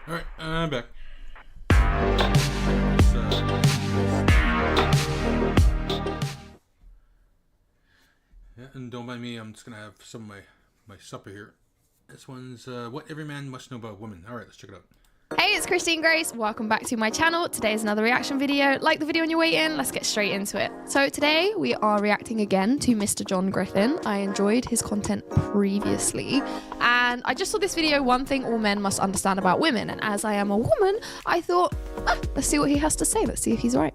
Alright, I'm back. Yeah, and don't mind me, I'm just gonna have some of my supper here. This one's What Every Man Must Know About Women. Alright, let's check it out. Hey, it's Christine Grace. Welcome back to my channel. Today is another reaction video. Like the video on your way in, let's get straight into it. So today we are reacting again to Mr. John Griffin. I enjoyed his content previously, and I just saw this video, One Thing All Men Must Understand About Women, and as I am a woman, I thought, let's see what he has to say. Let's see if he's right.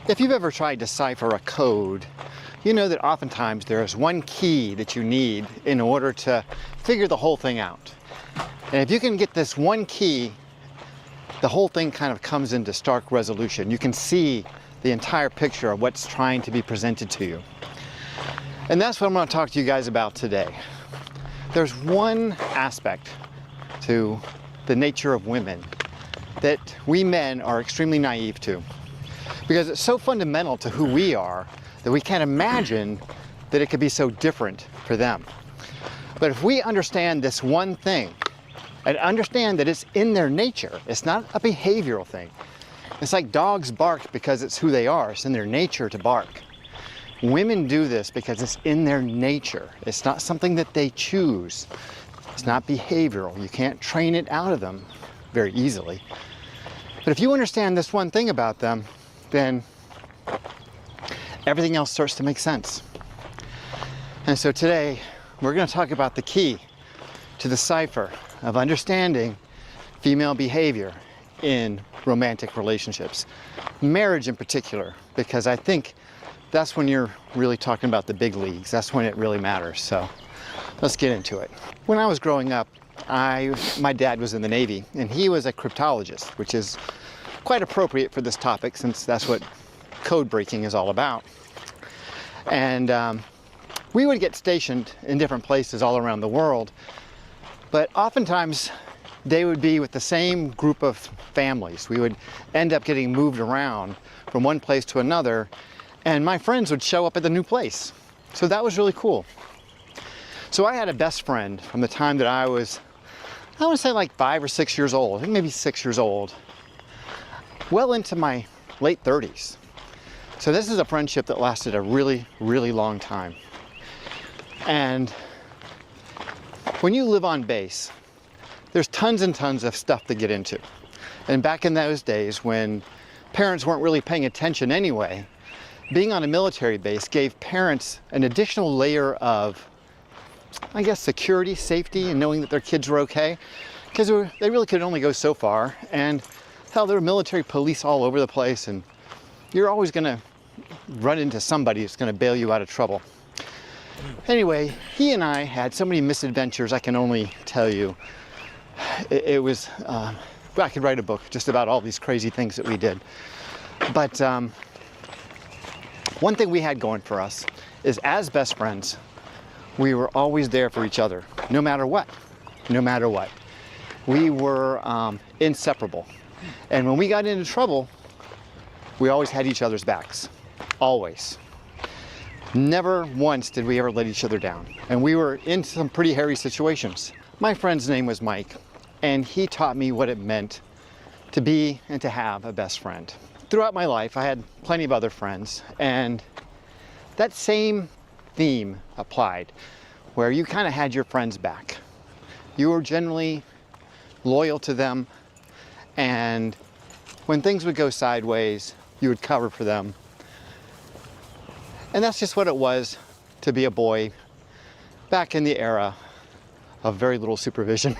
If you've ever tried to cipher a code, you know that oftentimes there is one key that you need in order to figure the whole thing out. And if you can get this one key, the whole thing kind of comes into stark resolution. You can see the entire picture of what's trying to be presented to you. And that's what I'm going to talk to you guys about today. There's one aspect to the nature of women that we men are extremely naive to, because it's so fundamental to who we are that we can't imagine that it could be so different for them. But if we understand this one thing, and understand that it's in their nature, it's not a behavioral thing. It's like dogs bark because it's who they are, it's in their nature to bark. Women do this because it's in their nature. It's not something that they choose. It's not behavioral. You can't train it out of them very easily. But if you understand this one thing about them, then everything else starts to make sense. And so today, we're going to talk about the key to the cipher of understanding female behavior in romantic relationships, marriage in particular, because I think that's when you're really talking about the big leagues. That's when it really matters. So let's get into it. When I was growing up, my dad was in the Navy, and he was a cryptologist, which is quite appropriate for this topic since that's what code breaking is all about. And we would get stationed in different places all around the world, but oftentimes they would be with the same group of families. We would end up getting moved around from one place to another, and my friends would show up at the new place. So that was really cool. So I had a best friend from the time that I was, I want to say like 5 or 6 years old, I think maybe 6 years old, well into my late 30s. So this is a friendship that lasted a really, really long time. And when you live on base, there's tons and tons of stuff to get into. And back in those days when parents weren't really paying attention anyway, being on a military base gave parents an additional layer of, I guess, security, safety, and knowing that their kids were okay. Because they really could only go so far. And hell, there were military police all over the place, and you're always going to run into somebody who's going to bail you out of trouble. Anyway, he and I had so many misadventures, I can only tell you. It was, I could write a book just about all these crazy things that we did. But one thing we had going for us is, as best friends, we were always there for each other, no matter what, no matter what. We were inseparable. And when we got into trouble, we always had each other's backs, always. Never once did we ever let each other down. And we were in some pretty hairy situations. My friend's name was Mike, and he taught me what it meant to be and to have a best friend. Throughout my life, I had plenty of other friends, and that same theme applied, where you kind of had your friends back. You were generally loyal to them, and when things would go sideways, you would cover for them. And that's just what it was to be a boy back in the era of very little supervision.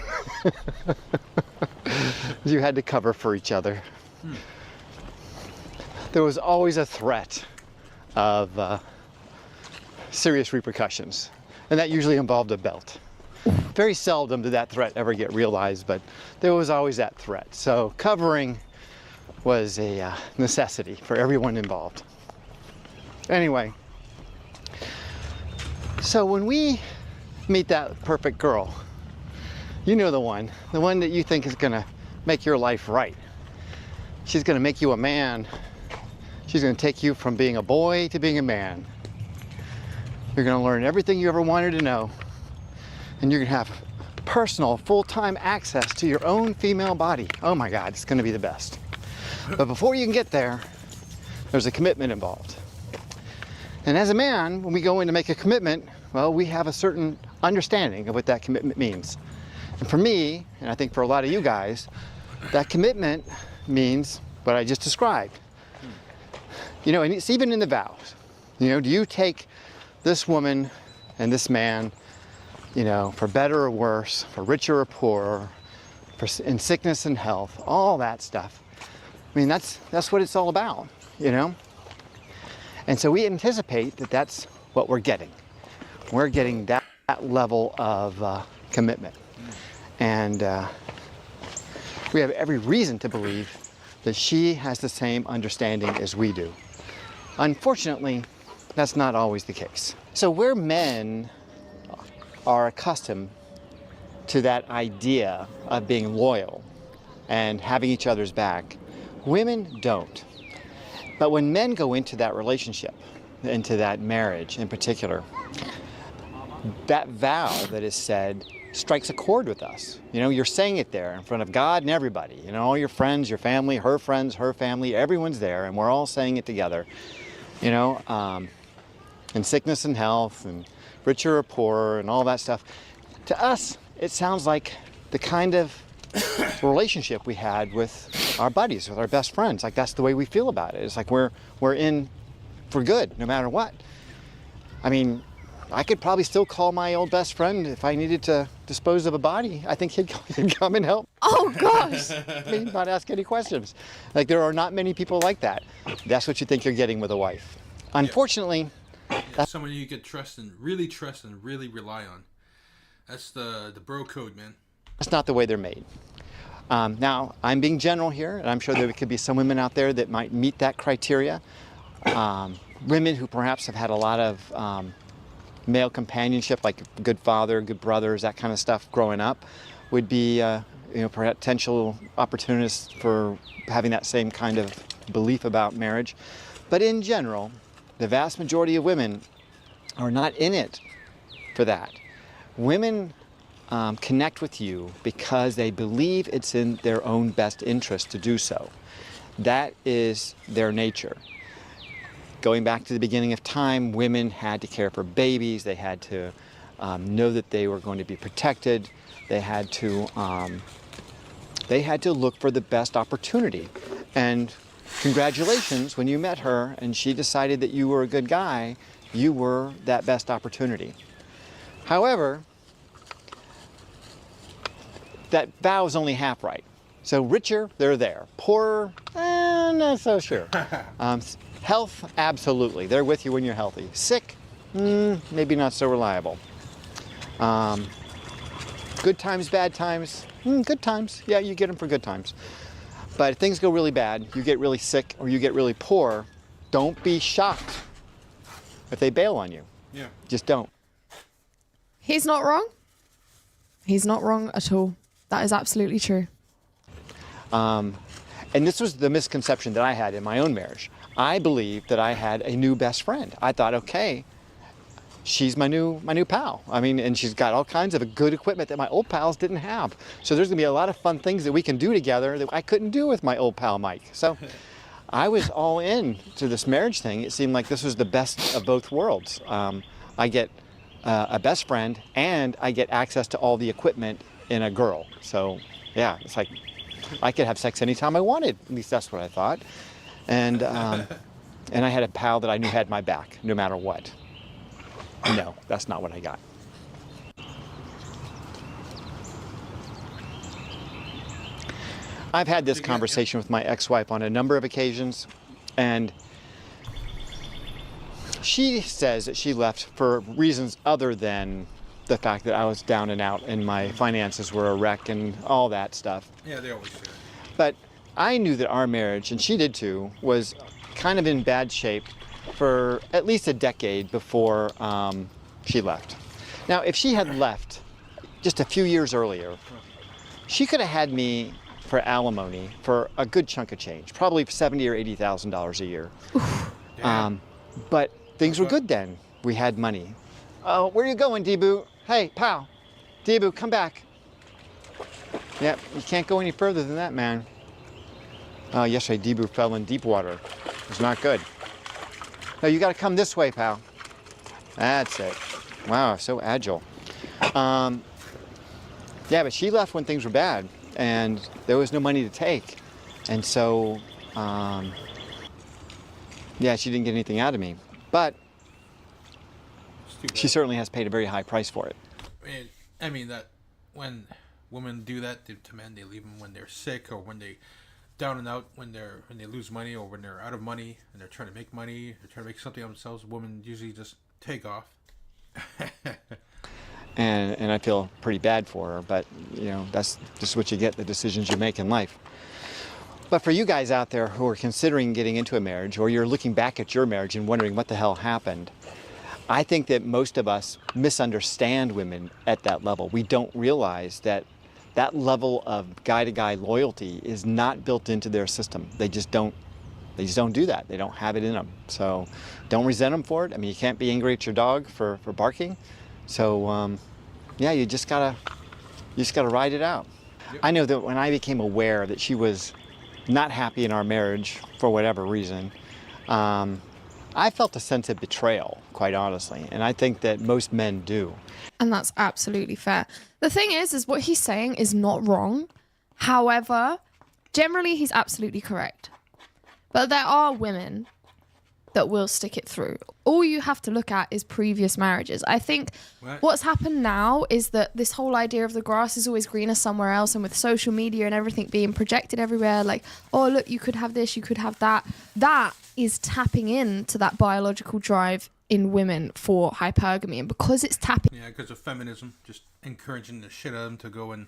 You had to cover for each other. There was always a threat of serious repercussions, and that usually involved a belt. Very seldom did that threat ever get realized, but there was always that threat. So covering was a necessity for everyone involved. Anyway, so when we meet that perfect girl, you know, the one that you think is gonna make your life right. She's gonna make you a man. She's gonna take you from being a boy to being a man. You're gonna learn everything you ever wanted to know, and you're gonna have personal, full-time access to your own female body. Oh my God, it's gonna be the best. But before you can get there, there's a commitment involved. And as a man, when we go in to make a commitment, well, we have a certain understanding of what that commitment means. And for me, and I think for a lot of you guys, that commitment means what I just described. You know, and it's even in the vows. You know, do you take this woman and this man, you know, for better or worse, for richer or poorer, in sickness and health, all that stuff. I mean, that's what it's all about, you know? And so we anticipate that that's what we're getting. We're getting that level of commitment. And we have every reason to believe that she has the same understanding as we do. Unfortunately, that's not always the case. So where men are accustomed to that idea of being loyal and having each other's back, women don't. But when men go into that relationship, into that marriage in particular, that vow that is said strikes a chord with us. You know, you're saying it there in front of God and everybody. You know, all your friends, your family, her friends, her family, everyone's there, and we're all saying it together. You know, in sickness and health, and richer or poorer, and all that stuff. To us, it sounds like the kind of relationship we had with our buddies, with our best friends. Like, that's the way we feel about it. It's like we're in for good, no matter what. I mean, I could probably still call my old best friend if I needed to dispose of a body. I think he'd come and help. Oh gosh. Me, not ask any questions. Like, there are not many people like that. That's what you think you're getting with a wife. Unfortunately, that's someone you can trust and really rely on. That's the bro code, man. That's not the way they're made. Now, I'm being general here, and I'm sure there could be some women out there that might meet that criteria. Women who perhaps have had a lot of male companionship, like a good father, good brothers, that kind of stuff growing up, would be potential opportunists for having that same kind of belief about marriage. But in general, the vast majority of women are not in it for that. Women connect with you because they believe it's in their own best interest to do so. That is their nature. Going back to the beginning of time, women had to care for babies. They had to know that they were going to be protected. They had to look for the best opportunity. And congratulations, when you met her and she decided that you were a good guy, you were that best opportunity. However, that vow is only half right. So richer, they're there. Poorer, not so sure. Health, absolutely. They're with you when you're healthy. Sick, maybe not so reliable. Good times, bad times, good times. Yeah, you get them for good times. But if things go really bad, you get really sick or you get really poor, don't be shocked if they bail on you. Yeah. Just don't. He's not wrong. He's not wrong at all. That is absolutely true. And this was the misconception that I had in my own marriage. I believed that I had a new best friend. I thought, okay, she's my new pal. I mean, and she's got all kinds of good equipment that my old pals didn't have. So there's gonna be a lot of fun things that we can do together that I couldn't do with my old pal Mike. So I was all in to this marriage thing. It seemed like this was the best of both worlds. I get a best friend and I get access to all the equipment in a girl. So yeah, it's like I could have sex anytime I wanted. At least that's what I thought. And I had a pal that I knew had my back no matter what. No, that's not what I got. I've had this conversation with my ex-wife on a number of occasions, and she says that she left for reasons other than the fact that I was down and out and my finances were a wreck and all that stuff. Yeah, they always do. But I knew that our marriage, and she did too, was kind of in bad shape for at least a decade before she left. Now, if she had left just a few years earlier, she could have had me for alimony for a good chunk of change, probably $70,000 or $80,000 a year. But things were good then. We had money. Oh, where are you going, Deebu? Hey, pal. Deebu, come back. Yep, you can't go any further than that, man. Yesterday, Debu fell in deep water. It was not good. No, you got to come this way, pal. That's it. Wow, so agile. Yeah, but she left when things were bad, and there was no money to take. And so, yeah, she didn't get anything out of me. But she certainly has paid a very high price for it. I mean that when women do that to men, they leave them when they're sick or when they down and out, when they lose money or when they're out of money and they're trying to make money, they're trying to make something of themselves. Women usually just take off. and I feel pretty bad for her, but you know, that's just what you get, the decisions you make in life. But for you guys out there who are considering getting into a marriage, or you're looking back at your marriage and wondering what the hell happened, I think that most of us misunderstand women at that level. We don't realize that that level of guy-to-guy loyalty is not built into their system. They just don't do that. They don't have it in them. So don't resent them for it. I mean, you can't be angry at your dog for barking. So yeah, you just gotta ride it out. Yep. I know that when I became aware that she was not happy in our marriage for whatever reason, I felt a sense of betrayal, quite honestly, and I think that most men do. And that's absolutely fair. The thing is what he's saying is not wrong. However, generally he's absolutely correct. But there are women that will stick it through. All you have to look at is previous marriages. I think what's happened now is that this whole idea of the grass is always greener somewhere else, and with social media and everything being projected everywhere, like, oh, look, you could have this, you could have that. That is tapping into that biological drive in women for hypergamy. And because it's tapping... Yeah, because of feminism, just encouraging the shit out of them to go and,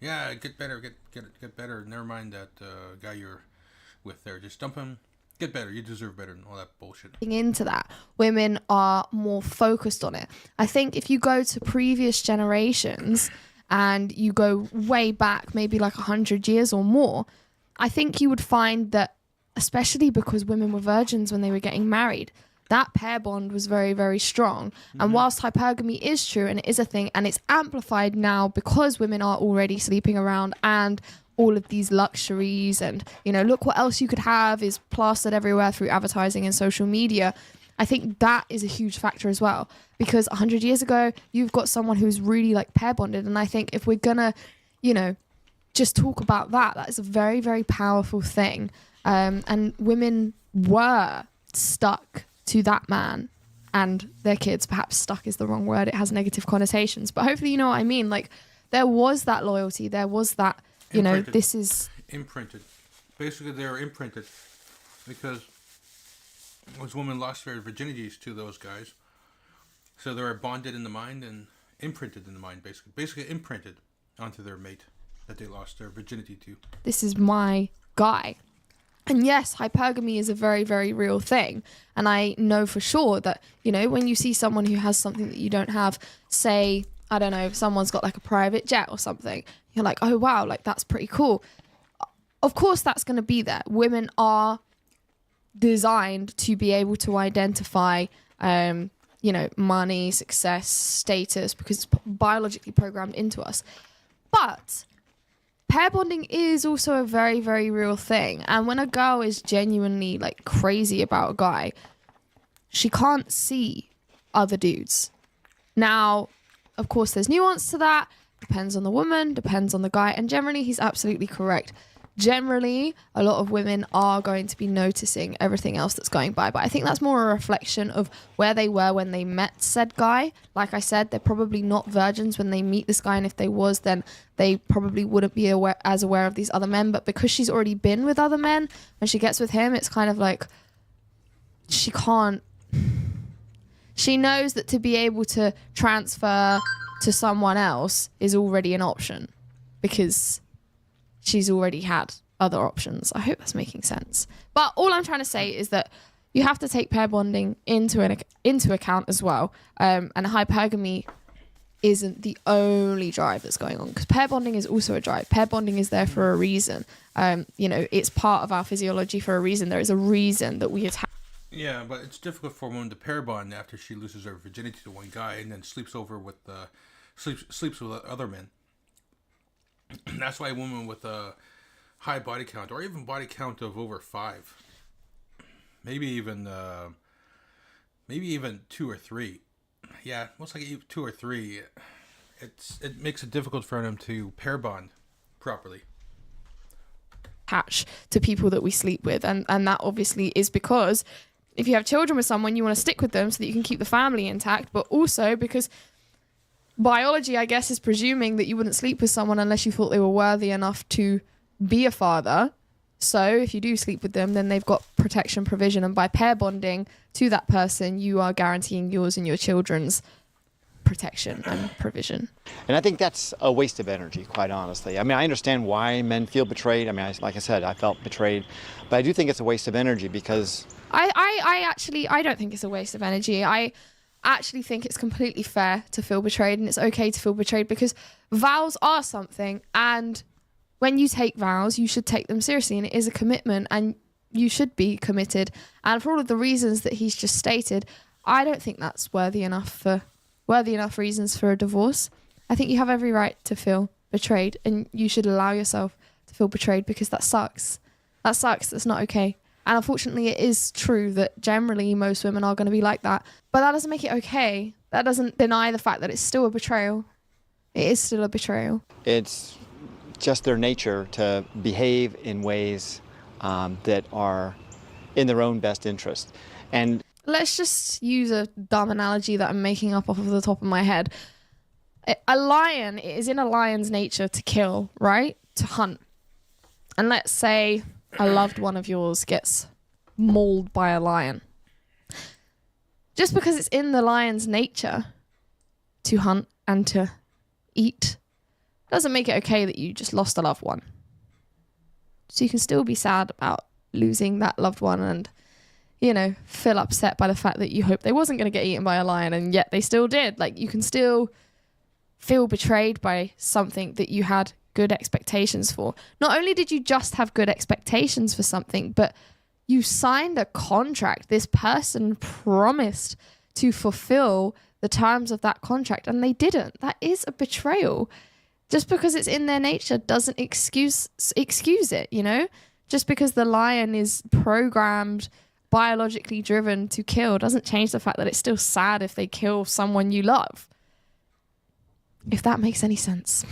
yeah, get better, get better. Never mind that guy you're with there. Just dump him. Get better, you deserve better, and all that bullshit. Into that, women are more focused on it. I think if you go to previous generations and you go way back, maybe like 100 years or more, I think you would find that, especially because women were virgins when they were getting married, that pair bond was very, very strong. Mm-hmm. And whilst hypergamy is true and it is a thing, and it's amplified now because women are already sleeping around and all of these luxuries, and you know, look what else you could have is plastered everywhere through advertising and social media. I think that is a huge factor as well, because 100 years ago you've got someone who's really like pair bonded, and I think if we're gonna, you know, just talk about that, that is a very, very powerful thing. And women were stuck to that man and their kids. Perhaps stuck is the wrong word, it has negative connotations, but hopefully you know what I mean. Like, there was that loyalty, there was that, you imprinted. know, this is... Imprinted. Basically, they were imprinted because those women lost their virginities to those guys. So they were bonded in the mind and imprinted in the mind, basically. Basically imprinted onto their mate that they lost their virginity to. This is my guy. And yes, hypergamy is a very, very real thing. And I know for sure that, you know, when you see someone who has something that you don't have, say, I don't know, if someone's got like a private jet or something, you're like, oh, wow, like that's pretty cool. Of course, that's going to be there. Women are designed to be able to identify, you know, money, success, status, because it's biologically programmed into us. But pair bonding is also a very, very real thing. And when a girl is genuinely like crazy about a guy, she can't see other dudes. Now, of course, there's nuance to that. Depends on the woman, depends on the guy. And generally, he's absolutely correct. Generally, a lot of women are going to be noticing everything else that's going by. But I think that's more a reflection of where they were when they met said guy. Like I said, they're probably not virgins when they meet this guy. And if they was, then they probably wouldn't be as aware of these other men. But because she's already been with other men, when she gets with him, it's kind of like she can't... She knows that to be able to transfer to someone else is already an option because she's already had other options. I hope that's making sense. But all I'm trying to say is that you have to take pair bonding into account as well. And hypergamy isn't the only drive that's going on, because pair bonding is also a drive. Pair bonding is there for a reason. You know, it's part of our physiology for a reason. There is a reason that we attach. Yeah, but it's difficult for a woman to pair bond after she loses her virginity to one guy and then sleeps with other men. that's why a woman with a high body count, or even body count of over 5, maybe even 2 or 3, yeah, most likely 2 or 3, it makes it difficult for them to pair bond properly. Attach to people that we sleep with, and that obviously is because if you have children with someone, you want to stick with them so that you can keep the family intact, but also because biology, I guess, is presuming that you wouldn't sleep with someone unless you thought they were worthy enough to be a father. So if you do sleep with them, then they've got protection provision, and by pair bonding to that person, you are guaranteeing yours and your children's protection and provision. And I think that's a waste of energy, quite honestly. I mean, I understand why men feel betrayed. I mean, like I said, I felt betrayed, but I do think it's a waste of energy because I don't think it's a waste of energy. I actually think it's completely fair to feel betrayed, and it's okay to feel betrayed because vows are something, and when you take vows, you should take them seriously, and it is a commitment, and you should be committed. And for all of the reasons that he's just stated, I don't think that's worthy enough reasons for a divorce. I think you have every right to feel betrayed, and you should allow yourself to feel betrayed because that sucks. That sucks. That's not okay. And unfortunately, it is true that generally most women are going to be like that. But that doesn't make it okay. That doesn't deny the fact that it's still a betrayal. It is still a betrayal. it's just their nature to behave in ways that are in their own best interest. And let's just use a dumb analogy that I'm making up off of the top of my head. A lion, it is in a lion's nature to kill, right? To hunt. And let's say a loved one of yours gets mauled by a lion. Just because it's in the lion's nature to hunt and to eat doesn't make it okay that you just lost a loved one. So you can still be sad about losing that loved one and, you know, feel upset by the fact that you hoped they wasn't going to get eaten by a lion and yet they still did. Like, you can still feel betrayed by something that you had good expectations for. Not only did you just have good expectations for something, but you signed a contract. This person promised to fulfill the terms of that contract and they didn't. That is a betrayal. Just because it's in their nature doesn't excuse it, you know? Just because the lion is programmed, biologically driven to kill doesn't change the fact that it's still sad if they kill someone you love. If that makes any sense.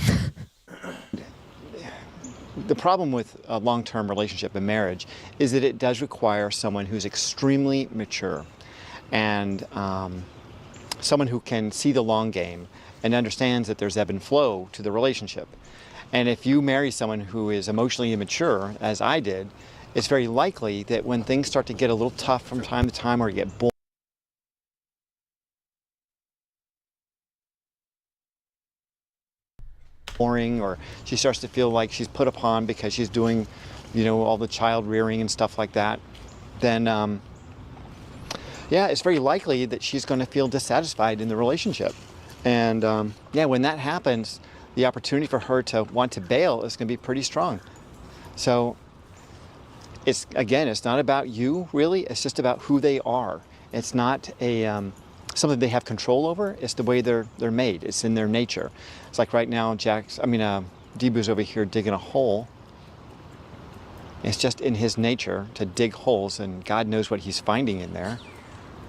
the problem with a long-term relationship and marriage is that it does require someone who's extremely mature and someone who can see the long game and understands that there's ebb and flow to the relationship. And if you marry someone who is emotionally immature, as I did, it's very likely that when things start to get a little tough from time to time or you get boring, or she starts to feel like she's put upon because she's doing, you know, all the child rearing and stuff like that, then yeah, it's very likely that she's going to feel dissatisfied in the relationship. And yeah, when that happens, the opportunity for her to want to bail is going to be pretty strong. So it's, again, it's not about you really, it's just about who they are. It's not a something they have control over. It's the way they're made. It's in their nature. It's like right now, Debu's over here digging a hole. It's just in his nature to dig holes, and God knows what he's finding in there.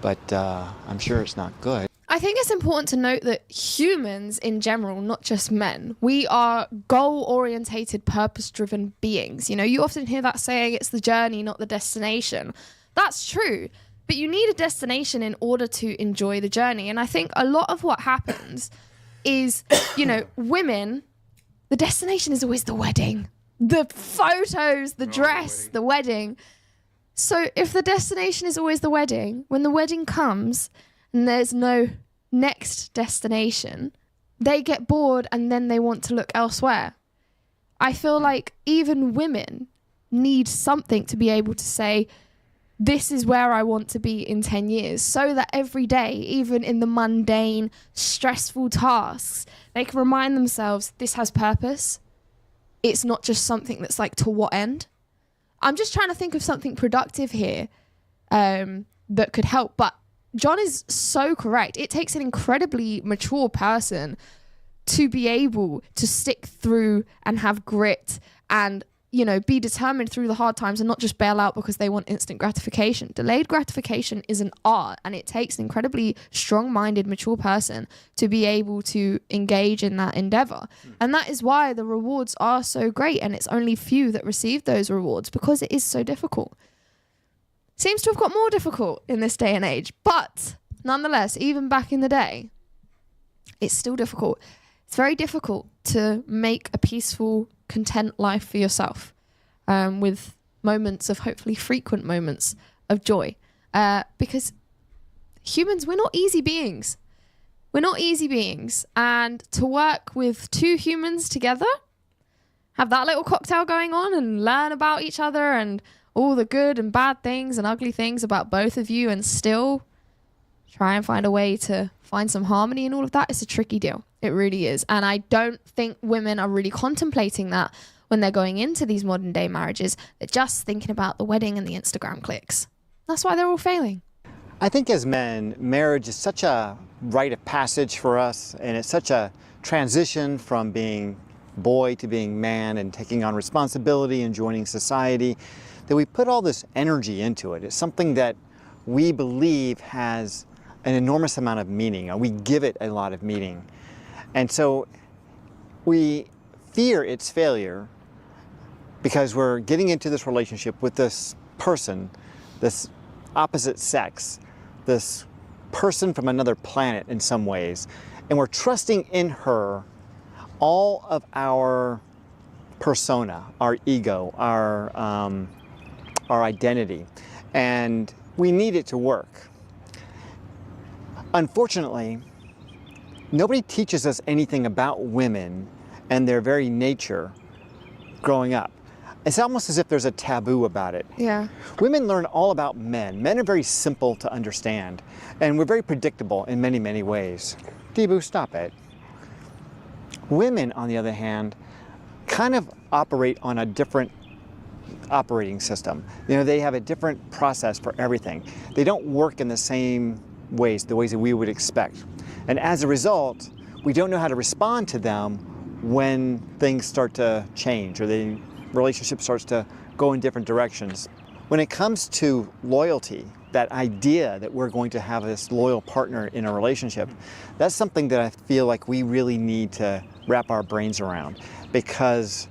But I'm sure it's not good. I think it's important to note that humans in general, not just men, we are goal-orientated, purpose-driven beings. You know, you often hear that saying, it's the journey, not the destination. That's true. But you need a destination in order to enjoy the journey. And I think a lot of what happens is, you know, women, the destination is always the wedding. The photos, the dress, the wedding. So if the destination is always the wedding, when the wedding comes and there's no next destination, they get bored and then they want to look elsewhere. I feel like even women need something to be able to say, this is where I want to be in 10 years, so that every day, even in the mundane, stressful tasks, they can remind themselves this has purpose. It's not just something that's like, to what end? I'm just trying to think of something productive here that could help. But John is so correct. It takes an incredibly mature person to be able to stick through and have grit and, you know, be determined through the hard times and not just bail out because they want instant gratification. Delayed gratification is an art, and it takes an incredibly strong-minded, mature person to be able to engage in that endeavor. And that is why the rewards are so great, and it's only few that receive those rewards because it is so difficult. Seems to have got more difficult in this day and age, but nonetheless, even back in the day, it's still difficult. It's very difficult to make a peaceful, content life for yourself, with moments of, hopefully frequent moments of joy, because humans, we're not easy beings. We're not easy beings. And to work with two humans together, have that little cocktail going on and learn about each other and all the good and bad things and ugly things about both of you, and still try and find a way to find some harmony and all of that, it's a tricky deal. It really is. And I don't think women are really contemplating that when they're going into these modern day marriages. They're just thinking about the wedding and the Instagram clicks. That's why they're all failing. I think as men, marriage is such a rite of passage for us, and it's such a transition from being boy to being man and taking on responsibility and joining society, that we put all this energy into it. It's something that we believe has an enormous amount of meaning, and we give it a lot of meaning. And so we fear its failure because we're getting into this relationship with this person, this opposite sex, this person from another planet in some ways, and we're trusting in her all of our persona, our ego, our identity, and we need it to work. Unfortunately, nobody teaches us anything about women and their very nature growing up. It's almost as if there's a taboo about it. Yeah. Women learn all about men. Men are very simple to understand, and we're very predictable in many, many ways. Debu, stop it. Women, on the other hand, kind of operate on a different operating system. You know, they have a different process for everything. They don't work in the same ways, the ways that we would expect. And as a result, we don't know how to respond to them when things start to change or the relationship starts to go in different directions. When it comes to loyalty, that idea that we're going to have this loyal partner in a relationship, that's something that I feel like we really need to wrap our brains around, because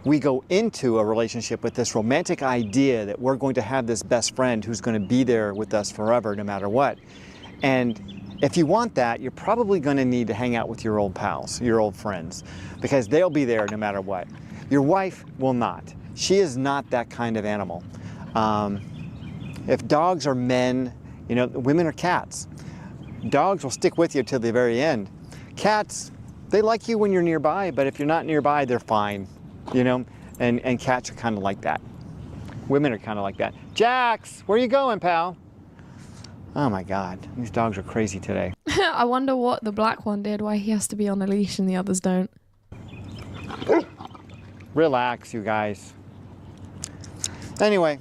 we go into a relationship with this romantic idea that we're going to have this best friend who's going to be there with us forever no matter what. And if you want that, you're probably going to need to hang out with your old pals, your old friends, because they'll be there no matter what. Your wife will not. She is not that kind of animal. If dogs are men, you know, women are cats. Dogs will stick with you till the very end. Cats, they like you when you're nearby, but if you're not nearby, they're fine, you know, and cats are kind of like that. Women are kind of like that. Jax, where you going, pal? Oh my God, these dogs are crazy today. I wonder what the black one did, why he has to be on a leash and the others don't. Relax, you guys. Anyway,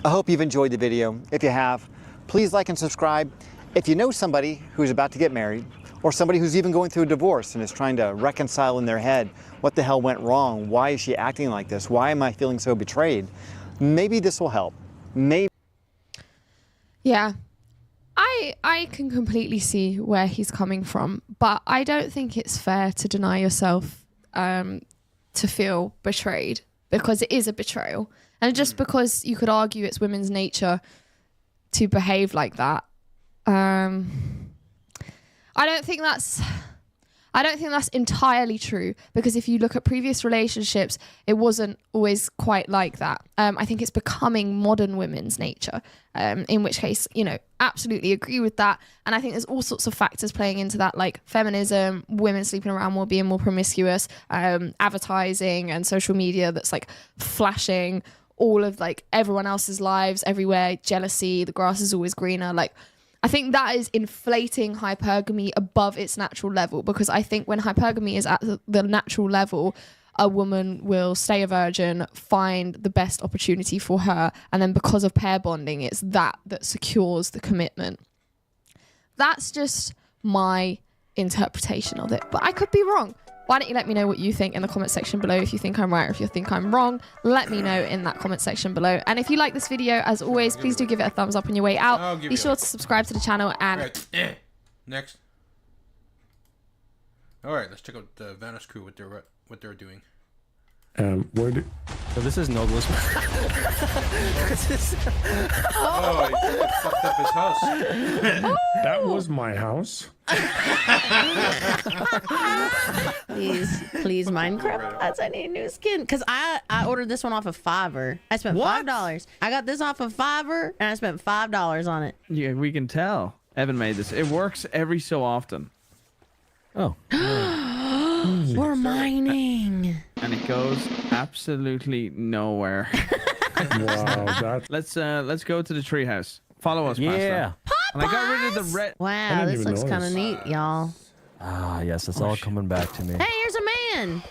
I hope you've enjoyed the video. If you have, please like and subscribe. If you know somebody who's about to get married, or somebody who's even going through a divorce and is trying to reconcile in their head, what the hell went wrong? Why is she acting like this? Why am I feeling so betrayed? Maybe this will help. Maybe. Yeah, I can completely see where he's coming from, but I don't think it's fair to deny yourself to feel betrayed, because it is a betrayal. And just because you could argue it's women's nature to behave like that, I don't think that's entirely true, because if you look at previous relationships, it wasn't always quite like that. I think it's becoming modern women's nature, in which case, you know, absolutely agree with that. And I think there's all sorts of factors playing into that, like feminism, women sleeping around more, being more promiscuous, advertising and social media that's like flashing all of like everyone else's lives everywhere, jealousy, the grass is always greener. Like, I think that is inflating hypergamy above its natural level, because I think when hypergamy is at the natural level, a woman will stay a virgin, find the best opportunity for her, and then because of pair bonding, it's that secures the commitment. That's just my interpretation of it, but I could be wrong. Why don't you let me know what you think in the comment section below? If you think I'm right or if you think I'm wrong, let me know in that comment section below. And if you like this video, as always, please do give it a thumbs up on your way out. Be sure to subscribe to the channel and... Right. Next. Alright, let's check out the Vanish crew, what they're doing. Where do... So this is Nogla's. Oh, he fucked up his house. That was my house. Please, Minecraft. I need a new skin because I ordered this one off of Fiverr. I spent $5. I got this off of Fiverr and I spent $5 on it. Yeah, we can tell. Evan made this. It works every so often. Oh. We're mining. And it goes absolutely nowhere. Wow, that's... Let's go to the treehouse. Follow us, Yeah. Pasta. And I got rid of the red. Wow, didn't this even looks kind of notice. neat, y'all. Ah, yes, it's all coming back to me. Hey, here's a man.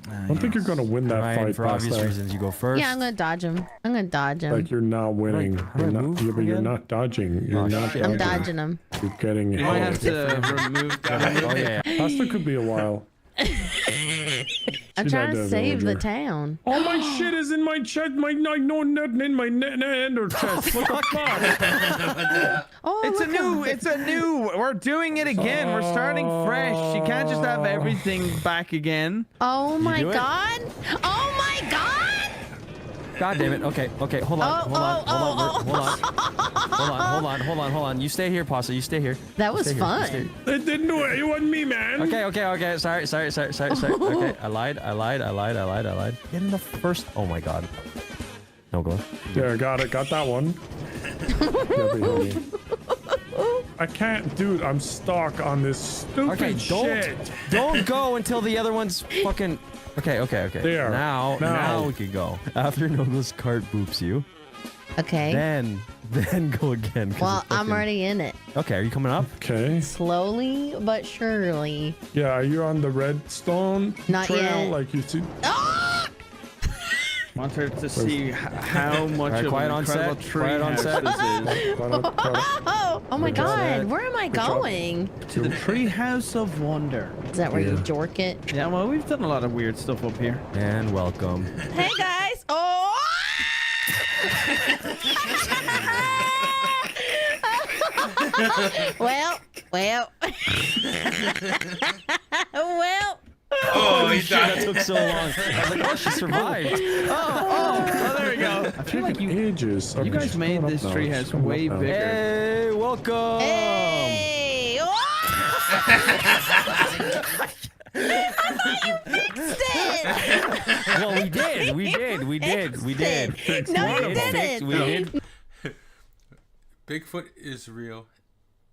I don't think you're gonna win that Ryan, fight, for obvious Pasta. reasons, you go first. Yeah, I'm gonna dodge him. I'm gonna dodge him. Like you're not winning. How do I You're not, move yeah, but you're again? not dodging. You're Oh, not shit. I'm dodging. dodging him. You're getting it. You might have to remove that. Oh, yeah. Pasta could be a while. I'm She's trying not to a save the villager. town. All my shit is in my chest. No, nothing in my ender chest. What the fuck? Oh, It's a new. We're doing it again. We're starting fresh. You can't just have everything back again. Oh my do it? god. Oh my god. God damn it. Okay, hold on. Hold on. You stay here, Pasta. You stay here. That was Stay here, fun. you stay here. It didn't do it. It wasn't me, man. Okay. Sorry. Okay, I lied. Get in the first. Oh my god. No go. Yeah, I got it. Got that one. Yeah, behind me. I can't, dude. I'm stuck on this stupid Okay, shit. don't go until the other one's fucking. Okay. There. Now Now. we can go. After Nogla's cart boops you, Okay. then go again. 'cause Well, it's I'm fucking- already in it. Okay, are you coming up? Okay. Slowly but surely. Yeah, are you on the redstone Not trail? yet. Like you see? Want her to see how much Alright, of quiet an on incredible set, tree quiet on house set. this is. Oh my Good job. god. Where am I Good job. going? To the treehouse of wonder. Is that where you Yeah. jork it? Yeah, well, we've done a lot of weird stuff up here. And welcome. Hey guys. Oh. well. Well. Oh, he Shit, that died. took so long. I was like, oh, she survived. Oh, there we go. I feel like you Ages. you Okay, guys she's made coming up this now. treehouse She's coming way up now. bigger. Hey, welcome. Hey. Oh! Well, we did. No, you didn't. We did. Bigfoot is real,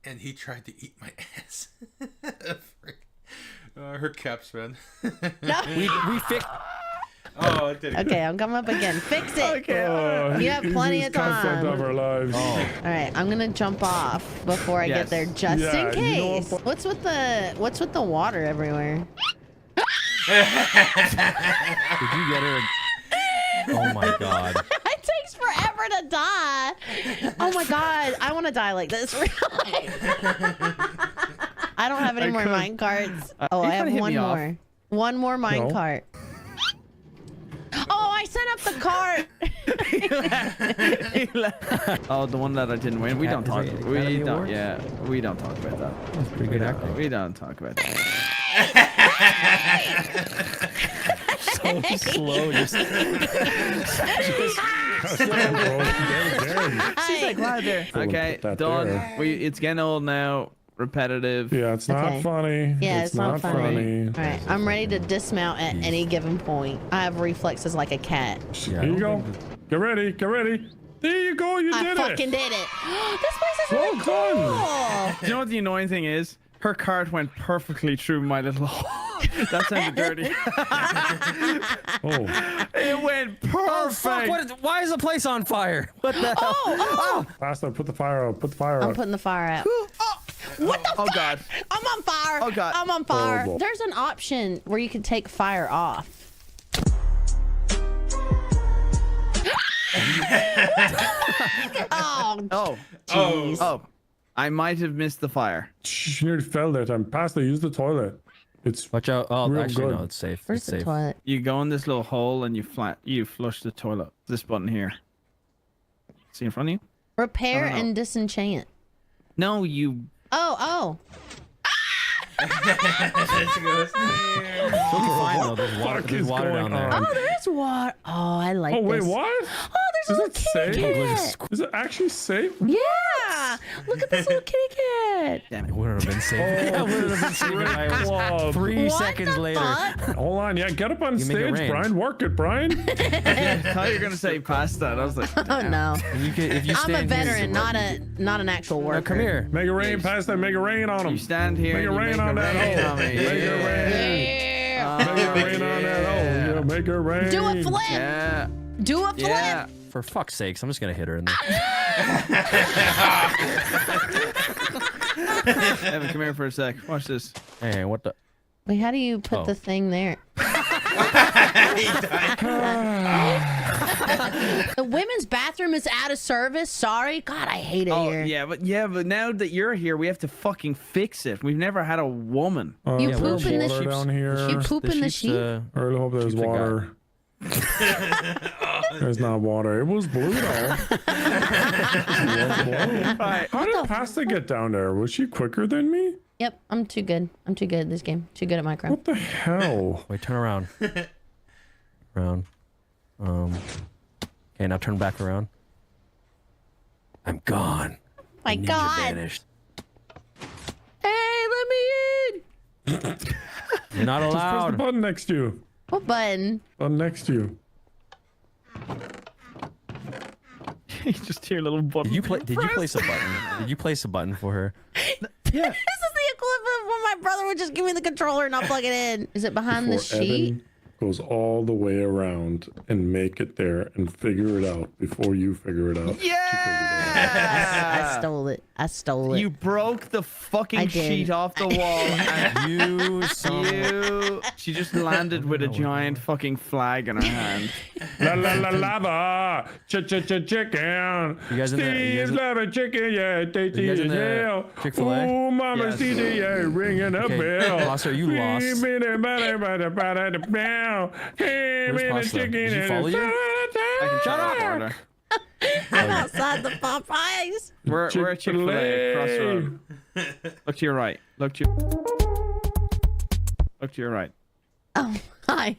and he tried to eat my ass. Her caps, man. We fixed. Oh, it did. Okay, I'm coming up again. Fix it. Okay. Oh, You have plenty he's of concept time. of our lives. Oh, All right, I'm gonna jump off before I get Yes. there, just Yeah, in you know case. what- What's with the water everywhere? did you get her? Oh my god. It takes forever to die. Oh my god, I want to die like this. I don't have any more mine carts. Oh, he's I have gonna hit one me off. more. One more mine No. cart. Oh, I set up the cart. Oh, the one that I didn't win. We don't talk. Academy We don't. Awards? Yeah, we don't talk about that. That's pretty good acting. We don't talk about that. So slow. Just She's like, wow, there. We'll Okay, put that done. there. It's getting old now. Repetitive. Yeah, it's Okay. not funny. Yeah, it's not funny. All right, I'm ready to dismount at any given point. I have reflexes like a cat. Yeah, Here you go. Get ready. Get ready. There you go. You I did fucking it. did it. This place is Well really cool. done. Do you know what the annoying thing is? Her cart went perfectly through my little hole. That sounded dirty. Oh, It went Oh fuck! perfect. Why is the place on fire? What the hell? Oh, faster. Put the fire out. Put the fire I'm out. putting the fire out. What the Oh fuck? god. I'm on fire. Oh, God. I'm on fire. Horrible. There's an option where you can take fire off. Oh, Oh. jeez. Oh. I might have missed the fire. She nearly fell that time. Pasta, use the toilet. It's Watch out. Oh, Real actually, good. no, it's safe. Where's It's the safe. toilet? You go in this little hole and you flush the toilet. This button here. See in front of you? Repair no. and disenchant. No, you. Oh. She'll be fine though. There's water, fuck there's is water down going there. on? Oh, there is water. Oh, I like Oh this. wait, what? Oh, there's a Is little it kitty safe? cat. Is it actually safe? Yeah. Look at this little kitty cat. Damn, it wouldn't have been safe. It wouldn't have been safe if I was Club. 3 What seconds the later. fuck? Hold on, yeah, get up on You make it stage, rain. Brian. Work it, Brian. I thought you were gonna say pasta. And I was like, Oh no. And you can, if you I'm a stand here, veteran, not an actual No, worker. come here. Make it rain, Pasta. Make it rain on you him. stand here. Make it and you rain make on it that rain hole. on me. Make it rain. Yeah. Make it rain on that hole. Yeah, make it rain. Do a flip. Yeah. Do a flip. Yeah. For fuck's sakes, I'm just gonna hit her in there. Evan, come here for a sec. Watch this. Hey, what the? Wait, how do you put Oh. the thing there? The women's bathroom is out of service. Sorry. God, I hate it Oh here. yeah, but now that you're here, we have to fucking fix it. We've never had a woman. You Yeah, poop in the water down here. You poop in the sheep's, sheet? I really hope there's Sheep's a guy. water. There's not water. It was blue though. It was blue. Right. How did Pasta get down there? Was she quicker than me? Yep, I'm too good. I'm too good at this game. Too good at Minecraft. What the hell? Wait, turn around. Around. Okay, now turn back around. I'm gone. My Ninja God. vanished. Hey, let me in. You're not Press the allowed. button next to you. What button? Button next to you. You just hear a little button. Did you place a button? Did you place a button for her? Yeah. This is the equivalent of when my brother would just give me the controller and I'll plug it in. Is it behind the Before sheet? Evan goes all the way around and make it there and figure it out before you figure it out. I stole it. I stole it. You broke the I fucking did. sheet off the wall. And You son. she just landed with a giant fucking flag in her hand. La la la lava, chicken. You guys in there? You guys Steve's in- loving chicken, yeah. Tasty You guys in as the hell. Chick-fil-A? Ooh, mama, Yes. CJ, yeah, ringing a Okay, bell. Pasta, you lost. Where's Pasta? Did she follow you? I can shut up, order. I'm outside the Popeyes. We're at Chick-fil-A, crossroad. Look to your right. Look to your right. Oh, hi.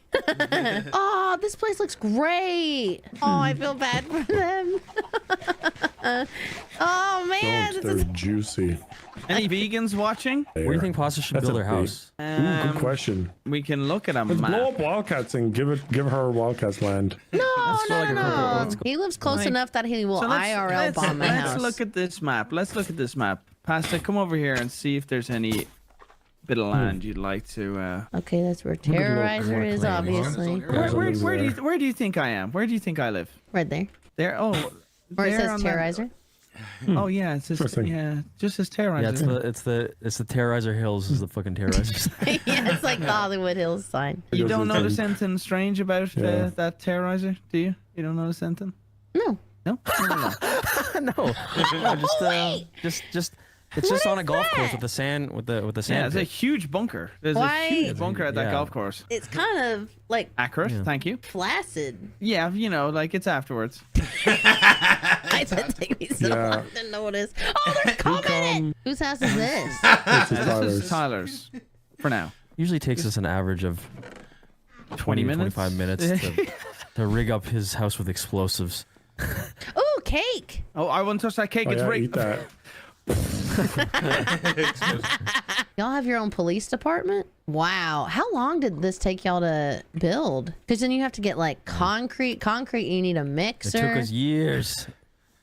Oh, this place looks great. Oh, I feel bad for them. Oh, man. Don't, This is they're juicy. Any vegans watching? Where do you think Pasta should That's build a her big- house? Ooh, good question. We can look at a Let's blow map. up Wildcats and give her Wildcats land. No, Let's go like a no, couple- no. let's go- He lives close Like- enough that he will So IRL bomb my house. let's look at this map. Let's look at this map. Pasta, come over here and see if there's any bit of land you'd like to. Okay, that's where at the little Terrorizer is, claim. obviously. Where do you think I am? Where do you think I live? Right there. There. Oh. Or it there says on that- Terrorizer. Oh yeah, it says Interesting. just as terrorizer. Yeah, it's the Terrorizer Hills is the fucking Terrorizer. Yeah, it's like the Hollywood Hills sign. You don't Goes notice in- anything strange about Yeah. that terrorizer, do you? You don't notice anything? No. No. no, just it's just on a golf course with the sand with the Yeah, sand. it's a pit. huge bunker. There's Why- a huge bunker at that Yeah. golf course. It's kind of like Accurate. Thank you. flaccid. Yeah, like it's afterwards. It didn't take me so Yeah. long to notice. Oh, there's commenting. Whose house is this? This is This is Tyler's. Tyler's. For now. Usually takes us an average of 20 minutes. 25 minutes to rig up his house with explosives. Ooh, cake. Oh, I won't touch that cake. Oh, It's yeah, rigged. eat that. Y'all have your own police department? Wow. How long did this take y'all to build? Because then you have to get like concrete. Concrete, you need a It mixer. took us years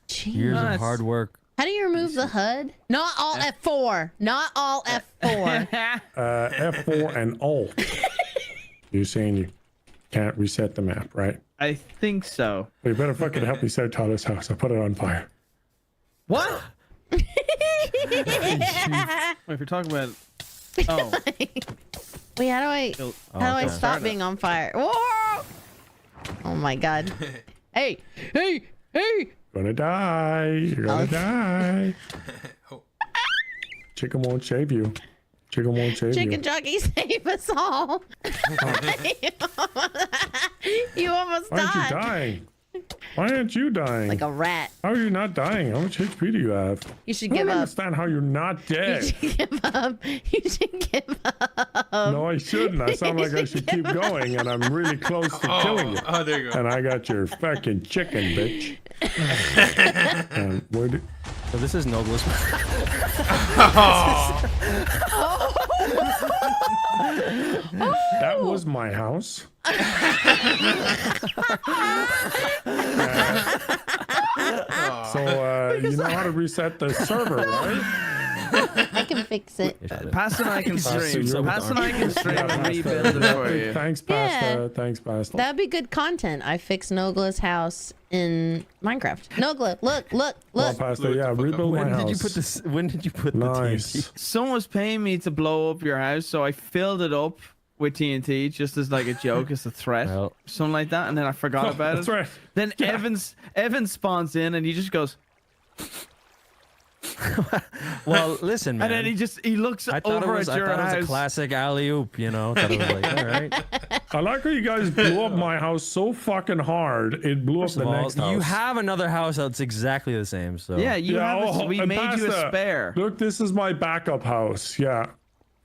Jeez. of Nice. hard work. How do you remove the HUD? Not all F4. Not all F4. F4 and Alt. You're saying you can't reset the map, right? I think so. Well, you better fucking help me set Tyler's house. I'll put it on fire. What? Wait, if you're talking about. Oh, Wait, how do I okay. stop being on fire? Whoa! Oh my god. Hey! Hey! Hey! Gonna die. You're gonna die. chicken won't shave you. Chicken won't shave Chicken you. jockey, save us all. You almost Why aren't you died. dying? Why aren't you dying? Like a rat. How are you not dying? How much HP do you have? You should I give don't up. understand how you're not You dead. should give up. You should give up. No, I shouldn't. I sound like I should keep going, and I'm really close to killing you. Oh, there you go. And I got your fucking chicken, bitch. Where did... So this is Nogla's. That was my house. So you know how to reset the server, right? I can fix it. Pass and I can stream. you're- Pass and I can stream and rebuild it for you. Thanks, Pasta. Thanks, Pasta. That'd be good content. I fixed Nogla's house in Minecraft. Nogla, look. Well, Pasta, yeah, rebuild my When house. did you put this? When did you put the Nice. TNT? Someone was paying me to blow up your house, so I filled it up with TNT just as like a joke, as a threat, Well. something like that, and then I forgot about That's it. right. Then Evans spawns in and he just goes, Well, listen, man. and then he looks I thought over it was, at I your thought it was house. a classic alley oop. You know, thought it was like, all right. I like how you guys blew up my house so fucking hard, it blew First up of the all, next house. you have another house that's exactly the same. So Yeah, you have. oh, We and made you a Pasta, spare. Look, this is my backup house. Yeah.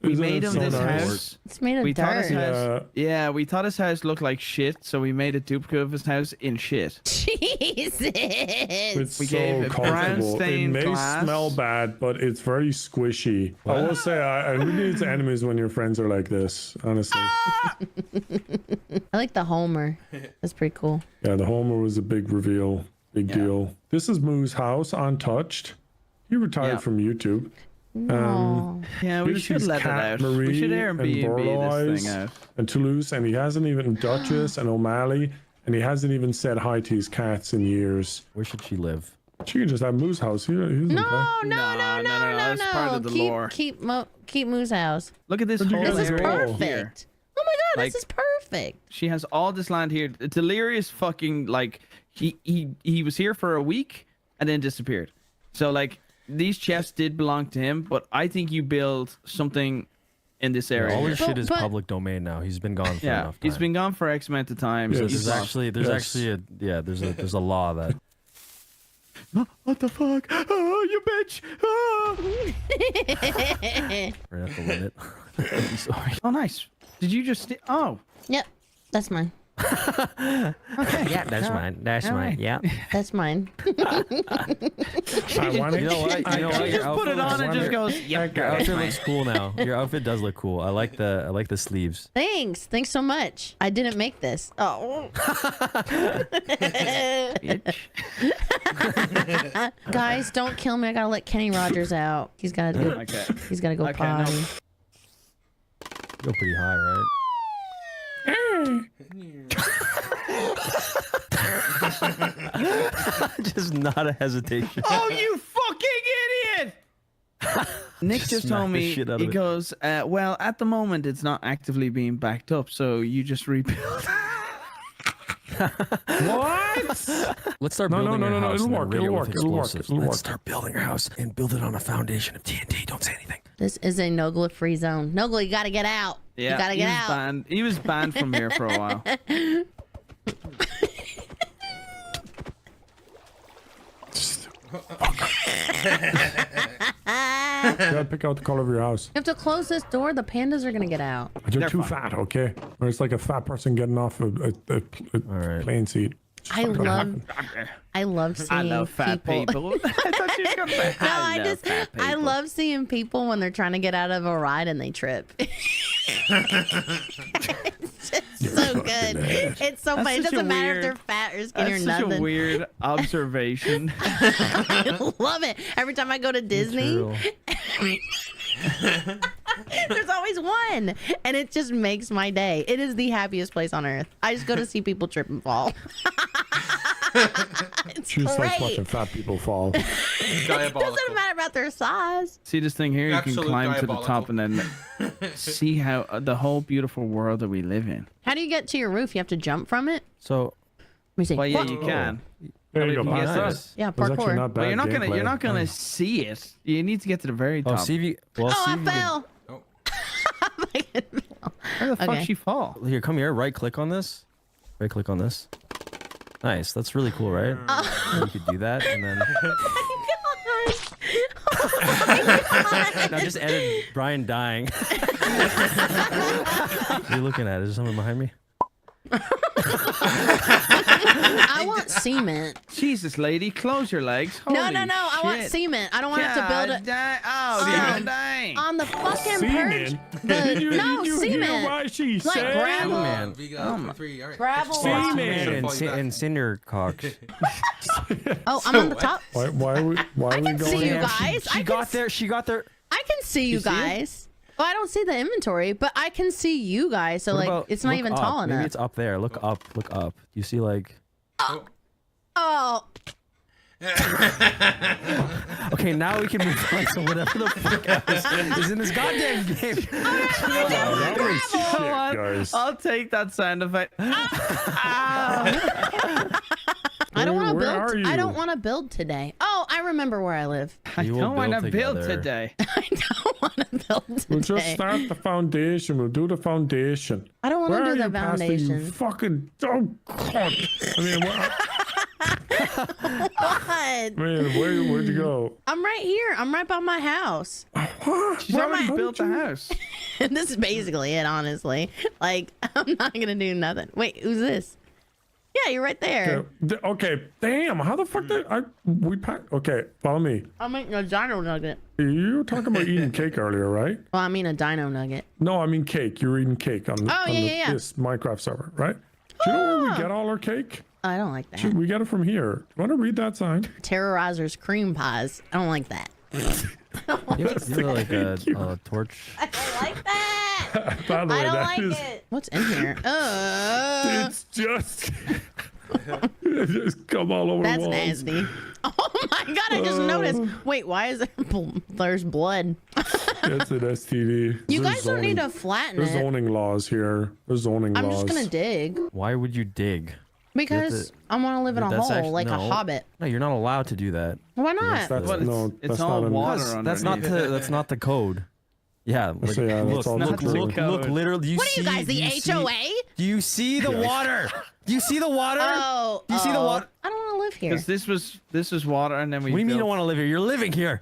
We Isn't made it him so this nice? house. It's made of We thought his dirt. house. Yeah, we thought his house looked like shit, so we made a duplicate of his house in shit. Jesus. It's We so gave it brown comfortable. It stained may glass. smell bad, but it's very squishy. I will say, who needs enemies when your friends are like this? Honestly, I like the Homer. That's pretty cool. yeah. The Homer was a big reveal, big deal. This is Moo's house, untouched. He retired Yeah. from YouTube. Oh. Yeah, we This should is let Cat it out. Marie We should and Airbnb Borlois this thing out. and Toulouse, and he hasn't even Duchess and O'Malley, and he hasn't even said hi to his cats in years. where should she live? She can just have Moo's house. He doesn't play. No. That's part of the lore. Keep Moo's house. Look at this Where'd you whole guys This is go? area perfect. here. Oh my god, Like- this is perfect. She has all this land here. Delirious fucking like he was here for a week and then disappeared. So like these chests did belong to him, but I think you build something in this area. All here. his shit is but- public domain now. He's been gone for Yeah, enough time. he's been gone for X amount of time. Yeah, so There's he's lost. there's Yes. actually a there's a law that What the fuck? Oh, you bitch! Oh. we're at the limit. I'm sorry. Oh, nice. Did you just? Oh, Yep, that's mine. Yeah, that's mine. That's All mine. right. Yeah. That's mine. I want it. You know what? You know what? he Your just put it outfit on and looks- just goes. Yep. Your outfit looks cool now. Your outfit does look cool. I like the sleeves. Thanks so much. I didn't make this. Oh. Guys, don't kill me. I gotta let Kenny Rogers out. He's gotta do. Okay. He's gotta go Okay, no. potty. Go pretty high, right? Just not a hesitation. Oh, you fucking idiot! Nick just Smack told the me, shit out he of it. goes, well, at the moment, it's not actively being backed up, so you just rebuild. What? Let's start No, building no, our no, no, house it'll and then work, rig it'll it with work, it'll work, explosives. it'll Let's work. start building our house and build it on a foundation of TNT. Don't say anything. This is a Nogla free zone. Nogla, you gotta get out. Yeah, You gotta he get was out. Banned. He was banned from here for a while. You gotta pick out the color of your house. You have to close this door. The pandas are gonna get out. You're They're too fine. fat, okay? Or it's like a fat person getting off a right. plane seat. I love seeing I love fat people. I thought you were gonna say, No, I love fat I people. love seeing people when they're trying to get out of a ride and they trip. It's just so good. It's so funny. It such a doesn't matter if weird- they're fat or skinny or That's such nothing. a weird observation. I love it. Every time I go to Disney, True. there's always one, and it just makes my day. It is the happiest place on earth. I just go to see people trip and fall. It's She just likes great. watching fat people fall. It Diabolical. doesn't matter about their size. See this thing here? You can Absolute climb to the diabolical. top and then see how the whole beautiful world that we live in. How do you get to your roof? You have to jump from it? So Let me see. Well, yeah, What? you can. Yeah, There you go. you get Nice. that. Yeah, That's actually parkour. not bad. But gameplay. you're not gonna see it. You need to get to the very Oh, top. see if you. Well, Oh, see I if you can- fell. Oh. Where the fuck Okay. she fall? Here, come here. Right click on this. Right click on this. Nice. That's really cool, right? You could do that, and then now just edit Brian dying. What are you looking at? Is there someone behind me? I want cement. Jesus, lady, close your legs. No, Holy no, no. I want shit. cement. I don't want to have to build it Oh, Semen. dang. on the fucking perch. Semen? The, Did you no, hear cement. what she Like said? gravel. Man. Vegan 3. All right. Gravel. Semen. And cinder cocks. Oh, I'm on the what? top. Why are we I can going see you there? guys. She got there. She got there. I can see you see it? guys. Well, I don't see the inventory, but I can see you guys. So What like, about- it's not look even up. tall Maybe enough. it's up there. Look up. Look up. You see like. Oh, Okay, now we can move on to whatever the fuck else is in this goddamn game. That was shit, on. guys. I'll take that sound effect. I don't want to Where are build. you? I don't want to build today. Oh, I remember where I live. I You will don't want to build build together. today. I don't want to build today. We'll just start the foundation. We'll do the foundation. I don't want Where to are do the you, Pastor, you foundation. fucking oh god! I mean, What? where'd you go? I'm right here. I'm right by my house. She's Where am already I? built the house. This is basically it, honestly. Like, I'm not gonna do nothing. Wait, who's this? Yeah, you're right there. Okay, damn. How the fuck did we pack? Okay, follow me. I'm eating a dino nugget. You were talking about eating cake earlier, right? Well, I mean a dino nugget. No, I mean cake. You were eating cake on, Oh, on yeah. this Minecraft server, right? Do you know where we get all our cake? I don't like that. We get it from here. You want to read that sign? Terrorizers cream pies. I don't like that. You're like a torch. I don't like that. By the way, I don't that like is- it. What's in here? It's just, it just come all over That's the walls. nasty. Oh my god! I just noticed. Wait, why is there? There's blood. It's an STD. You There's guys don't need zoning- to flatten There's it. zoning laws here. There's zoning I'm laws. just gonna dig Why would you dig? because I want to live in a That's hole actually- like a no. hobbit. No, you're not allowed to do that. Why not? That's, Well, no, it's that's all not in- water. That's not underneath. that's not the code. Yeah, like, So, yeah, look, that's all look, true. look, look, Code. literally. Do you What are see, you guys, do the you see- HOA? Do you see the water? Do you see the water? Oh, Do you see the water? I don't want to live here. Because this was water, and then we. What do you mean you built- don't want to live here? You're living here.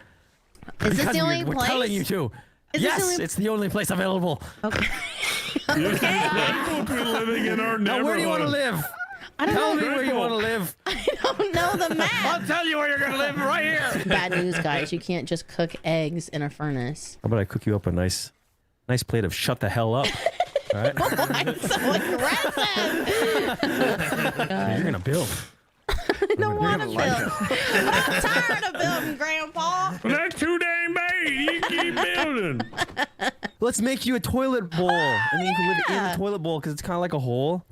Is this Because the only we're place? telling you to. Is this Yes, the only- it's the only place available. Okay. You're supposed to be living in our Now, neighborhood. where do you want to live? I don't Tell know. me where you want to live. I don't know the map. I'll tell you where you're gonna live right here. Bad news, guys. You can't just cook eggs in a furnace. How about I cook you up a nice plate of shut the hell up? All right, Why so aggressive? you're gonna build. I don't want to build. I'm tired of building, Grandpa. Well, that's too dang bad. You keep building. Let's make you a toilet bowl, and then you can live in Yeah. the toilet bowl because it's kind of like a hole.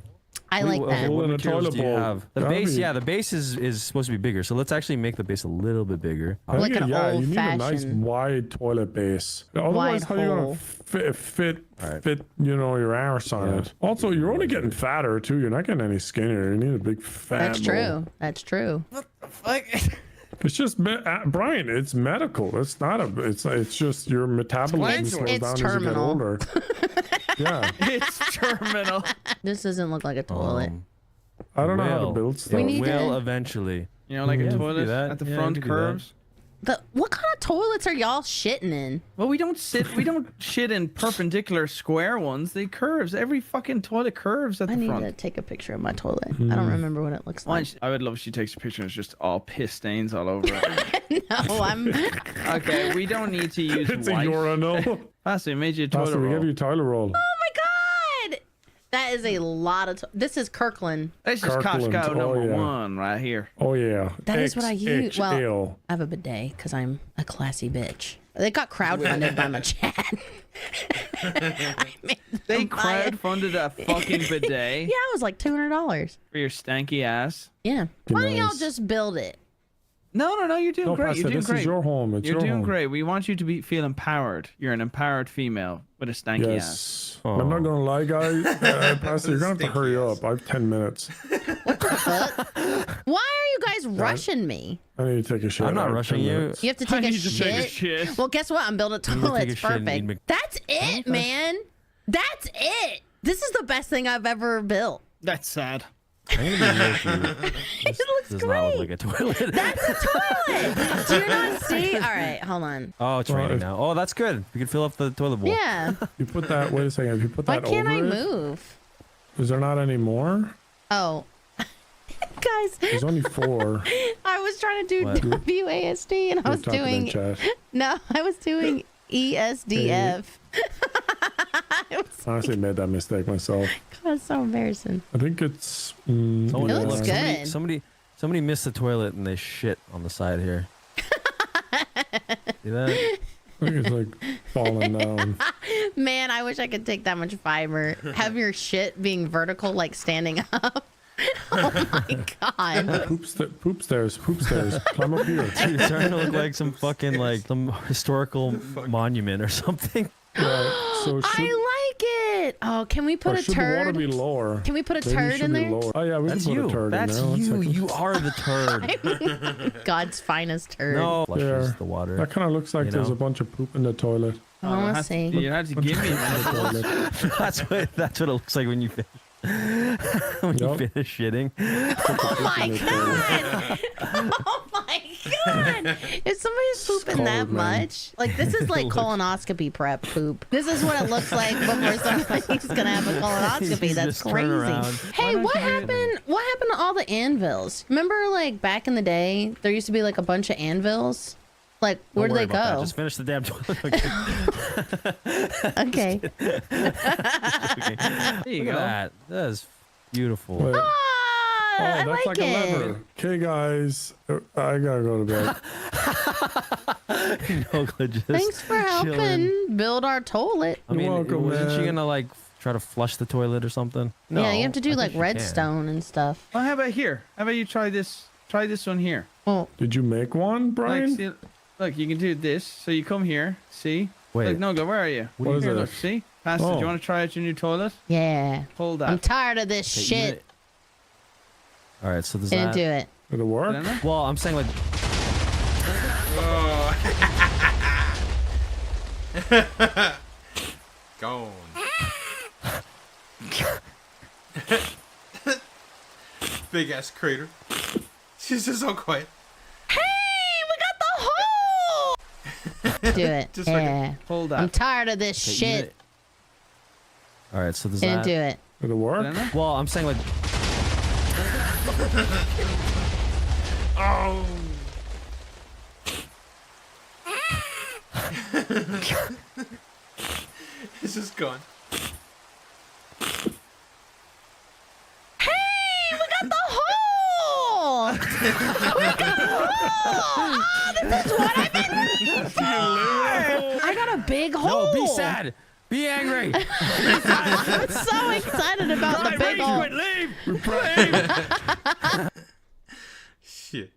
I like that. hole What in a materials toilet do you bowl. have? The That'd base, be- yeah, the base is supposed to be bigger. So let's actually make the base a little bit bigger. I Like think, an yeah, you need a nice old-fashioned- wide toilet base. Otherwise, Wide how you hole. gonna fit Alright. you know, your arse on Yeah. it? Also, you're only getting fatter too. You're not getting any skinnier. You need a big fat. That's bowl. true. That's true. It's just Brian. It's medical. It's not a. It's just your metabolism It's- slows it's down as you get terminal. older. Yeah, It's terminal. This doesn't look like a toilet. I don't know how to Will. build It stuff. We need will to- eventually. You know, like Yeah, a we can do toilet that. at the Yeah, front we can do that. curves. What kind of toilets are y'all shitting in? Well, we don't shit in perpendicular square ones. They curves. Every fucking toilet curves at I the need front. to take a picture of my toilet. I don't remember what it looks like. I would love if she takes a picture and it's just all piss stains all over it. No, I'm. Okay, we don't need to use It's a white. urinal. Pastor, we made you a toilet Pastor, we roll. give you a toilet roll. Oh my god! That is a lot of. This is Kirkland. This is Kirkland. Costco Oh, number yeah. 1 right here. Oh yeah. That is what I use. Well, XXL. I have a bidet because I'm a classy bitch. They got crowdfunded by my chat. I made They them buy it. crowdfunded a fucking bidet Yeah, it was like $200. for your stanky ass. Yeah. Why don't y'all Nice. just build it? No, you're doing No, great. Pastor, You're doing this great. is your home. It's You're your doing home. great. We want you to feel empowered. You're an empowered female with a stanky ass. Yes. I'm not gonna lie, guys. Pastor, you're gonna have to hurry up. I have 10 minutes. Why are you guys rushing me? I need to take a shit. I'm not I have rushing 10 you. minutes. You have to I take a need to shit. take a shit. Well, guess what? I'm building a to take toilet. a It's shit and perfect. need That's it, man. That's it. This is the best thing I've ever built. That's sad. I'm gonna be real with you. This looks does not look great. like a toilet. That's a toilet. Do you not see? All right, hold on. Oh, it's raining now. Oh, that's good. We can fill up the toilet bowl. Yeah. You put that. Wait a second. If you put Why that can't over I it, move? is there not any more? Oh. Guys, There's only 4. I was trying to do What? WASD and I was Type it in doing chat. no, I was doing ESDF. I honestly made that mistake myself. That's so embarrassing. I think it's. Someone, It looks look, good. Somebody missed the toilet and they shit on the side here. See that? I think it's like falling down. Man, I wish I could take that much fiber. Have your shit being vertical, like standing up. Oh my god. Poop stairs. Climb up here. Dude, it's starting to look like some fucking like some historical monument or something. Right. So should, I like it. Oh, can we put or a should the water turd? be lower? Can we put a Maybe it turd should in be there? lower. Oh yeah, we That's can put you. a turd That's in there. you. One second. You are the turd. God's finest turd. No, flushes There. the water. That kind of looks like You there's know? a bunch of poop in the toilet. I want to see. You had to give me In that. the toilet. That's what it looks like when you finish. When you Yup. finish shitting. Oh my god! Oh my god! If somebody's pooping that cold, man. much, like this is like colonoscopy prep poop. This is what it looks like before somebody's gonna have a colonoscopy. You That's just turn around. crazy. Hey, what happened? What happened to all the anvils? Remember, like back in the day, there used to be like a bunch of anvils. Like, where Don't do worry they about that. go? Just finish the damn toilet. Okay. There you Look go. at that. That is beautiful. Wait. Ah, Oh, I that's like like a it. lever. Okay, guys, I gotta go to bed. No, just Thanks for helping chilling. build our toilet. I mean, welcome, wasn't she man. gonna like try to flush the toilet or something? No, Yeah, you have to do I think like she can. redstone and stuff. Well, how about here? How about you try this? Try this one here. Well, Did you make one, Brian? Like, see, look, you can do this. So you come here. See? Wait. Look, Noga, where are you? What is Here, it? look. See? Pastor, do Oh. you want to try out your new toilet? yeah. Hold that. I'm tired of this Okay, shit. All right, so does Didn't that? do it. Did it work? Didn't I? Well, I'm saying like Gone. Big ass crater. She's just so quiet. Hey, we got the hole. Do it. Just like yeah. Hold I'm that. tired of this okay, shit. All right, so does Didn't that? do it. Did it work? Didn't I? Well, I'm saying like Oh. It's just gone. Hey, we got the hole. We got the hole. Oh, this is what I've been for. I got a big hole. no, be sad, be angry. I'm so excited about the big hole. Leave. Shit.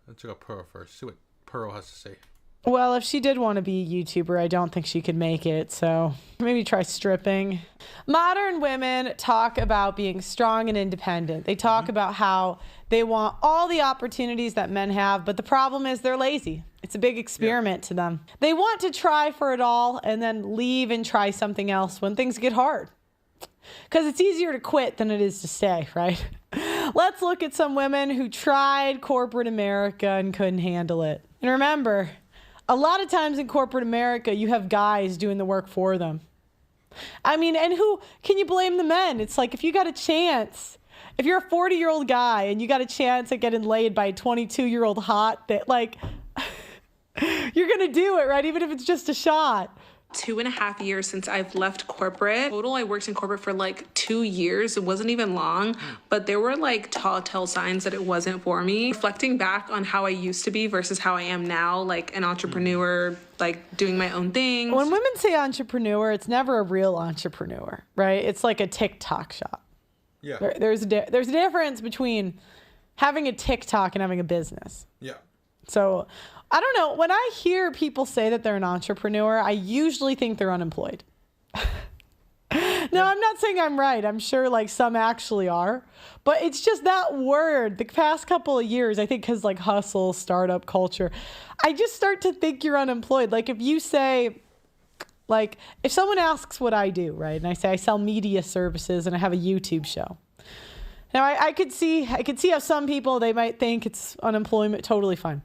Let's go Pearl first. See what Pearl has to say. Well, if she did want to be a YouTuber, I don't think she could make it. So maybe try stripping. Modern women talk about being strong and independent. They talk about how they want all the opportunities that men have, but the problem is they're lazy. It's a big experiment to them. They want to try for it all and then leave and try something else when things get hard. Because it's easier to quit than it is to stay, right? Let's look at some women who tried corporate America and couldn't handle it. And remember, a lot of times in corporate America, you have guys doing the work for them. I mean, and who can you blame the men? It's like if you got a chance, if you're a 40-year-old guy and you got a chance at getting laid by a 22-year-old hot, that like, you're going to do it, right? Even if it's just a shot. 2.5 years since I've left corporate. Total, I worked in corporate for like 2 years. It wasn't even long, but there were like telltale signs that it wasn't for me. Reflecting back on how I used to be versus how I am now, like an entrepreneur, like doing my own thing. When women say entrepreneur, it's never a real entrepreneur, right? It's like a TikTok shop. Yeah. There's a difference between having a TikTok and having a business. Yeah. So I don't know. When I hear people say that they're an entrepreneur, I usually think they're unemployed. No, I'm not saying I'm right. I'm sure like some actually are, but it's just that word the past couple of years, I think because like hustle, startup culture, I just start to think you're unemployed. Like if you say, like if someone asks what I do, right? And I say I sell media services and I have a YouTube show. Now I could see how some people, they might think it's unemployment, totally fine.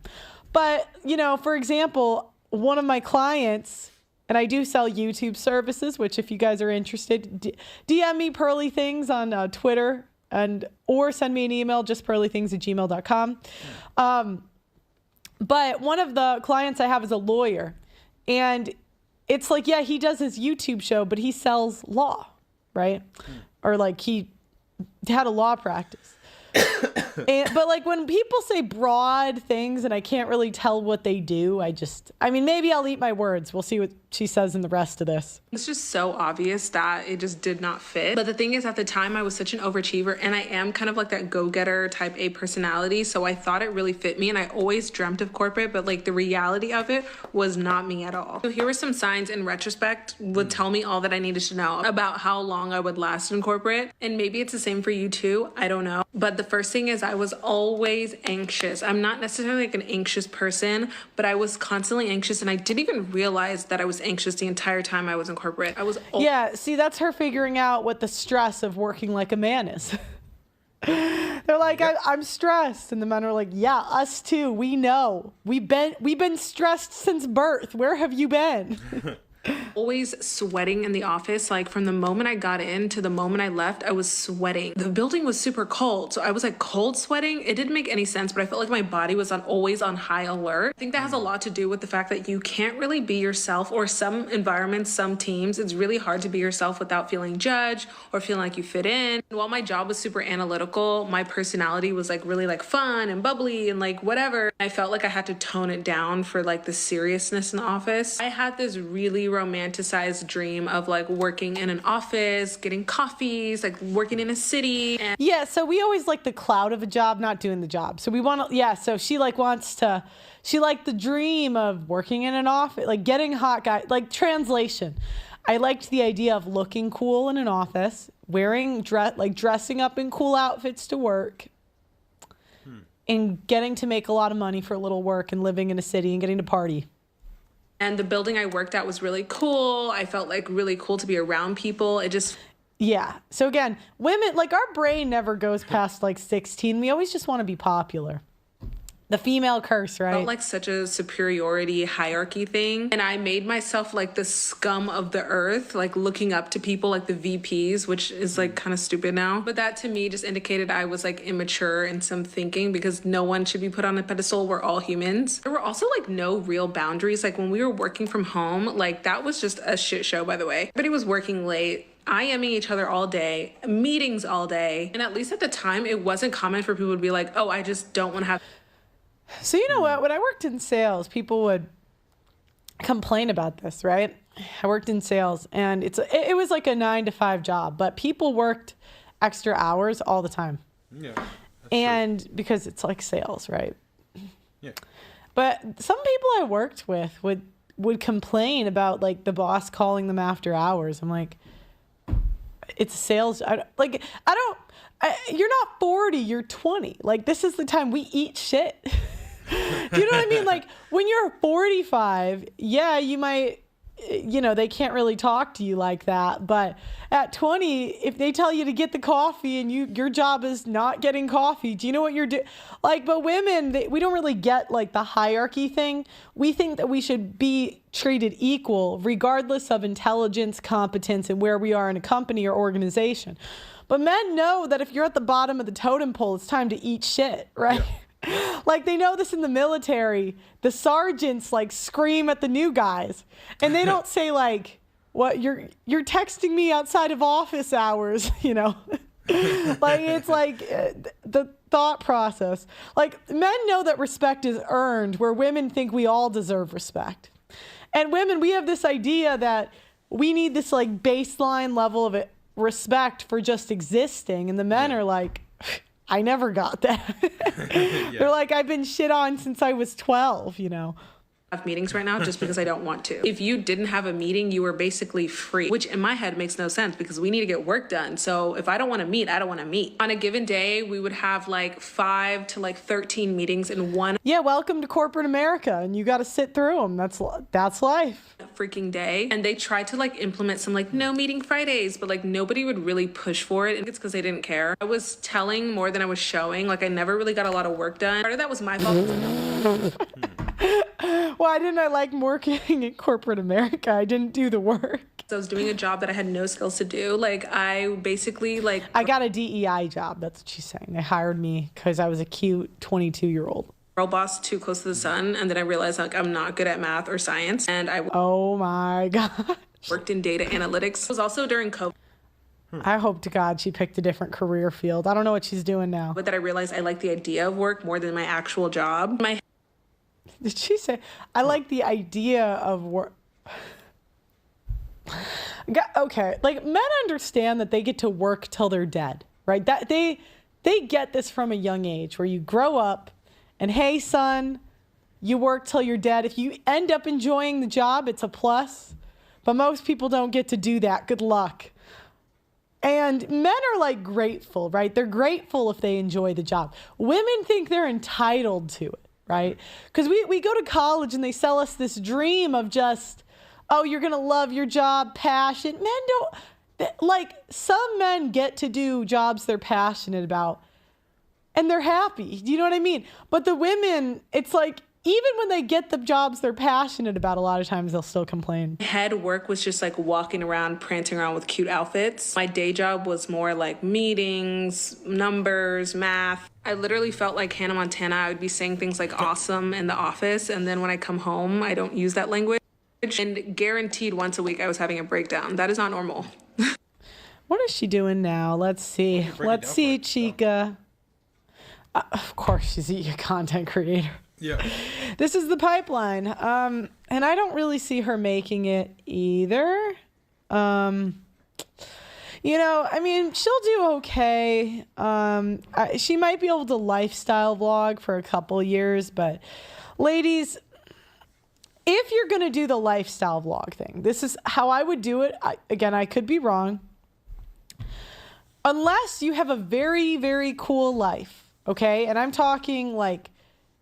But, you know, for example, one of my clients, and I do sell YouTube services, which if you guys are interested, DM me Pearly Things on Twitter or send me an email, just pearlythings@gmail.com. But one of the clients I have is a lawyer. And it's like, yeah, he does his YouTube show, but he sells law, right? Or like he had a law practice. But like when people say broad things and I can't really tell what they do, I mean, maybe I'll eat my words. We'll see what she says in the rest of this. It's just so obvious that it just did not fit. But the thing is, at the time, I was such an overachiever, and I am kind of like that go-getter type A personality, so I thought it really fit me, and I always dreamt of corporate, but like the reality of it was not me at all. So here were some signs in retrospect would tell me all that I needed to know about how long I would last in corporate, and maybe it's the same for you too, I don't know. But the first thing is I was always anxious. I'm not necessarily like an anxious person, but I was constantly anxious, and I didn't even realize that I was anxious the entire time I was in corporate. I was Yeah, see, that's her figuring out what the stress of working like a man is. They're like, I'm stressed, and the men are like, yeah, us too. We know. We've been stressed since birth. Where have you been? always sweating in the office. Like from the moment I got in to the moment I left, I was sweating. The building was super cold, so I was like cold sweating. It didn't make any sense, but I felt like my body was always on high alert. I think that has a lot to do with the fact that you can't really be yourself, or some environments, some teams, it's really hard to be yourself without feeling judged or feeling like you fit in. And while my job was super analytical, my personality was like really like fun and bubbly and like whatever. I felt like I had to tone it down for like the seriousness in the office. I had this really romanticized dream of like working in an office, getting coffees, like working in a city. And yeah, so we always like the cloud of a job, not doing the job. So we want to, yeah, so she like wants to, she liked the dream of working in an office, like getting hot guy, like translation. I liked the idea of looking cool in an office, wearing dressing up in cool outfits to work, and getting to make a lot of money for a little work and living in a city and getting to party. And the building I worked at was really cool. I felt like really cool to be around people. It just... Yeah. So again, women, like our brain never goes past like 16. We always just want to be popular. The female curse, right? Felt like such a superiority hierarchy thing. And I made myself like the scum of the earth, like looking up to people like the VPs, which is like kind of stupid now. But that to me just indicated I was like immature in some thinking, because no one should be put on a pedestal. We're all humans. There were also like no real boundaries. Like when we were working from home, like that was just a shit show, by the way. Everybody was working late, IMing each other all day, meetings all day. And at least at the time, it wasn't common for people to be like, oh, I just don't want to have... So you know what? When I worked in sales, people would complain about this, right? I worked in sales, and it was like a 9-to-5 job, but people worked extra hours all the time. Yeah. And true. Because it's like sales, right? Yeah. But some people I worked with would complain about like the boss calling them after hours. I'm like, it's a sales. You're not 40, you're 20. Like this is the time we eat shit. Do you know what I mean? Like when you're 45, yeah, you might, they can't really talk to you like that. But at 20, if they tell you to get the coffee and your job is not getting coffee, do you know what you're doing? Like, but women, we don't really get like the hierarchy thing. We think that we should be treated equal regardless of intelligence, competence, and where we are in a company or organization. But men know that if you're at the bottom of the totem pole, it's time to eat shit, right? Yeah. Like they know this in the military. The sergeants like scream at the new guys, and they don't say like, "What you're texting me outside of office hours," Like it's like the thought process. Like men know that respect is earned, where women think we all deserve respect. And women, we have this idea that we need this like baseline level of respect for just existing. And the men are like, I never got that. They're like, I've been shit on since I was 12, you know. Have meetings right now just because I don't want to. If you didn't have a meeting, you were basically free, which in my head makes no sense because we need to get work done. So if I don't want to meet, I don't want to meet. On a given day, we would have like 5 to like 13 meetings in one Yeah, welcome to corporate America, and you got to sit through them. That's life. freaking day. And they tried to like implement some like no meeting Fridays, but like nobody would really push for it. And it's because they didn't care. I was telling more than I was showing. Like I never really got a lot of work done. Part of that was my fault. Why didn't I like working in corporate America? I didn't do the work. I was doing a job that I had no skills to do. Like I basically like I got a DEI job. That's what she's saying. They hired me because I was a cute 22-year-old. girl boss too close to the sun, and then I realized like I'm not good at math or science, and I Oh my God. worked in data analytics. It was also during COVID I hope to God she picked a different career field. I don't know what she's doing now. that I realized I like the idea of work more than my actual job. My Did she say, I like the idea of work? Okay, like men understand that they get to work till they're dead, right? That they get this from a young age where you grow up and hey son, you work till you're dead. If you end up enjoying the job, it's a plus. But most people don't get to do that. Good luck. And men are like grateful, right? They're grateful if they enjoy the job. Women think they're entitled to it, right? Because we go to college and they sell us this dream of just, oh, you're going to love your job, passion. Men don't, like some men get to do jobs they're passionate about and they're happy. Do you know what I mean? But the women, it's like, even when they get the jobs they're passionate about, a lot of times they'll still complain. head work was just like walking around, prancing around with cute outfits. My day job was more like meetings, numbers, math. I literally felt like Hannah Montana. I would be saying things like awesome in the office, and then when I come home, I don't use that language. And guaranteed once a week I was having a breakdown. That is not normal. What is she doing now? Let's see. Let's see, Chica. Of course, she's a content creator. Yeah. This is the pipeline. And I don't really see her making it either. You know, I mean, she'll do okay. She might be able to lifestyle vlog for a couple years, but ladies, if you're going to do the lifestyle vlog thing, this is how I would do it. Again, I could be wrong. Unless you have a very, very cool life, okay? And I'm talking like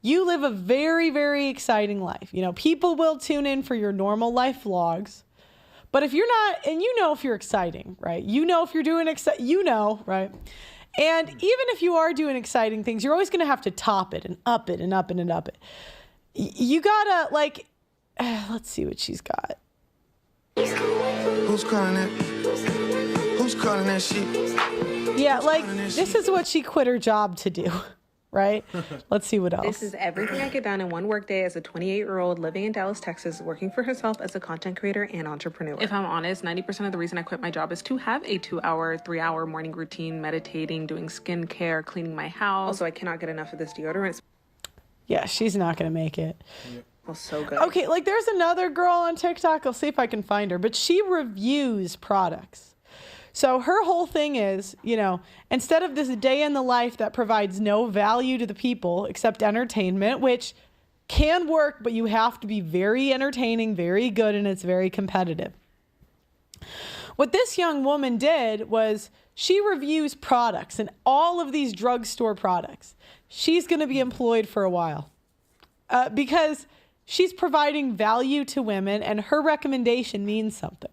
you live a very, very exciting life. You know, people will tune in for your normal life vlogs. But if you're not, and you know if you're exciting, right? You know if you're doing, you know, right? And even if you are doing exciting things, you're always going to have to top it and up it and up it and up it. You gotta, like, let's see what she's got. Who's calling that? Who's calling that shit? Yeah, like, this is what she quit her job to do. Right? Let's see what else. This is everything I get done in one workday as a 28-year-old living in Dallas, Texas, working for herself as a content creator and entrepreneur. If I'm honest, 90% of the reason I quit my job is to have a 2-hour, 3-hour morning routine, meditating, doing skincare, cleaning my house. Also, I cannot get enough of this deodorant. Yeah, she's not going to make it. It smells so good. Okay, like there's another girl on TikTok. I'll see if I can find her, but she reviews products. So her whole thing is, you know, instead of this day in the life that provides no value to the people except entertainment, which can work, but you have to be very entertaining, very good, and it's very competitive. What this young woman did was she reviews products and all of these drugstore products. She's going to be employed for a while because she's providing value to women and her recommendation means something.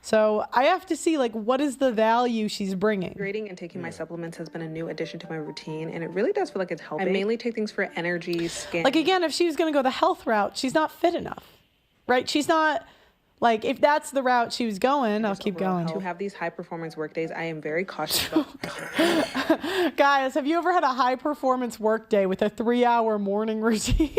So I have to see, like, what is the value she's bringing? Hydrating and taking my supplements has been a new addition to my routine, and it really does feel like it's helping. I mainly take things for energy, skin. Like, again, if she was going to go the health route, she's not fit enough, right? She's not, like, if that's the route she was going, I'll keep going. To have these high-performance work days, I am very cautious about. Guys, have you ever had a high-performance work day with a 3-hour morning routine?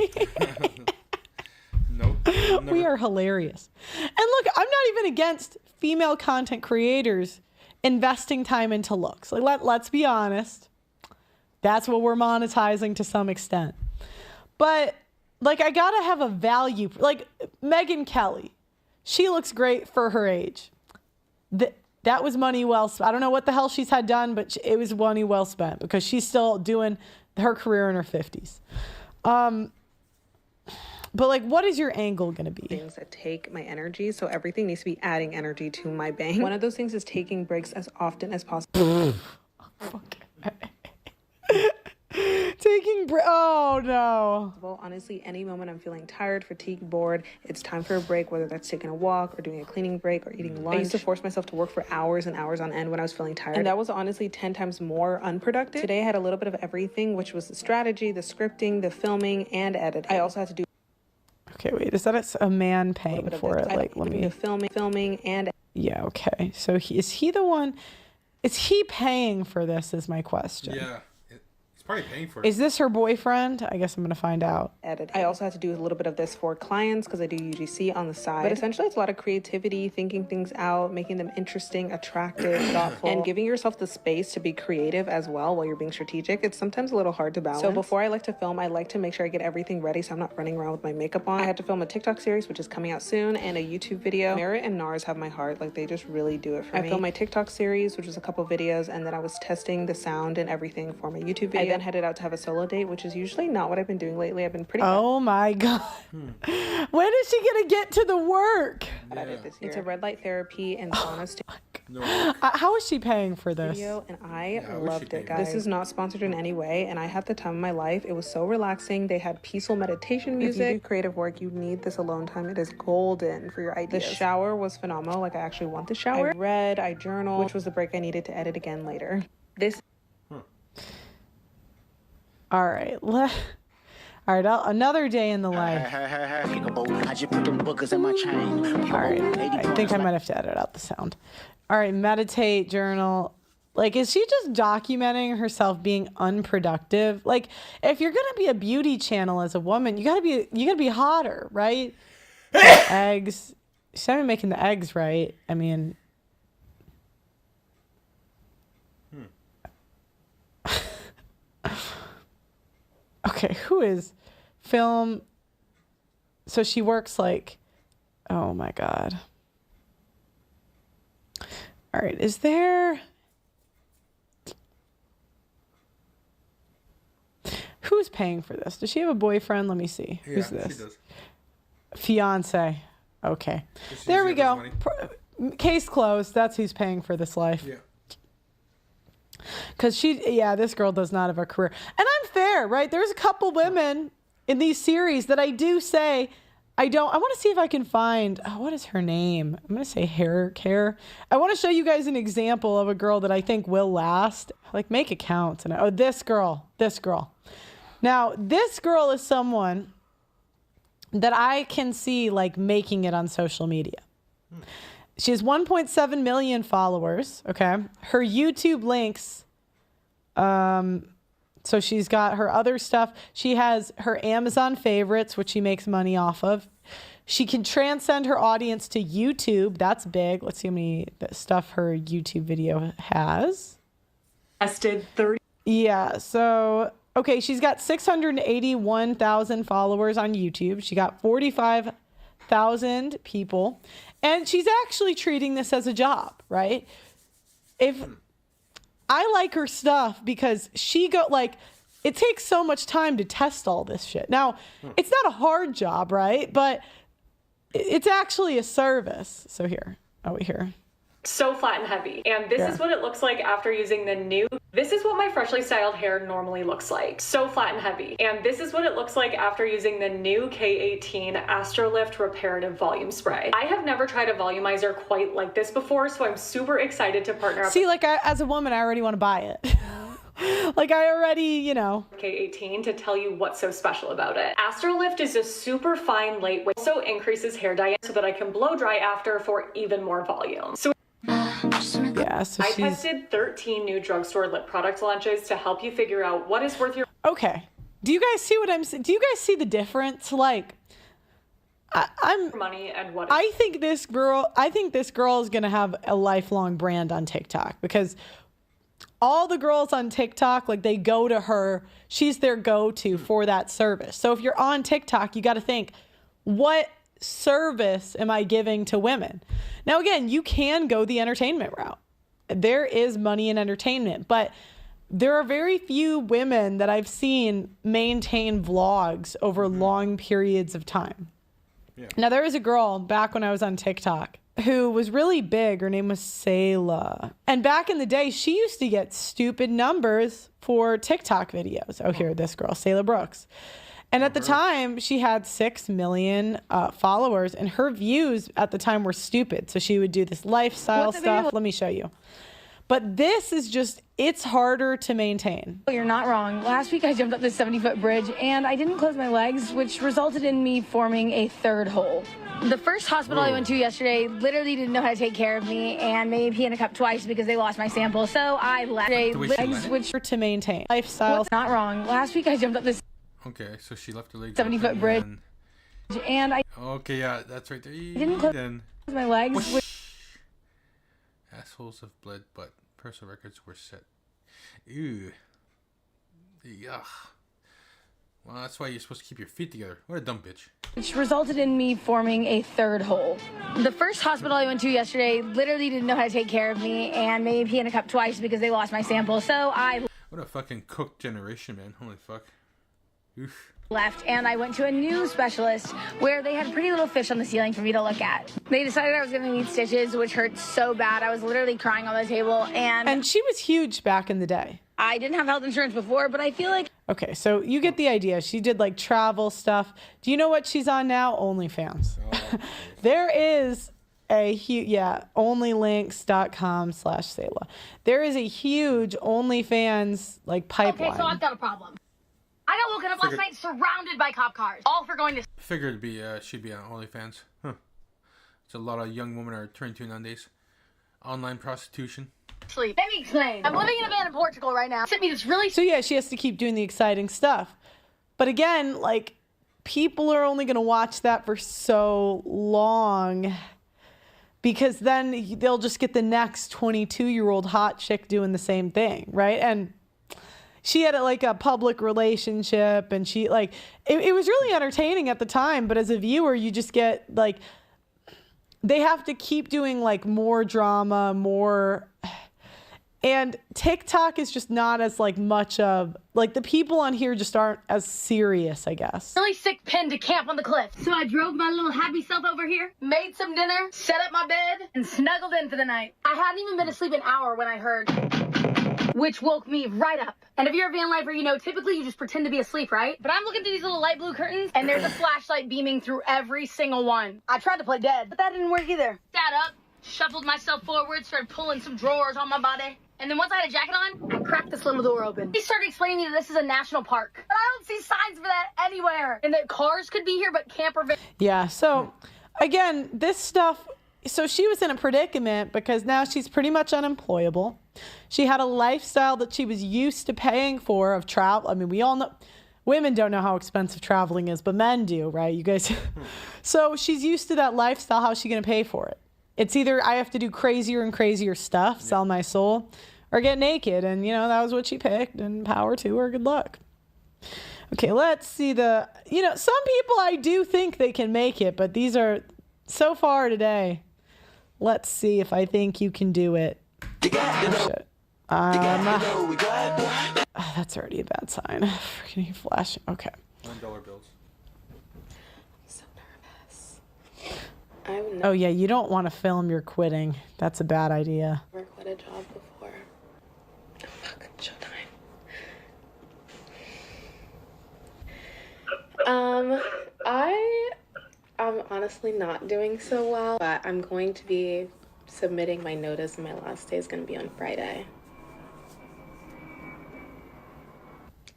Nope. We are hilarious. And look, I'm not even against female content creators investing time into looks. Like, let's be honest. That's what we're monetizing to some extent. But, like, I gotta have a value. Like, Megyn Kelly, she looks great for her age. that was money well spent. I don't know what the hell she's had done, but it was money well spent because she's still doing her career in her 50s. But like, what is your angle going to be? Things that take my energy. So everything needs to be adding energy to my bank. One of those things is taking breaks as often as possible. Oh no. Well, honestly, any moment I'm feeling tired, fatigued, bored, it's time for a break, whether that's taking a walk or doing a cleaning break or eating lunch. I used to force myself to work for hours and hours on end when I was feeling tired. And that was honestly 10 times more unproductive. Today I had a little bit of everything, which was the strategy, the scripting, the filming, and editing. I also had to do Okay, wait, is that a man paying for it? Like, let me... The filming, and... Yeah, okay. So is he the one... Is he paying for this is my question. Yeah. He's probably paying for it. Is this her boyfriend? I guess I'm going to find out. Edit. I also had to do a little bit of this for clients because I do UGC on the side. But essentially, it's a lot of creativity, thinking things out, making them interesting, attractive, thoughtful, and giving yourself the space to be creative as well while you're being strategic. It's sometimes a little hard to balance. So before I like to film, I like to make sure I get everything ready so I'm not running around with my makeup on. I had to film a TikTok series, which is coming out soon, and a YouTube video. Merritt and Nars have my heart. Like, they just really do it for me. I filmed my TikTok series, which was a couple videos, and then I was testing the sound and everything for my YouTube video. I then headed out to have a solo date, which is usually not what I've been doing lately. I've been pretty... Oh my God. When is she going to get to the work? It's a red light therapy and sauna How is she paying for this? video, and I loved it, guys. This is not sponsored in any way, and I had the time of my life. It was so relaxing. They had peaceful meditation music. If you do creative work, you need this alone time. It is golden for your ideas. The shower was phenomenal. Like, I actually want the shower. I read, I journaled, which was the break I needed to edit again later. All right. All right. Another day in the life. All right. I think I might have to edit out the sound. All right. Meditate, journal. Like, is she just documenting herself being unproductive? Like, if you're gonna be a beauty channel as a woman, you gotta be hotter, right? Eggs. She's not even making the eggs right. I mean. Okay, who is film? So she works like, oh my God. All right, is there... Who's paying for this? Does she have a boyfriend? Let me see. Yeah, who's this? She does. Fiance. Okay. There we go. Case closed. That's who's paying for this life. Yeah. Because this girl does not have a career. And I'm fair, right? There's a couple women in these series that I do say, I want to see if I can find, what is her name? I'm going to say hair care. I want to show you guys an example of a girl that I think will last. Like, make it count. And this girl. Now, this girl is someone that I can see, like, making it on social media. She has 1.7 million followers, okay? Her YouTube links, so she's got her other stuff. She has her Amazon favorites, which she makes money off of. She can transcend her audience to YouTube. That's big. Let's see how many stuff her YouTube video has. Tested 30. Yeah, so, okay, she's got 681,000 followers on YouTube. She got 45,000 people. And she's actually treating this as a job, right? If I like her stuff because it takes so much time to test all this shit. Now, it's not a hard job, right? But it's actually a service. So here. So flat and heavy. And this is what it looks like after using the new. This is what my freshly styled hair normally looks like. So flat and heavy. And this is what it looks like after using the new K18 Astrolift Reparative Volume Spray. I have never tried a volumizer quite like this before, so I'm super excited to partner up. See, as a woman, I already want to buy it. Like, I already, K18 to tell you what's so special about it. Astrolift is a super fine lightweight, also increases hair diameter so that I can blow dry after for even more volume. So yeah, so I tested 13 new drugstore lip product launches to help you figure out what is worth your... Okay. Do you guys see what I'm saying? Do you guys see the difference? Like, I'm money and what... I think this girl is going to have a lifelong brand on TikTok because all the girls on TikTok, like, they go to her. She's their go-to for that service. So if you're on TikTok, you got to think, what service am I giving to women? Now, again, you can go the entertainment route. There is money in entertainment, but there are very few women that I've seen maintain vlogs over long periods of time. Yeah. Now, there was a girl back when I was on TikTok who was really big. Her name was Sayla. And back in the day, she used to get stupid numbers for TikTok videos. Oh, here, this girl, Sayla Brooks. And at the time, she had 6 million followers, and her views at the time were stupid. So she would do this lifestyle stuff. Let me show you. But this is just, it's harder to maintain. You're not wrong. Last week I jumped up this 70-foot bridge and I didn't close my legs, which resulted in me forming a third hole. The first hospital I went to yesterday literally didn't know how to take care of me and made me pee in a cup twice because they lost my sample. So I left. Legs, which are to maintain. Lifestyle. Not wrong. Last week I jumped up this Okay, so she left her legs 70-foot bridge. And I Okay, yeah, that's right there. didn't close my legs. Assholes have bled, but personal records were set. Ew. Yuck. Well, that's why you're supposed to keep your feet together. What a dumb bitch. Which resulted in me forming a third hole. The first hospital I went to yesterday literally didn't know how to take care of me and made me pee in a cup twice because they lost my sample. So I What a fucking cooked generation, man. Holy fuck. Oof. Left and I went to a new specialist where they had pretty little fish on the ceiling for me to look at. They decided I was going to need stitches, which hurt so bad. I was literally crying on the table. And she was huge back in the day. I didn't have health insurance before, but I feel like... Okay, so you get the idea. She did like travel stuff. Do you know what she's on now? OnlyFans. Oh, there is a huge, onlylinks.com/Sayla. There is a huge OnlyFans like pipeline. Okay, so I've got a problem. I got woken up last night surrounded by cop cars, all for going to... Figured she'd be on OnlyFans. Huh. It's a lot of young women are turned to nowadays. Online prostitution. sleep. Let me explain. I'm living in a van in Portugal right now. Sent me this really... So yeah, she has to keep doing the exciting stuff. But again, like, people are only going to watch that for so long because then they'll just get the next 22-year-old hot chick doing the same thing, right? And she had like a public relationship and she like, it was really entertaining at the time, but as a viewer, you just get like, they have to keep doing like more drama, more... And TikTok is just not as like much of, like the people on here just aren't as serious, I guess. Really sick pin to camp on the cliff. So I drove my little happy self over here, made some dinner, set up my bed, and snuggled in for the night. I hadn't even been asleep an hour when I heard, which woke me right up. And if you're a van lifer, you know, typically you just pretend to be asleep, right? But I'm looking through these little light blue curtains, and there's a flashlight beaming through every single one. I tried to play dead, but that didn't work either. Sat up, shuffled myself forward, started pulling some drawers on my body. And then once I had a jacket on, I cracked this little door open. He started explaining to me that this is a national park. But I don't see signs for that anywhere. And that cars could be here, but camper... Yeah, so again, this stuff... So she was in a predicament because now she's pretty much unemployable. She had a lifestyle that she was used to paying for of travel. I mean, we all know... Women don't know how expensive traveling is, but men do, right? You guys... So she's used to that lifestyle. How's she going to pay for it? It's either I have to do crazier and crazier stuff, sell my soul, or get naked. And, you know, that was what she picked. And power to her. Good luck. Okay, let's see the... You know, some people I do think they can make it, but these are... So far today, let's see if I think you can do it. Oh, shit. That's already a bad sign. Freaking flashing. Okay. $1 bills. Oh yeah, you don't want to film you're quitting. That's a bad idea. I've never quit a job before. Oh fuck, showtime. I'm honestly not doing so well, but I'm going to be submitting my notice and my last day is going to be on Friday.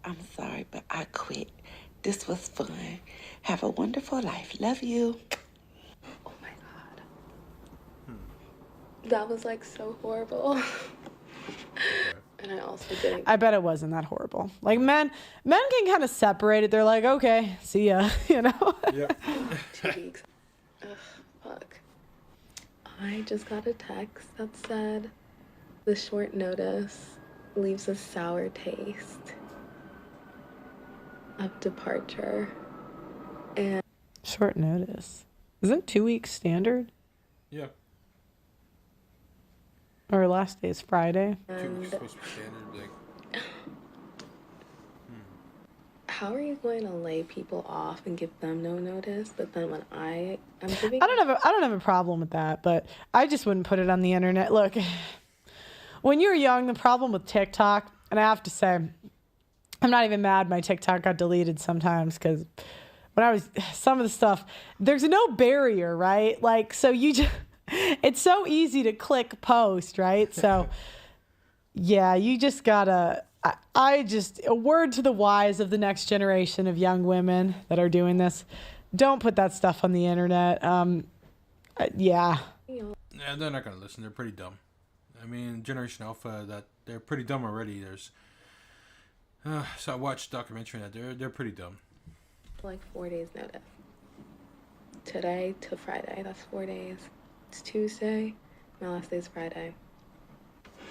I'm sorry, but I quit. This was fun. Have a wonderful life. Love you. That was like so horrible. And I also didn't. I bet it wasn't that horrible. Like men can kind of separate it. They're like, okay, see ya, you know? Yeah. 2 weeks. Ugh, fuck. I just got a text that said the short notice leaves a sour taste of departure. And short notice. Isn't 2 weeks standard? Yeah. Or last day is Friday. 2 weeks supposed to be standard. Like, how are you going to lay people off and give them no notice? But then when I'm giving, I don't have a problem with that, but I just wouldn't put it on the internet. Look, when you're young, the problem with TikTok, and I have to say, I'm not even mad my TikTok got deleted sometimes, because when I was, some of the stuff, there's no barrier, right? Like, so you just, it's so easy to click post, right? So yeah, you just gotta, a word to the wise of the next generation of young women that are doing this. Don't put that stuff on the internet. Yeah. Yeah, they're not going to listen. They're pretty dumb. I mean, Generation Alpha, they're pretty dumb already. So I watched a documentary on that. They're pretty dumb. like 4 days notice. Today to Friday, that's 4 days. It's Tuesday. My last day is Friday.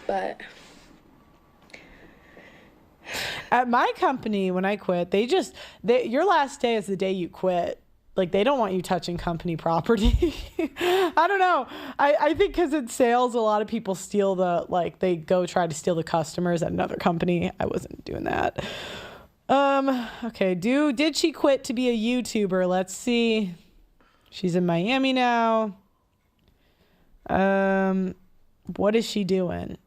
But at my company, when I quit, your last day is the day you quit. Like, they don't want you touching company property. I don't know. I think because in sales, a lot of people steal they go try to steal the customers at another company. I wasn't doing that. Okay, did she quit to be a YouTuber? Let's see. She's in Miami now. What is she doing?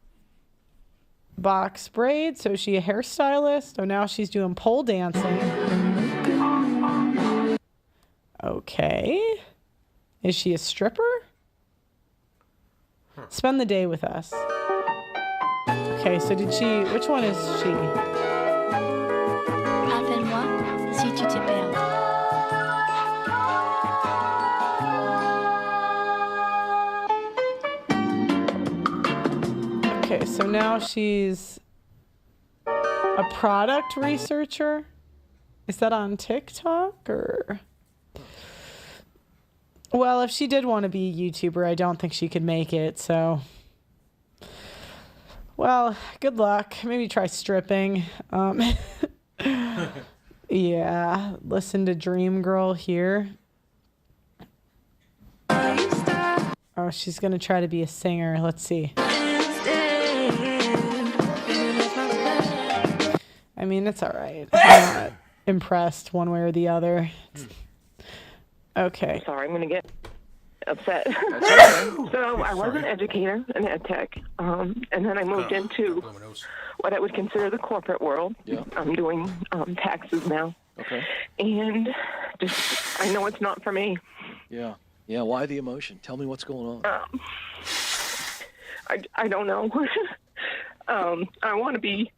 Box braids. So is she a hairstylist? Oh, now she's doing pole dancing. Okay. Is she a stripper? Spend the day with us. Okay, so which one is she? Appelle-moi si tu te perds. Okay, so now she's a product researcher. Is that on TikTok or? Well, if she did want to be a YouTuber, I don't think she could make it, so. Well, good luck. Maybe try stripping. Yeah, listen to Dream Girl here. Oh, she's going to try to be a singer. Let's see. I mean, it's all right. I'm not impressed one way or the other. Okay. Sorry, I'm going to get upset. So I was an educator in ed tech, and then I moved into what I would consider the corporate world. Yeah. I'm doing taxes now. Okay. And I know it's not for me. Yeah. Yeah. Why the emotion? Tell me what's going on. I don't know. I want to be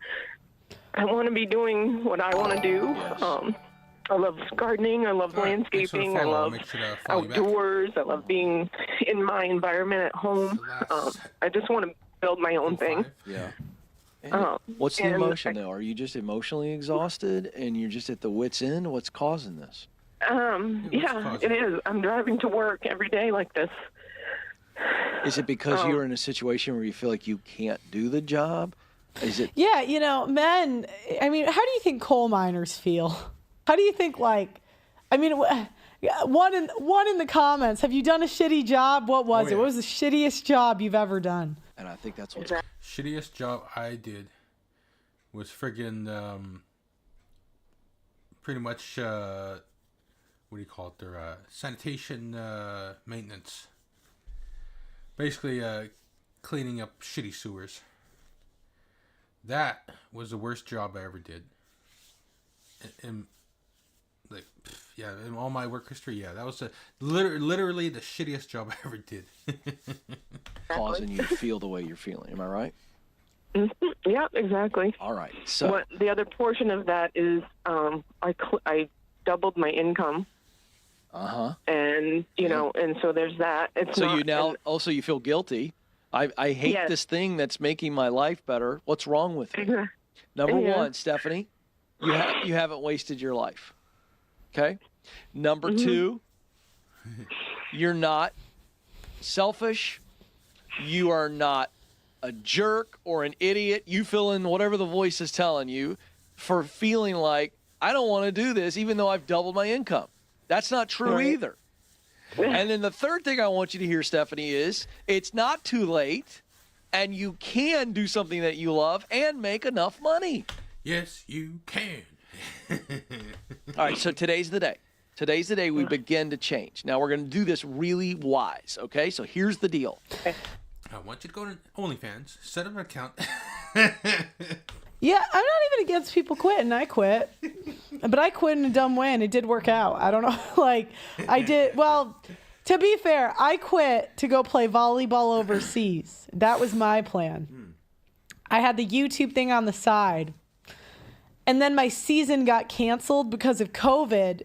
doing what I want to do. Yes. I love gardening. I love landscaping. I love outdoors. I love being in my environment at home. I just want to build my own thing. Yeah. What's the emotion, though? Are you just emotionally exhausted and you're just at the wit's end? What's causing this? Yeah, it is. I'm driving to work every day like this. Is it because you're in a situation where you feel like you can't do the job? Is it? Yeah, men, I mean, how do you think coal miners feel? How do you think, one in the comments, have you done a shitty job? What was it? What was the shittiest job you've ever done? And I think that's what's... Shittiest job I did was friggin' pretty much, what do you call it? Their sanitation maintenance. Basically, cleaning up shitty sewers. That was the worst job I ever did. In all my work history, that was literally the shittiest job I ever did. Causing you to feel the way you're feeling. Am I right? Mm-hmm. Yeah, exactly. All right. So the other portion of that is I doubled my income. And and so there's that. Also you feel guilty. I hate this thing that's making my life better. What's wrong with it? Number one, Stephanie, you haven't wasted your life. Okay. Number two, you're not selfish. You are not a jerk or an idiot. You fill in whatever the voice is telling you for feeling like I don't want to do this, even though I've doubled my income. That's not true either. And then the third thing I want you to hear, Stephanie, is it's not too late, and you can do something that you love and make enough money. Yes, you can. All right, so today's the day. Today's the day we begin to change. Now, we're going to do this really wise, okay? So here's the deal. I want you to go to OnlyFans, set up an account. Yeah, I'm not even against people quitting. I quit. But I quit in a dumb way, and it did work out. I don't know. Like, I did. Well, to be fair, I quit to go play volleyball overseas. That was my plan. I had the YouTube thing on the side. And then my season got canceled because of COVID.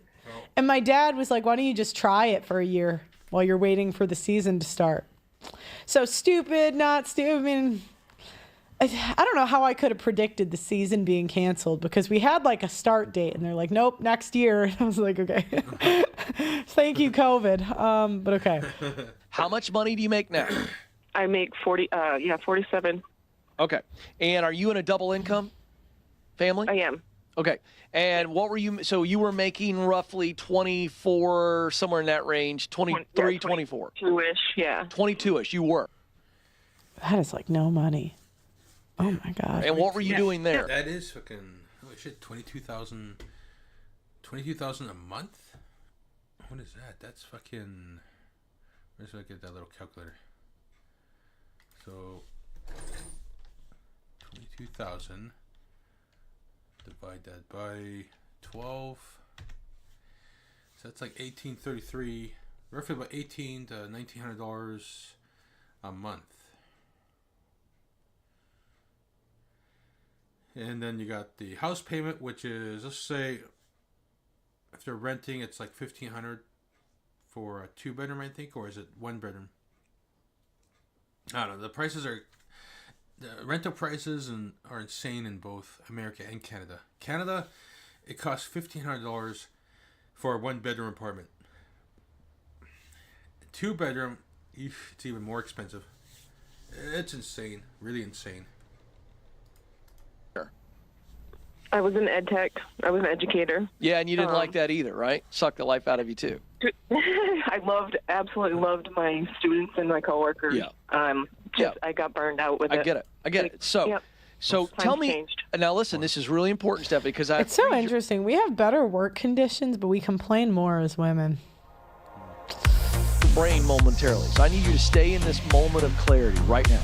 And my dad was like, why don't you just try it for a year while you're waiting for the season to start? So stupid, not stupid. I mean, I don't know how I could have predicted the season being canceled because we had like a start date and they're like, nope, next year. And I was like, okay, thank you, COVID. But okay. How much money do you make now? I make 47. Okay. And are you in a double income family? I am. Okay. And what were you, so you were making roughly 24, somewhere in that range, 23, 24. 22-ish, yeah. 22-ish, you were. That is like no money. Oh my God. And what were you doing there? That is fucking, holy shit, 22,000 a month? What is that? That's fucking, where's I get that little calculator? So, 22,000. Divide that by 12. So that's like $1,833, roughly about $1,800 to $1,900 a month. And then you got the house payment, which is, let's say, if they're renting, it's like $1,500 for a 2-bedroom, I think, or is it 1-bedroom? I don't know. The prices are. The rental prices are insane in both America and Canada. Canada, it costs $1,500 for a 1-bedroom apartment. 2-bedroom, it's even more expensive. It's insane, really insane. I was an ed tech. I was an educator. Yeah, and you didn't like that either, right? Sucked the life out of you too. I absolutely loved my students and my coworkers. Yeah. I got burned out with it. I get it. So, tell me. Changed. Now, listen, this is really important, Stephanie, because it's so interesting. We have better work conditions, but we complain more as women. Brain momentarily. So I need you to stay in this moment of clarity right now.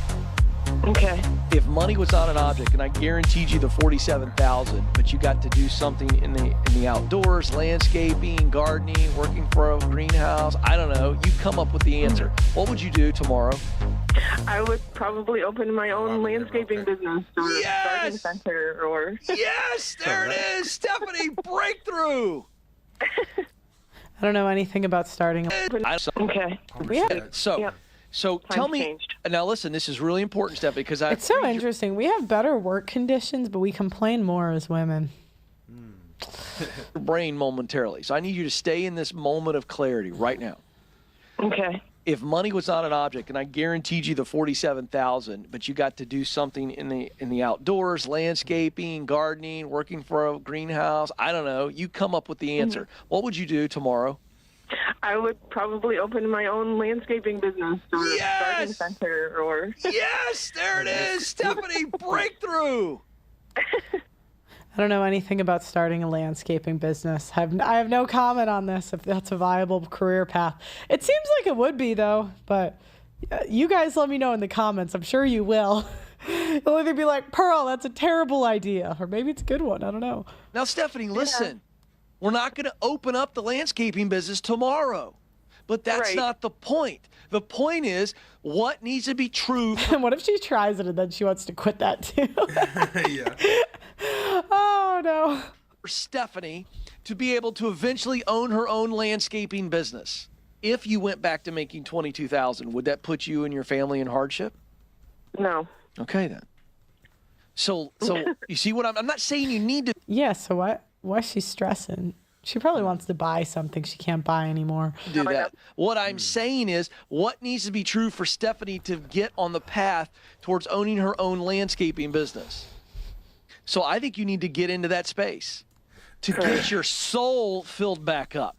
Okay. If money was not an object, and I guaranteed you the 47,000, but you got to do something in the outdoors, landscaping, gardening, working for a greenhouse, I don't know, you come up with the answer. What would you do tomorrow? I would probably open my own landscaping business or garden center or. Yes, there it is, Stephanie, breakthrough. I don't know anything about starting. Okay. So tell me. Changed. Now listen, this is really important, Stephanie, because it's so interesting. We have better work conditions, but we complain more as women. Brain momentarily. So I need you to stay in this moment of clarity right now. Okay. If money was not an object, and I guaranteed you the 47,000, but you got to do something in the outdoors, landscaping, gardening, working for a greenhouse, I don't know, you come up with the answer. What would you do tomorrow? I would probably open my own landscaping business or garden center or. Yes, there it is, Stephanie, breakthrough. I don't know anything about starting a landscaping business. I have no comment on this, if that's a viable career path. It seems like it would be, though, but you guys let me know in the comments. I'm sure you will. You'll either be like, Pearl, that's a terrible idea, or maybe it's a good one. I don't know. Now, Stephanie, listen. We're not going to open up the landscaping business tomorrow. But that's not the point. The point is, what needs to be true. What if she tries it and then she wants to quit that too? Yeah. Oh, no. For Stephanie to be able to eventually own her own landscaping business. If you went back to making $22,000, would that put you and your family in hardship? No. Okay, then. So you see what I'm not saying you need to. Yeah, so why is she stressing? She probably wants to buy something she can't buy anymore. Do that. What I'm saying is, what needs to be true for Stephanie to get on the path towards owning her own landscaping business? So I think you need to get into that space to get your soul filled back up.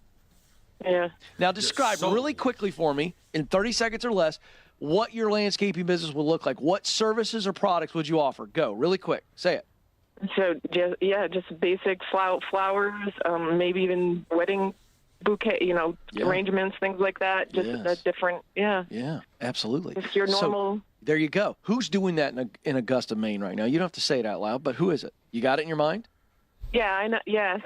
Yeah. Now describe really quickly for me, in 30 seconds or less, what your landscaping business will look like. What services or products would you offer? Go, really quick. Say it. So, just basic flowers, maybe even wedding bouquet, arrangements, things like that. Just a different, Yeah, absolutely. Just your normal. So, there you go. Who's doing that in Augusta, Maine right now? You don't have to say it out loud, but who is it? You got it in your mind? Yeah, I know. Yes.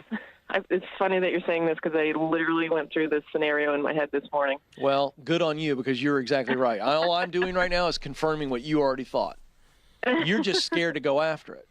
It's funny that you're saying this because I literally went through this scenario in my head this morning. Well, good on you because you're exactly right. All I'm doing right now is confirming what you already thought. You're just scared to go after it.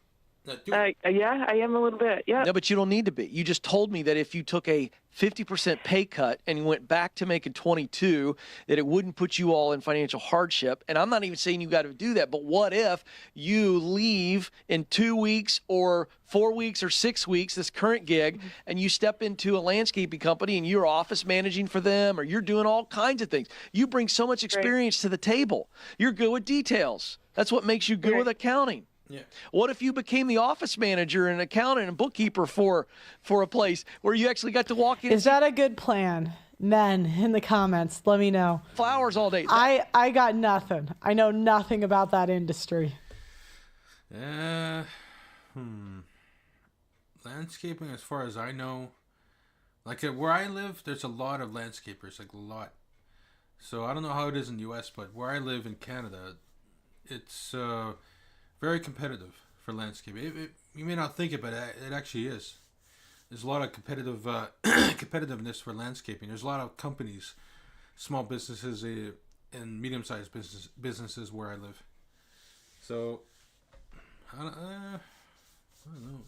Yeah, I am a little bit. Yeah. No, but you don't need to be. You just told me that if you took a 50% pay cut and you went back to making 22, that it wouldn't put you all in financial hardship. And I'm not even saying you got to do that, but what if you leave in 2 weeks or 4 weeks or 6 weeks, this current gig, and you step into a landscaping company and you're office managing for them or you're doing all kinds of things. You bring so much experience to the table. You're good with details. That's what makes you good with accounting. Yeah. What if you became the office manager and accountant and bookkeeper for a place where you actually got to walk in? Is that a good plan? Men in the comments, let me know. Flowers all day. I got nothing. I know nothing about that industry. Landscaping, as far as I know, like where I live, there's a lot of landscapers, like a lot. So I don't know how it is in the U.S., but where I live in Canada, it's very competitive for landscaping. You may not think it, but it actually is. There's a lot of competitiveness for landscaping. There's a lot of companies, small businesses, and medium-sized businesses where I live. So I don't know. I'm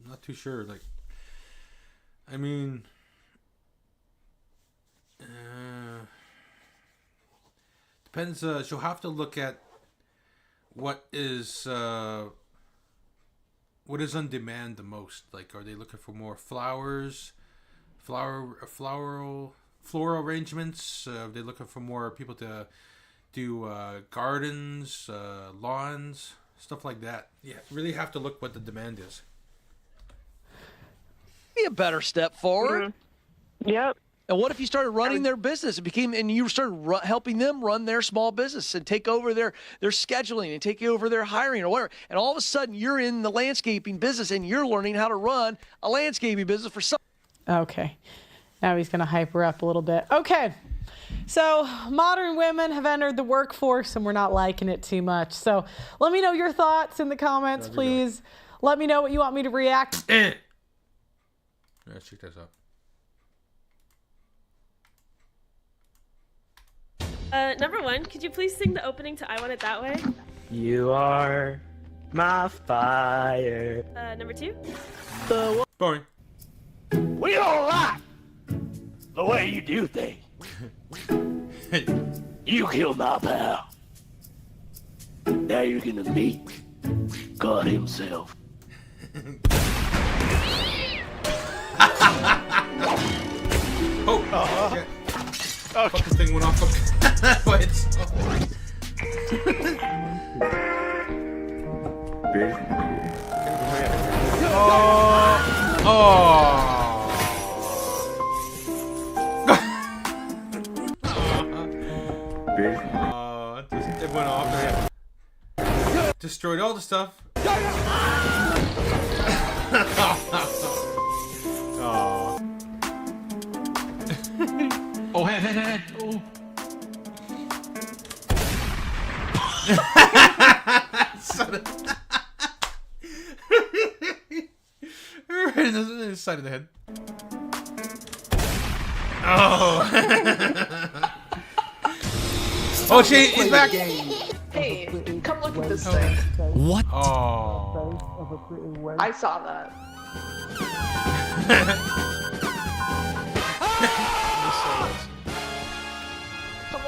not too sure. Like, I mean, depends. She'll have to look at what is on demand the most. Like, are they looking for more flowers, floral arrangements? Are they looking for more people to do gardens, lawns, stuff like that? Yeah, really have to look what the demand is. Be a better step forward. Mm-hmm. Yep. And what if you started running their business and you started helping them run their small business and take over their scheduling and take over their hiring or whatever. And all of a sudden you're in the landscaping business and you're learning how to run a landscaping business for some. Okay. Now he's going to hype her up a little bit. Okay. So modern women have entered the workforce and we're not liking it too much. So let me know your thoughts in the comments, please. Let me know what you want me to react. Let's check this out. Number one, could you please sing the opening to I Want It That Way? You are my fire. Number two? Boring. We don't like the way you do things. You killed my pal. Now you're gonna meet God himself. Oh, fucking thing went off by itself. It went off there. Destroyed all the stuff. Oh, head. Oh. Right in the side of the head. Oh. Oh, he's back. Hey, come look at this thing. What? Oh. I saw that.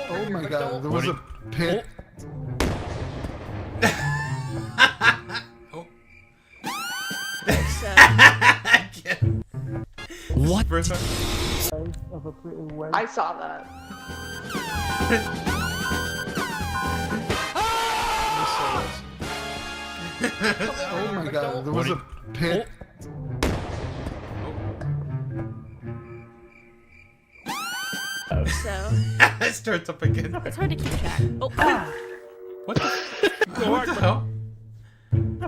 Oh my god, there was a pit. What? I saw that. Oh my god, there was a pit. So It starts up again. it's hard to keep track. Oh, What the? What the hell?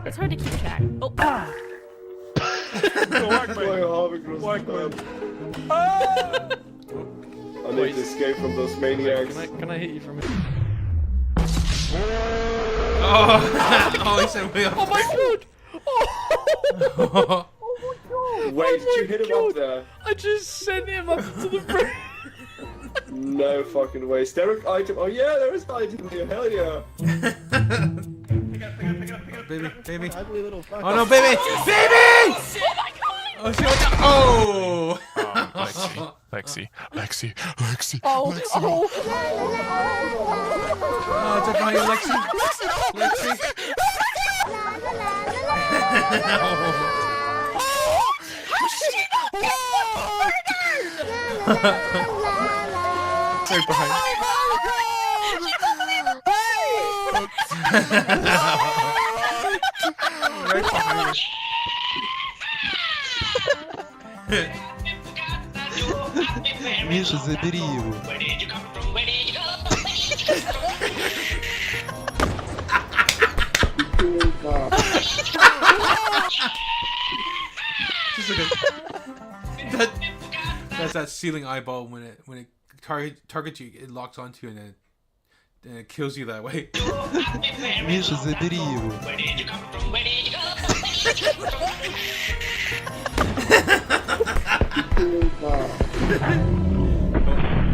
it's hard to keep track. Oh, I need to escape from those maniacs. Can I hit you from? Oh, he said way up. Oh my god! Wait, did you hit him up there? I just sent him up to the bridge. No fucking way. Derek item. Oh yeah, there is an item here. Hell yeah. Baby, baby. Ugly little fuck. Oh no, baby! Baby! Oh shit! Oh! Lexi. Oh, oh. Oh, it's behind you, Lexi. Lexi. Right behind. Right behind you. Миша, забери его. That's that ceiling eyeball when it targets you, it locks onto you and then it kills you that way. Миша, забери его.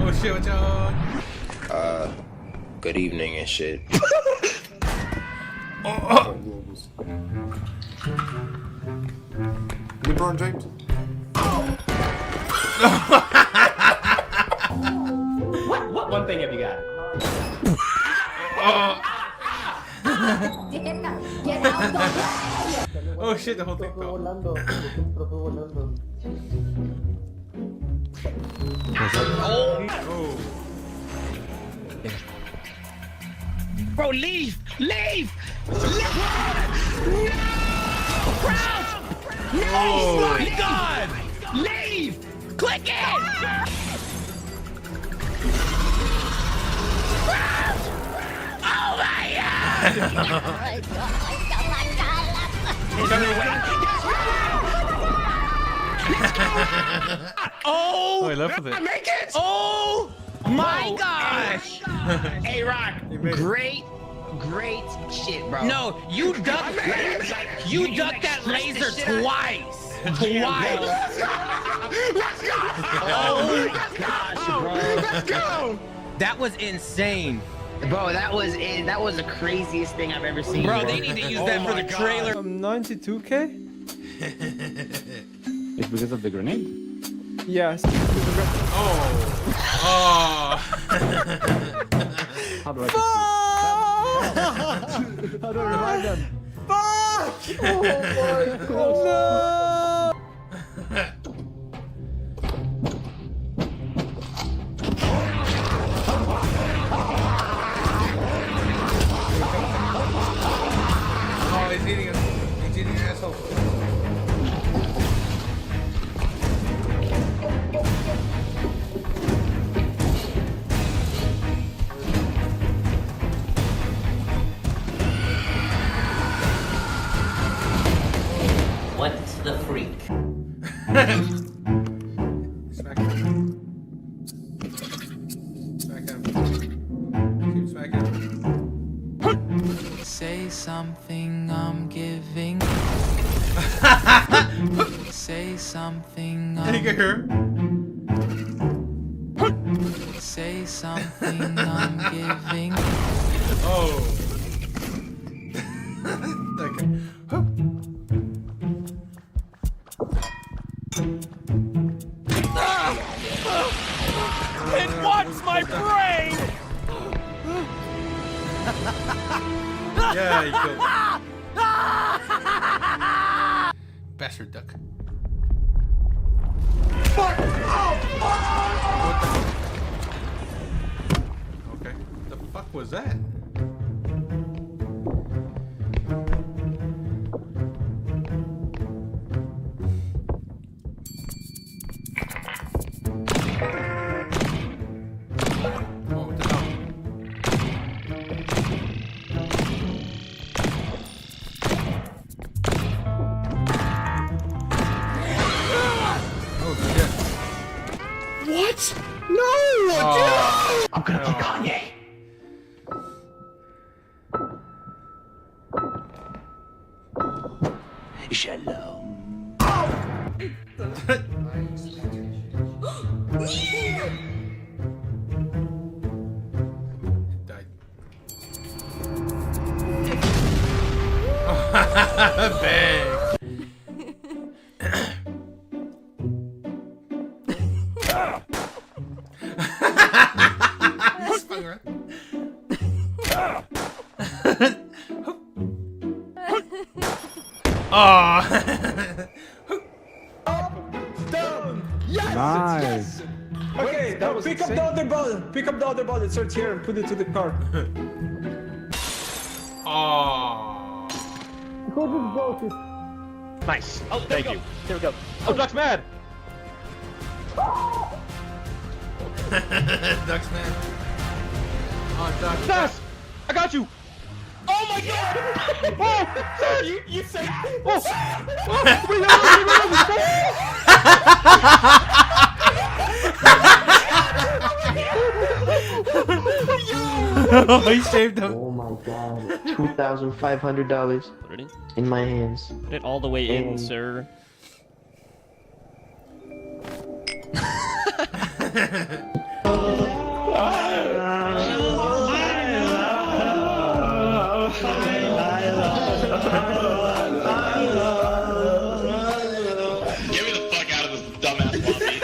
Oh shit, what's up? Good evening and shit. LeBron James. What one thing have you got? Oh shit, the whole thing fell. Oh. Bro, leave! Leave! No! Oh. My God! Leave! Click it! Oh my Oh, I love it. Make it! Oh my gosh! Hey, Rock, great shit, bro. No, you ducked that laser twice. Twice. Let's go! Oh my gosh, bro. Let's go! That was insane. Bro, that was the craziest thing I've ever seen. Bro, they need to use that for the trailer. 92k? It's because of the grenade. Yes. Oh. Oh. How do I How do I revive them? Fuck! Oh my god. No! Oh, he's eating an asshole. What's the freak? Smack him. Smack him. Keep smacking him. Say something, I'm giving. Say something, You can hear I'm Say something, I'm giving. Oh. Okay. It wants my brain! Yeah, you killed it. Bastard duck. Fuck! Okay. What the fuck was that? I'm gonna play Kanye. Shalom. Died. Bang. Spun around. Oh. Yes! Nice. Okay, now pick up the other ball. Pick up the other ball. It's right here and put it to the car. Oh. Nice. Oh, thank you. There we go. Oh, Duck's mad. Duck's mad. Oh, Duck. Yes! I got you! Oh my god! Oh! Sir, you said... Oh! Oh, he saved him. Oh my god. $2,500 in my hands. Put it all the way in, sir. Get me the fuck out of this dumbass lobby.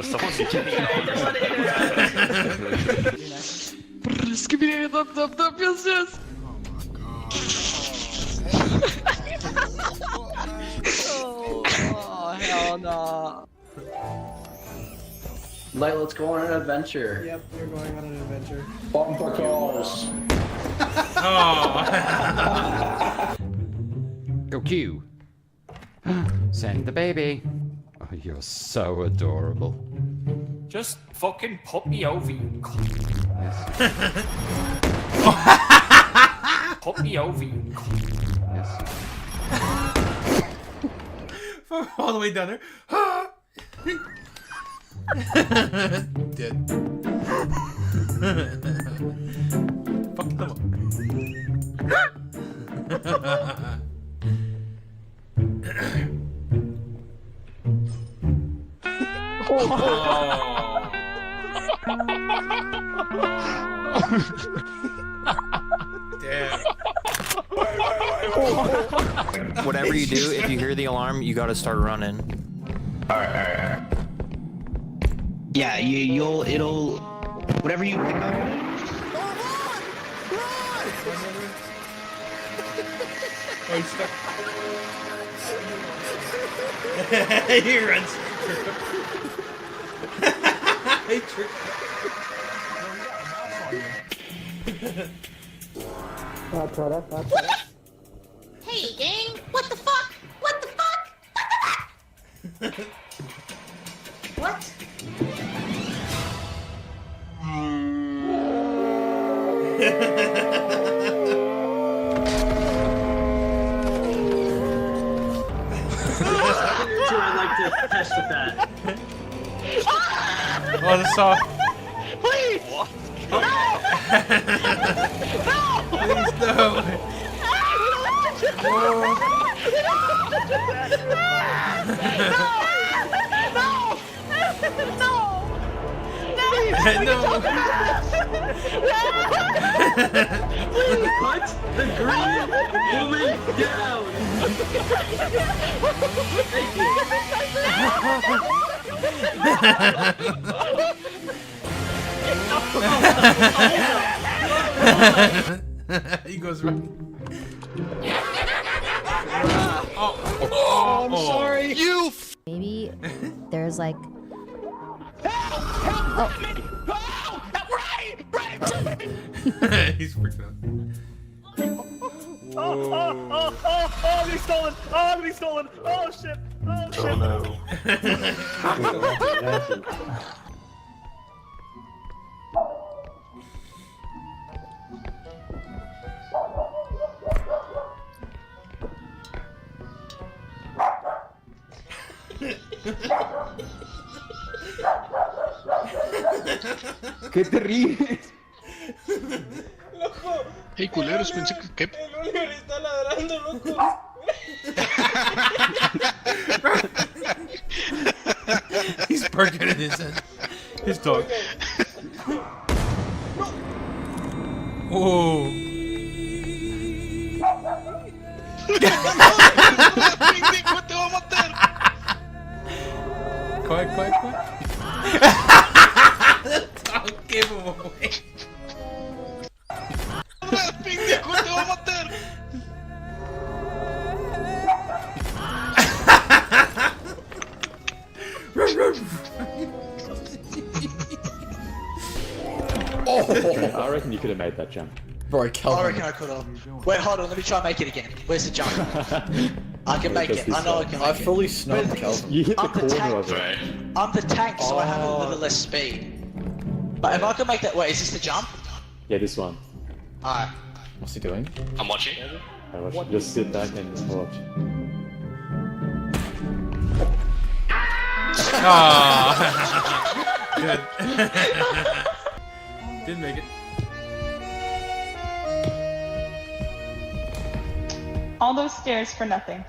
Someone's Yes, yes. Oh, hell no. Light, let's go on an adventure. Yep, we're going on an adventure. Bumper cars. Go Q. Send the baby. Oh, you're so adorable. Just fucking put me over, you Put me over, you From all the way down there. Dead. Fuck them up. Damn. Whatever you do, if you hear the alarm, you gotta start running. Alright. Yeah, it'll, whatever you pick up. Oh, he's stuck. He runs. He tricked. Hey, gang! What the fuck? What the fuck? What the fuck? What? I'd like to test with that. Oh, the saw. Please! What? No! Please, no. No! Please put the green woman down! Thank He goes right. Oh, I'm sorry. You. Maybe there's like. He's freaking out. Oh, he's stolen! Oh, he's stolen! Oh, shit! Oh, shit! Oh, no. ¿Qué te ríes? Loco. Hey, culeros, pensé que... El Oliver está ladrando, loco. He's barking at his dog. Oh. ¡Pendejo, te va a matar! Quiet. Don't give him away. ¡Pendejo, te va a matar! I reckon you could have made that jump. Bro, Calvin. I reckon I could have. Wait, hold on, let me try and make it again. Where's the jump? I can make it. I know I can make it. I fully snubbed Calvin. You hit the I'm the corner tank. of it. I'm the tank, so I have a little less speed. But if I can make that, wait, is this the jump? Yeah, this one. Alright. What's he doing? I'm watching. Just sit back and watch. Ah. Good. Didn't make it. All those stairs for nothing.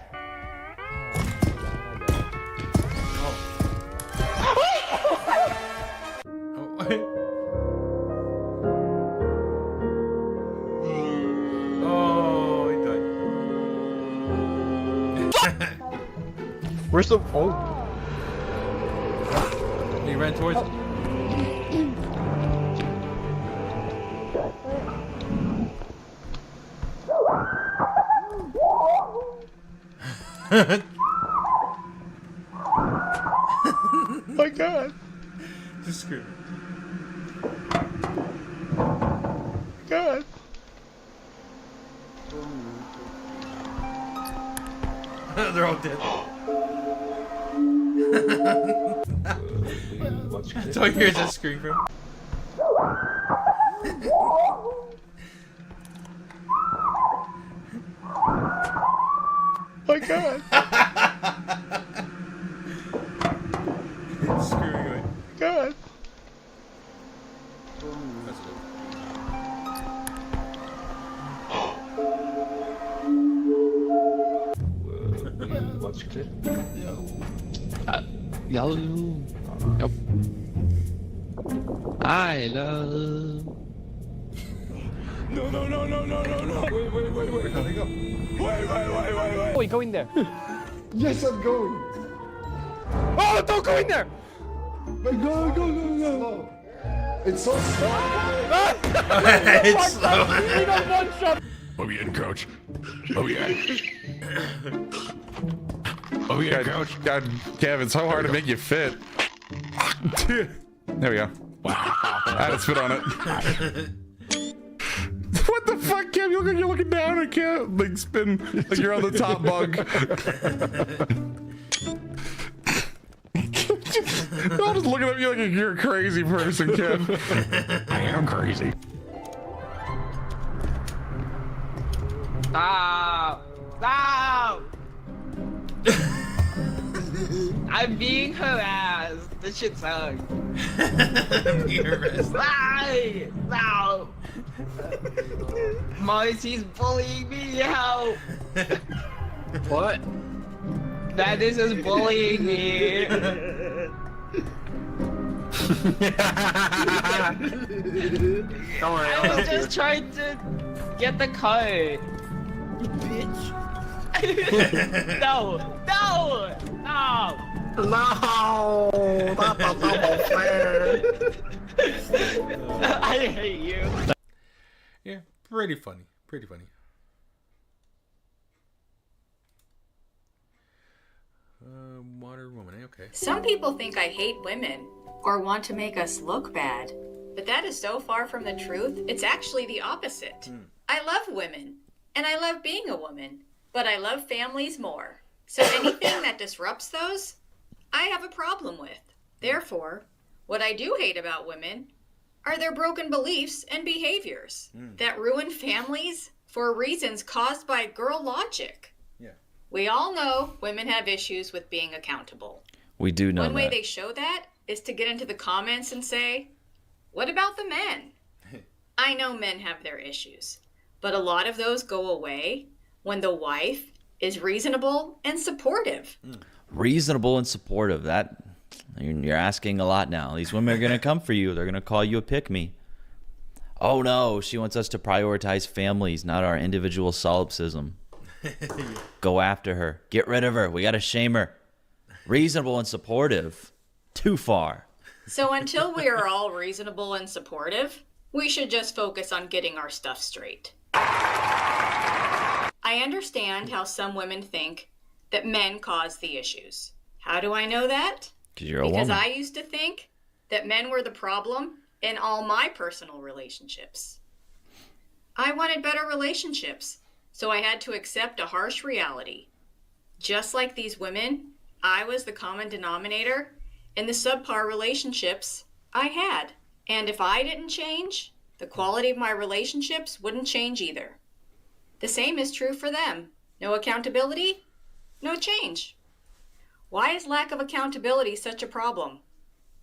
Oh, he died. Where's the... Oh. He ran towards it. My God. Just scream. God. They're all dead. That's all you hear is that scream from. My God. Screaming away. God. That's good. Watch clip. Yellow. Yep. I love. No. Wait. How they go? Wait. Wait, go in there. Yes, I'm going. Oh, don't go in there. Wait, go. It's so slow. It's slow. Let me in, coach. Let me in. Let me in, coach. God, Kev, it's so hard to make you fit. There we go. Wow. I had to spit on it. What the fuck, Kev? You look like you're looking down at Kev. Like spin, like you're on the top bunk. They're all just looking at you like you're a crazy person, Kev. I am crazy. Stop! I'm being harassed. This shit sucks. I'm being harassed. No! Marcy's bullying me. Help! What? Madness is bullying me. Don't worry, I was just trying to get the card. you bitch. No! No, that's a double fair. I hate you. Yeah, pretty funny. Modern woman, okay. Some people think I hate women or want to make us look bad, but that is so far from the truth. It's actually the opposite. I love women, and I love being a woman, but I love families more. So anything that disrupts those, I have a problem with. Therefore, what I do hate about women are their broken beliefs and behaviors that ruin families for reasons caused by girl logic. We all know women have issues with being accountable. We do know One way that. they show that is to get into the comments and say, what about the men? I know men have their issues, but a lot of those go away when the wife is reasonable and supportive. Reasonable and supportive. That you're asking a lot now. These women are going to come for you. They're going to call you a pick-me. Oh no, she wants us to prioritize families, not our individual solipsism. Go after her. Get rid of her. We got to shame her. Reasonable and supportive. Too far. So until we are all reasonable and supportive, we should just focus on getting our stuff straight. I understand how some women think that men cause the issues. How do I know that? Because you're a Because woman. I used to think that men were the problem in all my personal relationships. I wanted better relationships, so I had to accept a harsh reality. Just like these women, I was the common denominator in the subpar relationships I had. And if I didn't change, the quality of my relationships wouldn't change either. The same is true for them. No accountability, no change. Why is lack of accountability such a problem?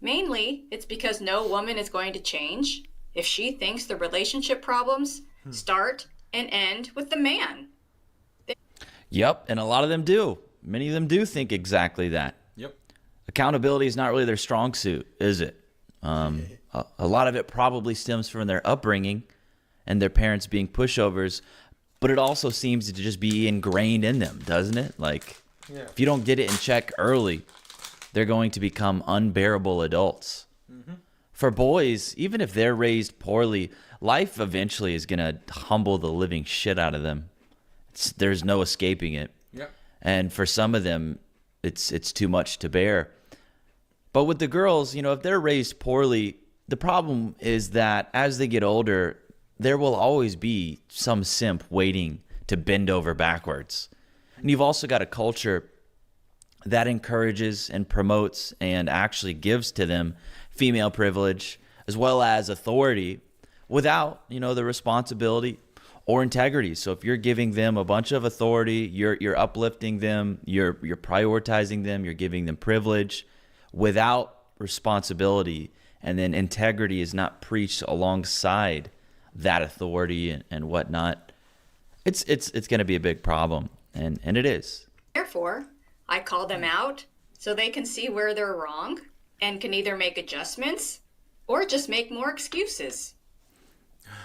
Mainly, it's because no woman is going to change if she thinks the relationship problems start and end with the man. Yep, and a lot of them do. Many of them do think exactly that. Yep. Accountability is not really their strong suit, is it? A lot of it probably stems from their upbringing and their parents being pushovers, but it also seems to just be ingrained in them, doesn't it? Like, if you don't get it in check early, they're going to become unbearable adults. For boys, even if they're raised poorly, life eventually is going to humble the living shit out of them. There's no escaping it. Yep. And for some of them, it's too much to bear. But with the girls, you know, if they're raised poorly, the problem is that as they get older, there will always be some simp waiting to bend over backwards. And you've also got a culture that encourages and promotes and actually gives to them female privilege as well as authority without, you know, the responsibility or integrity. So if you're giving them a bunch of authority, you're uplifting them, you're prioritizing them, you're giving them privilege without responsibility, and then integrity is not preached alongside that authority and whatnot, it's going to be a big problem, and it is. Therefore, I call them out so they can see where they're wrong and can either make adjustments or just make more excuses.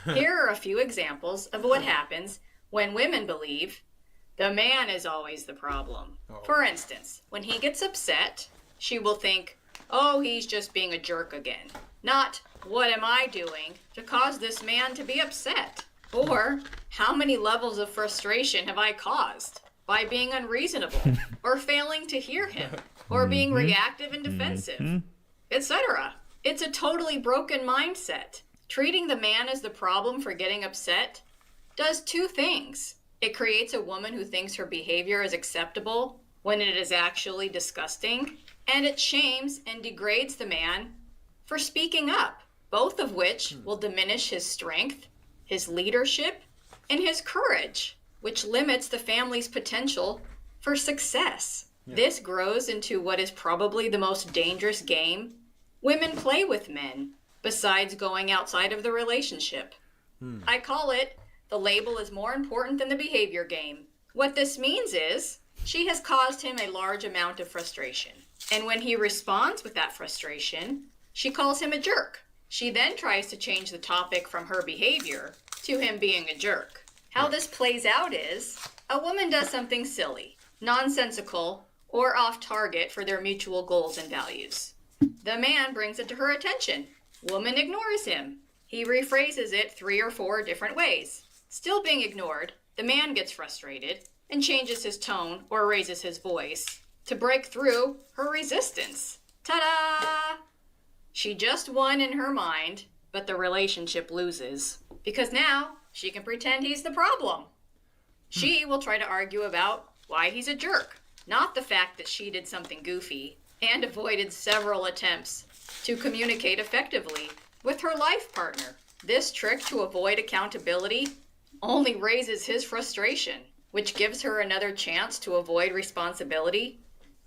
Here are a few examples of what happens when women believe the man is always the problem. For instance, when he gets upset, she will think, oh, he's just being a jerk again. Not, what am I doing to cause this man to be upset? Or, how many levels of frustration have I caused by being unreasonable, or failing to hear him, or being reactive and defensive, etc. It's a totally broken mindset. Treating the man as the problem for getting upset does two things. It creates a woman who thinks her behavior is acceptable when it is actually disgusting, and it shames and degrades the man for speaking up, both of which will diminish his strength, his leadership, and his courage, which limits the family's potential for success. This grows into what is probably the most dangerous game women play with men, besides going outside of the relationship. I call it, the label is more important than the behavior game. What this means is, she has caused him a large amount of frustration. And when he responds with that frustration, she calls him a jerk. She then tries to change the topic from her behavior to him being a jerk. How this plays out is, a woman does something silly, nonsensical, or off target for their mutual goals and values. The man brings it to her attention. Woman ignores him. He rephrases it 3 or 4 different ways. Still being ignored, the man gets frustrated and changes his tone or raises his voice to break through her resistance. Ta-da! She just won in her mind, but the relationship loses. Because now, she can pretend he's the problem. She will try to argue about why he's a jerk, not the fact that she did something goofy and avoided several attempts to communicate effectively with her life partner. This trick to avoid accountability only raises his frustration, which gives her another chance to avoid responsibility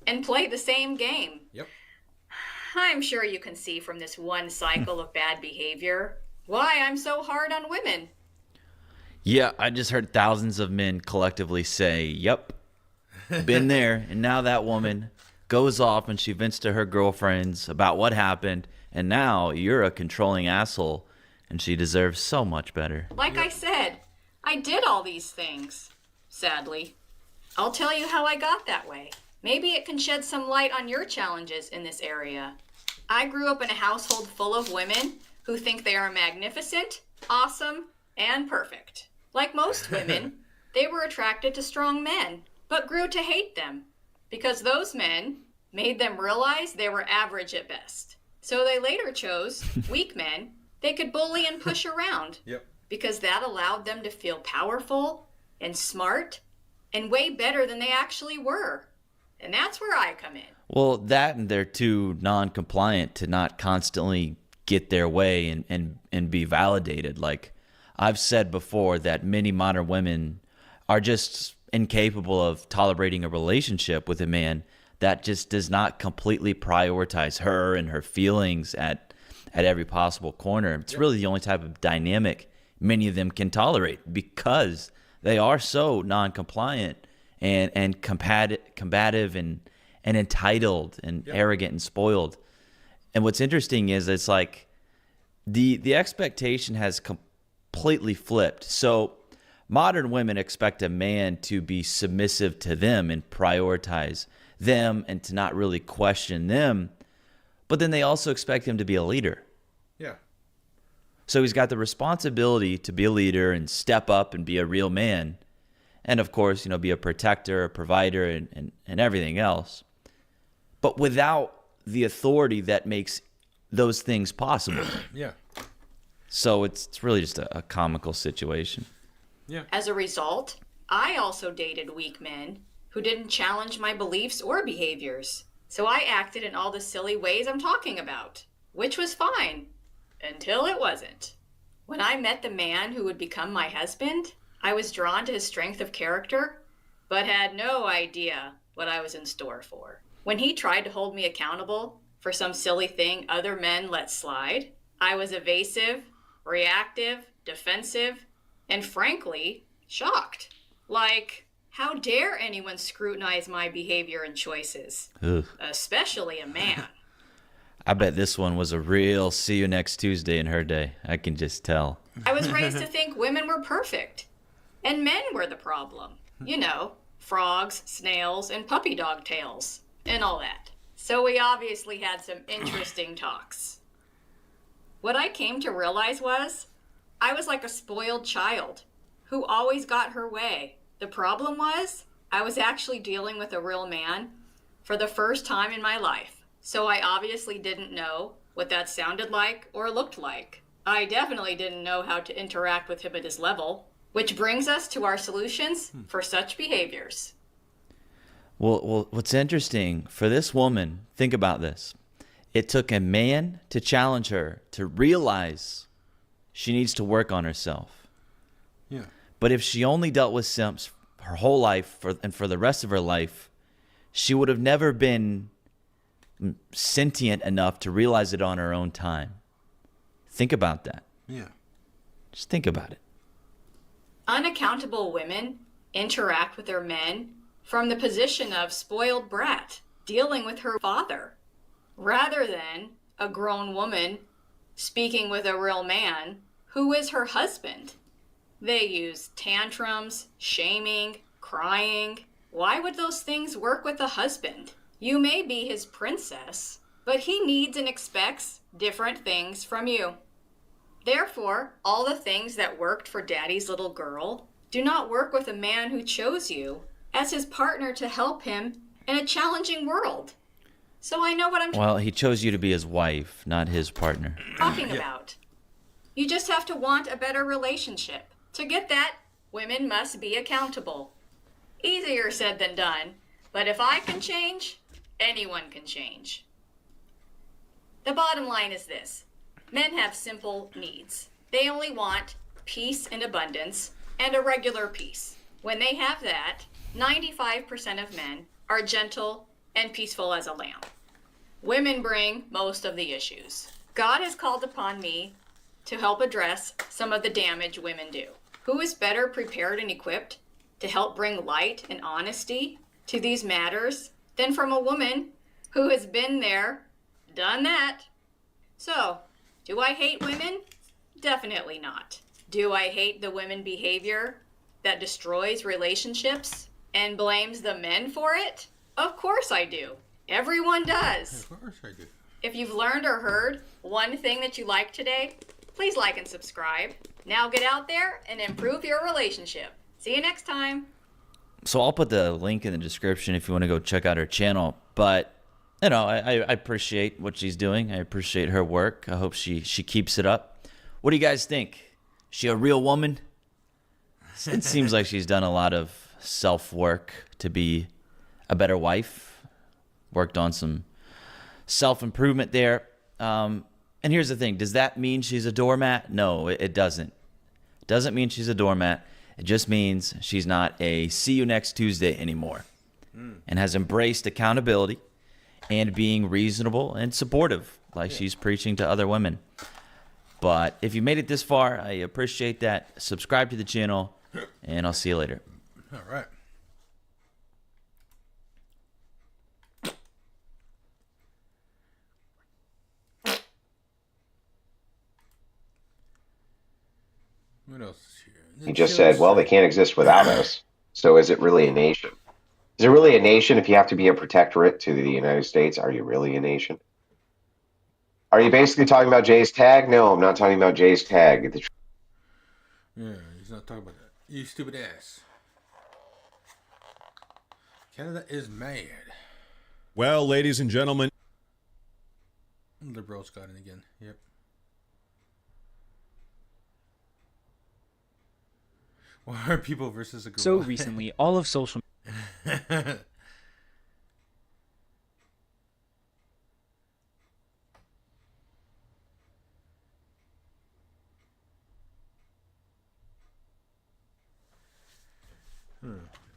and play the same game. Yep. I'm sure you can see from this one cycle of bad behavior why I'm so hard on women. Yeah, I just heard thousands of men collectively say, yep, been there. And now that woman goes off and she vents to her girlfriends about what happened. And now you're a controlling asshole. And she deserves so much better. Like I said, I did all these things, sadly. I'll tell you how I got that way. Maybe it can shed some light on your challenges in this area. I grew up in a household full of women who think they are magnificent, awesome, and perfect. Like most women, they were attracted to strong men, but grew to hate them because those men made them realize they were average at best. So they later chose weak men they could bully and push around. Yep. Because that allowed them to feel powerful and smart and way better than they actually were. And that's where I come in. Well, that and they're too non-compliant to not constantly get their way and be validated. Like I've said before that many modern women are just incapable of tolerating a relationship with a man that just does not completely prioritize her and her feelings at every possible corner. It's really the only type of dynamic many of them can tolerate because they are so non-compliant and combative and entitled and arrogant and spoiled. And what's interesting is it's like the expectation has completely flipped. So modern women expect a man to be submissive to them and prioritize them and to not really question them. But then they also expect him to be a leader. Yeah. So he's got the responsibility to be a leader and step up and be a real man. And of course, you know, be a protector, a provider, and everything else. But without the authority that makes those things possible. Yeah. So it's really just a comical situation. Yeah. As a result, I also dated weak men who didn't challenge my beliefs or behaviors. So I acted in all the silly ways I'm talking about, which was fine until it wasn't. When I met the man who would become my husband, I was drawn to his strength of character, but had no idea what I was in store for. When he tried to hold me accountable for some silly thing other men let slide, I was evasive, reactive, defensive, and frankly, shocked. Like, how dare anyone scrutinize my behavior and choices? Ugh. Especially a man. I bet this one was a real see you next Tuesday in her day. I can just tell. I was raised to think women were perfect, and men were the problem. You know, frogs, snails, and puppy dog tails, and all that. So we obviously had some interesting talks. What I came to realize was, I was like a spoiled child who always got her way. The problem was, I was actually dealing with a real man for the first time in my life. So I obviously didn't know what that sounded like or looked like. I definitely didn't know how to interact with him at his level, which brings us to our solutions for such behaviors. Well, what's interesting for this woman, think about this. It took a man to challenge her to realize she needs to work on herself. Yeah. But if she only dealt with simps her whole life and for the rest of her life, she would have never been sentient enough to realize it on her own time. Think about that. Yeah. Just think about it. Unaccountable women interact with their men from the position of spoiled brat dealing with her father, rather than a grown woman speaking with a real man who is her husband. They use tantrums, shaming, crying. Why would those things work with a husband? You may be his princess, but he needs and expects different things from you. Therefore, all the things that worked for daddy's little girl do not work with a man who chose you as his partner to help him in a challenging world. So I know what I'm Well, he chose you to be his wife, not his partner. talking about. You just have to want a better relationship. To get that, women must be accountable. Easier said than done, but if I can change, anyone can change. The bottom line is this. Men have simple needs. They only want peace and abundance and a regular peace. When they have that, 95% of men are gentle and peaceful as a lamb. Women bring most of the issues. God has called upon me to help address some of the damage women do. Who is better prepared and equipped to help bring light and honesty to these matters than from a woman who has been there, done that? So, do I hate women? Definitely not. Do I hate the women behavior that destroys relationships and blames the men for it? Of course I do. Everyone does. Of course I do. If you've learned or heard one thing that you like today, please like and subscribe. Now get out there and improve your relationship. See you next time. So I'll put the link in the description if you want to go check out her channel. But, you know, I appreciate what she's doing. I appreciate her work. I hope she keeps it up. What do you guys think? Is she a real woman? It seems like she's done a lot of self-work to be a better wife. Worked on some self-improvement there. And here's the thing. Does that mean she's a doormat? No, it doesn't. It doesn't mean she's a doormat. It just means she's not a see you next Tuesday anymore and has embraced accountability and being reasonable and supportive like she's preaching to other women. But if you made it this far, I appreciate that. Subscribe to the channel, and I'll see you later. All right. What else is here? He just said, well, they can't exist without us. So is it really a nation? Is it really a nation if you have to be a protectorate to the United States? Are you really a nation? Are you basically talking about Jay's tag? No, I'm not talking about Jay's tag. Yeah, he's not talking about that. You stupid ass. Canada is mad. Well, ladies and gentlemen. Liberals got it again. Yep. Why are people versus a gorilla? So recently, all of social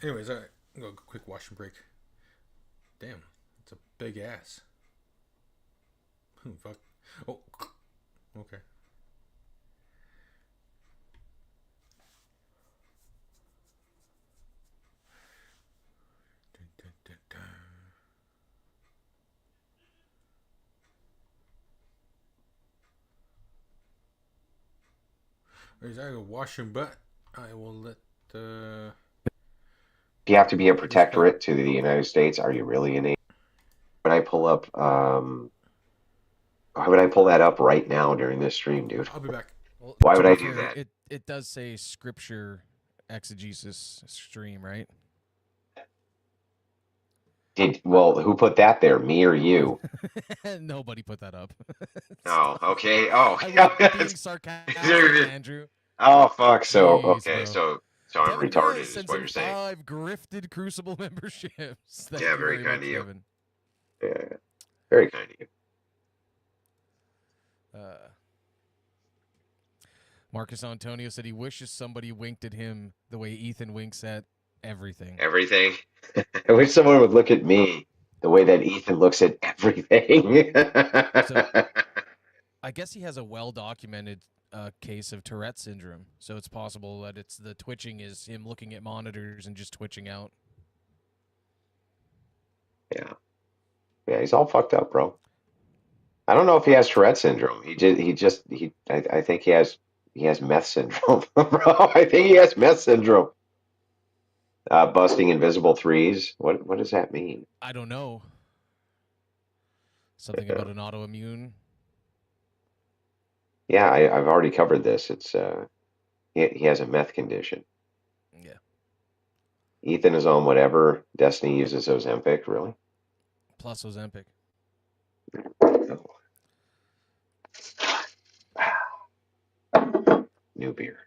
Anyways, alright. Go a quick wash and break. Damn, it's a big ass. Fuck. Oh, okay. As I go wash your butt, I will let If you have to be a protectorate to the United States, are you really a nation? When I pull up, why would I pull that up right now during this stream, dude? I'll be back. Well, why would to I be do fair, that? It does say scripture exegesis stream, right? Well, who put that there? Me or you? Nobody put that up. Oh, okay. Oh, I was being sarcastic, Andrew. Oh, fuck. So, Jeez, okay. bro. So I'm Devin retarded, Perez is sends what in you're saying. 5 grifted Crucible memberships. Thank Yeah, you very kind much, of you. Devin. Yeah, very kind of you. Marcus Antonio said he wishes somebody winked at him the way Ethan winks at everything. Everything. I wish someone would look at me the way that Ethan looks at everything. So, I guess he has a well-documented case of Tourette's syndrome, so it's possible that it's the twitching is him looking at monitors and just twitching out. Yeah. Yeah, he's all fucked up, bro. I don't know if he has Tourette's syndrome. I think he has meth syndrome, bro. I think he has meth syndrome. Busting invisible threes. What does that mean? I don't know. Something about an autoimmune. Yeah, I've already covered this. It's he has a meth condition. Yeah. Ethan is on whatever. Destiny uses Ozempic, really? Plus Ozempic. New beer.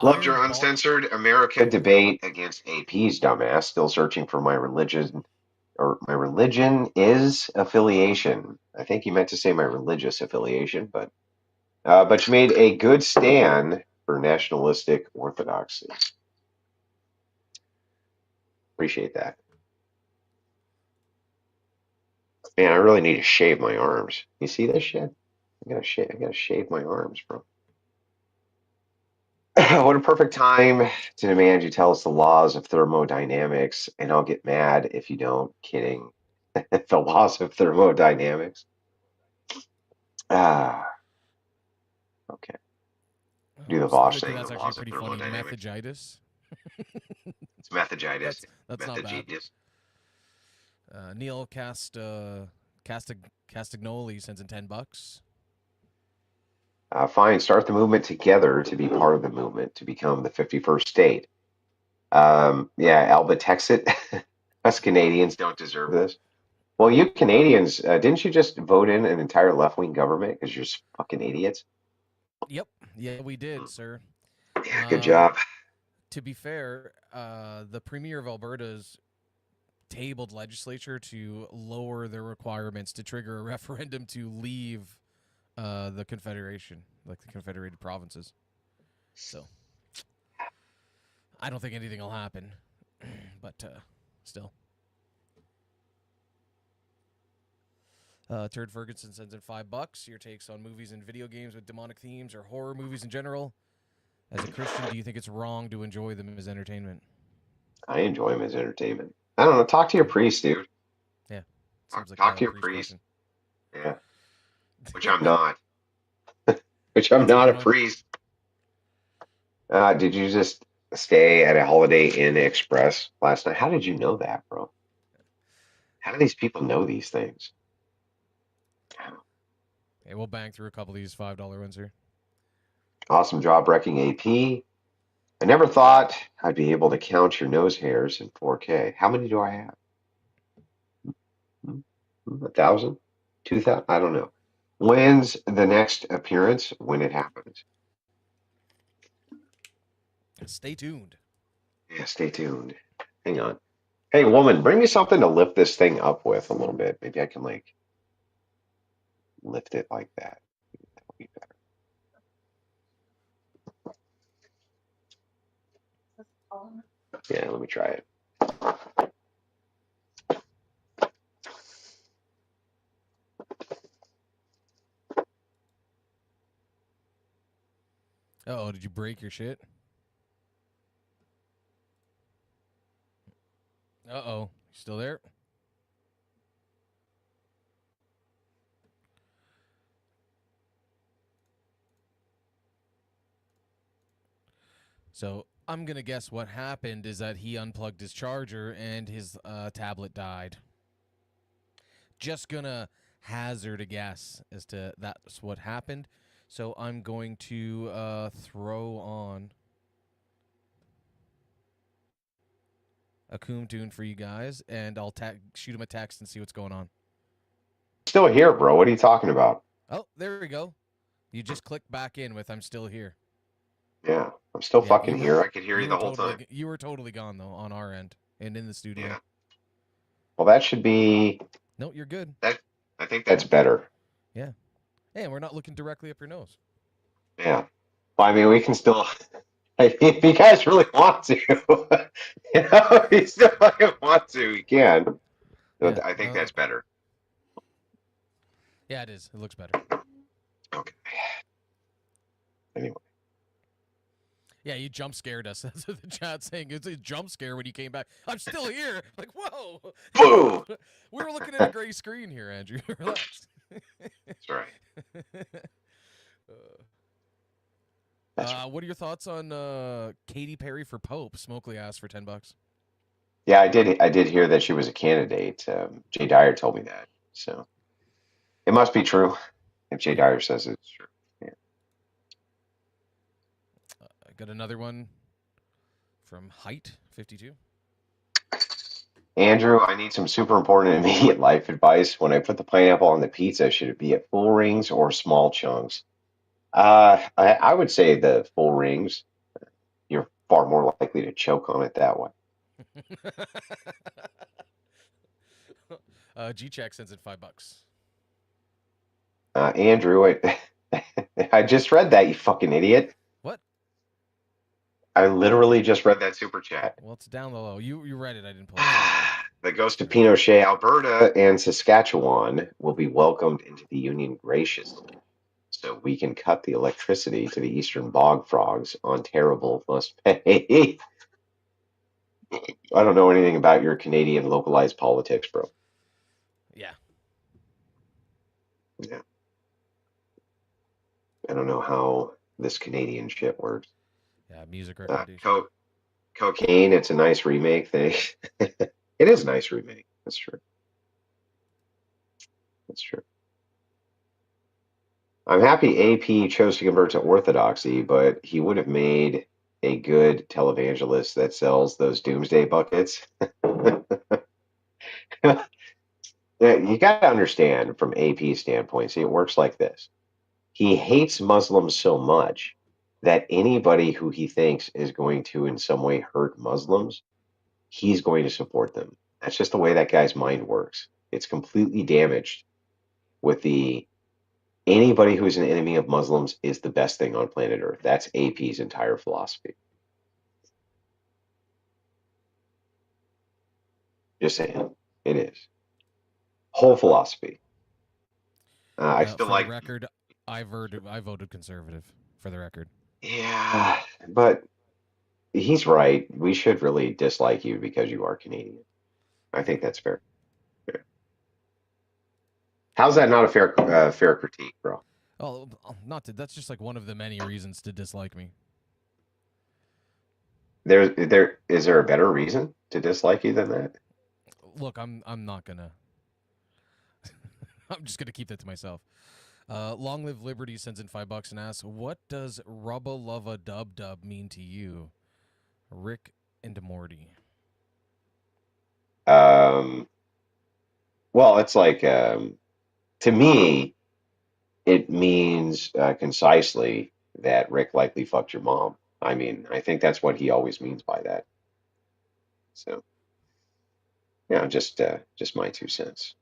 Loved your uncensored America debate against AP's dumbass. Still searching for my religion, or my religion is affiliation. I think you meant to say my religious affiliation, but you made a good stand for nationalistic orthodoxy. Appreciate that. Man, I really need to shave my arms. You see this shit? I gotta shave my arms, bro. What a perfect time to demand you tell us the laws of thermodynamics, and I'll get mad if you don't. Kidding. The laws of thermodynamics. Ah, okay. Do the Vosh thing. That's The actually laws of pretty funny. thermodynamics. Methagitis. It's methagitis. That's not bad. Methagitis. Neil Castagnoli sends in $10. Fine. Start the movement together to be part of the movement to become the 51st state. Yeah, Alba Texit. Us Canadians don't deserve this. Well, you Canadians, didn't you just vote in an entire left-wing government because you're fucking idiots? Yep. Yeah, we did, sir. Yeah, good job. To be fair, the Premier of Alberta's tabled legislature to lower their requirements to trigger a referendum to leave the Confederation, like the Confederated Provinces. So, I don't think anything will happen, but still. Turd Ferguson sends in $5. Your takes on movies and video games with demonic themes or horror movies in general. As a Christian, do you think it's wrong to enjoy them as entertainment? I enjoy them as entertainment. I don't know. Talk to your priest, dude. Yeah. Seems like Talk a to your priest priest. Yeah. Which I'm not. Which I'm not a priest. Did you just stay at a Holiday Inn Express last night? How did you know that, bro? How do these people know these things? Hey, we'll bang through a couple of these $5 ones here. Awesome job wrecking AP. I never thought I'd be able to count your nose hairs in 4K. How many do I have? 1,000? 2,000? I don't know. When's the next appearance? When it happens. Stay tuned. Yeah, stay tuned. Hang on. Hey, woman, bring me something to lift this thing up with a little bit. Maybe I can, like, lift it like that. That would be better. Yeah, let me try it. Uh-oh, did you break your shit? Uh-oh, you still there? So I'm going to guess what happened is that he unplugged his charger and his tablet died. Just going to hazard a guess as to that's what happened. So I'm going to throw on a Coom tune for you guys, and I'll shoot him a text and see what's going on. Still here, bro. What are you talking about? Oh, there we go. You just clicked back in with I'm still here. Yeah, I'm still fucking here. I could hear you the whole time. You were totally gone, though, on our end and in the studio. Yeah. Well, that should be... No, you're good. I think that's better. Yeah. Hey, we're not looking directly up your nose. Yeah. Well, I mean, we can still... If you guys really want to, if you still fucking want to, you can. Yeah, I think that's better. Yeah, it is. It looks better. Okay. Anyway. Yeah, you jump scared us. That's what the chat's saying. It's a jump scare when you came back. I'm still here. Like, whoa. Boom. We were looking at a gray screen here, Andrew. Relax. That's right. What are your thoughts on Katy Perry for Pope? Smokely asked for $10. Yeah, I did hear that she was a candidate. Jay Dyer told me that. So it must be true. If Jay Dyer says it's true. Yeah. I got another one from Height 52. Andrew, I need some super important immediate life advice. When I put the pineapple on the pizza, should it be at full rings or small chunks? I would say the full rings. You're far more likely to choke on it that way. G-Check sends it $5. Andrew, I just read that, you fucking idiot. What? I literally just read that super chat. Well, it's down low. You read it. I didn't pull it. that goes to Pinochet. Alberta and Saskatchewan will be welcomed into the Union graciously, so we can cut the electricity to the eastern bog frogs. Ontario must pay. I don't know anything about your Canadian localized politics, bro. Yeah. Yeah. I don't know how this Canadian shit works. Yeah, music recommendation. Cocaine, it's a nice remake thing. It is a nice remake. That's true. That's true. I'm happy AP chose to convert to Orthodoxy, but he would have made a good televangelist that sells those doomsday buckets. Yeah, you got to understand from AP's standpoint. See, it works like this. He hates Muslims so much that anybody who he thinks is going to in some way hurt Muslims, he's going to support them. That's just the way that guy's mind works. It's completely damaged with the anybody who's an enemy of Muslims is the best thing on planet Earth. That's AP's entire philosophy. Just saying. It is. Whole philosophy. I still for like. the record, I voted conservative. For the record. Yeah, but he's right. We should really dislike you because you are Canadian. I think that's fair. Yeah. How's that not a fair critique, bro? Oh, not to. That's just like one of the many reasons to dislike me. Is there a better reason to dislike you than that? Look, I'm not gonna. I'm just gonna keep that to myself. Long Live Liberty sends in $5 and asks, "What does Rubba Luvva Dub Dub mean to you, Rick and Morty?" Well, it's like to me, it means concisely that Rick likely fucked your mom. I mean, I think that's what he always means by that. So, yeah, just my 2 cents.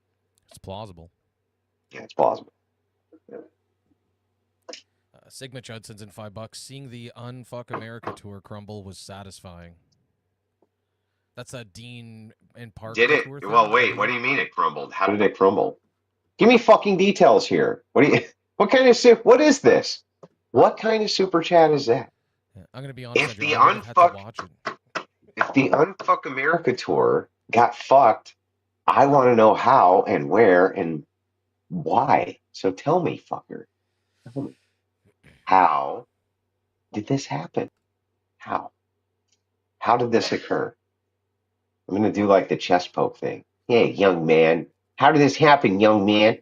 It's plausible. Yeah, it's plausible. Yeah. Sigma Chud sends in $5. Seeing the Unfuck America tour crumble was satisfying. That's a Dean and Parker Did it? tour thing? Well, wait. What do you mean it crumbled? How did it crumble? Give me fucking details here. What What is this? What kind of super chat is that? Yeah, I'm gonna be honest. If the Unfuck America tour got fucked, I want to know how and where and why. So tell me, fucker. Tell me. How did this happen? How? How did this occur? I'm going to do like the chest poke thing. Hey, young man. How did this happen, young man?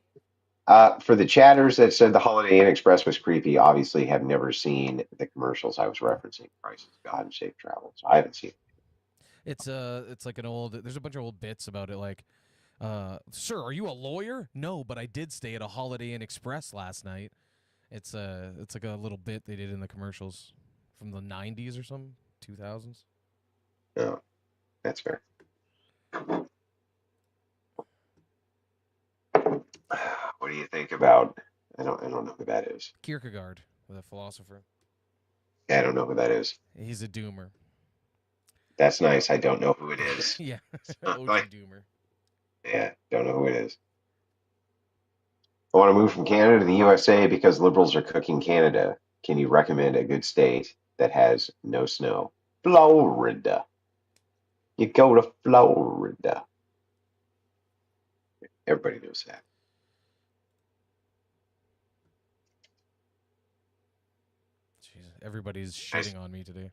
For the chatters that said the Holiday Inn Express was creepy, obviously have never seen the commercials I was referencing. Prices, God, and safe travels. I haven't seen it. It's like an old. There's a bunch of old bits about it, like, "Sir, are you a lawyer?" "No, but I did stay at a Holiday Inn Express last night." It's like a little bit they did in the commercials from the 90s or something, 2000s. No, that's fair. What do you think about? I don't know who that is. Kierkegaard, the philosopher. I don't know who that is. He's a doomer. That's nice. I don't know who it is. Yeah, OG doomer. Yeah, don't know who it is. I want to move from Canada to the USA because liberals are cooking Canada. Can you recommend a good state that has no snow? Florida. You go to Florida. Everybody knows that. Jesus, everybody's shitting on me today.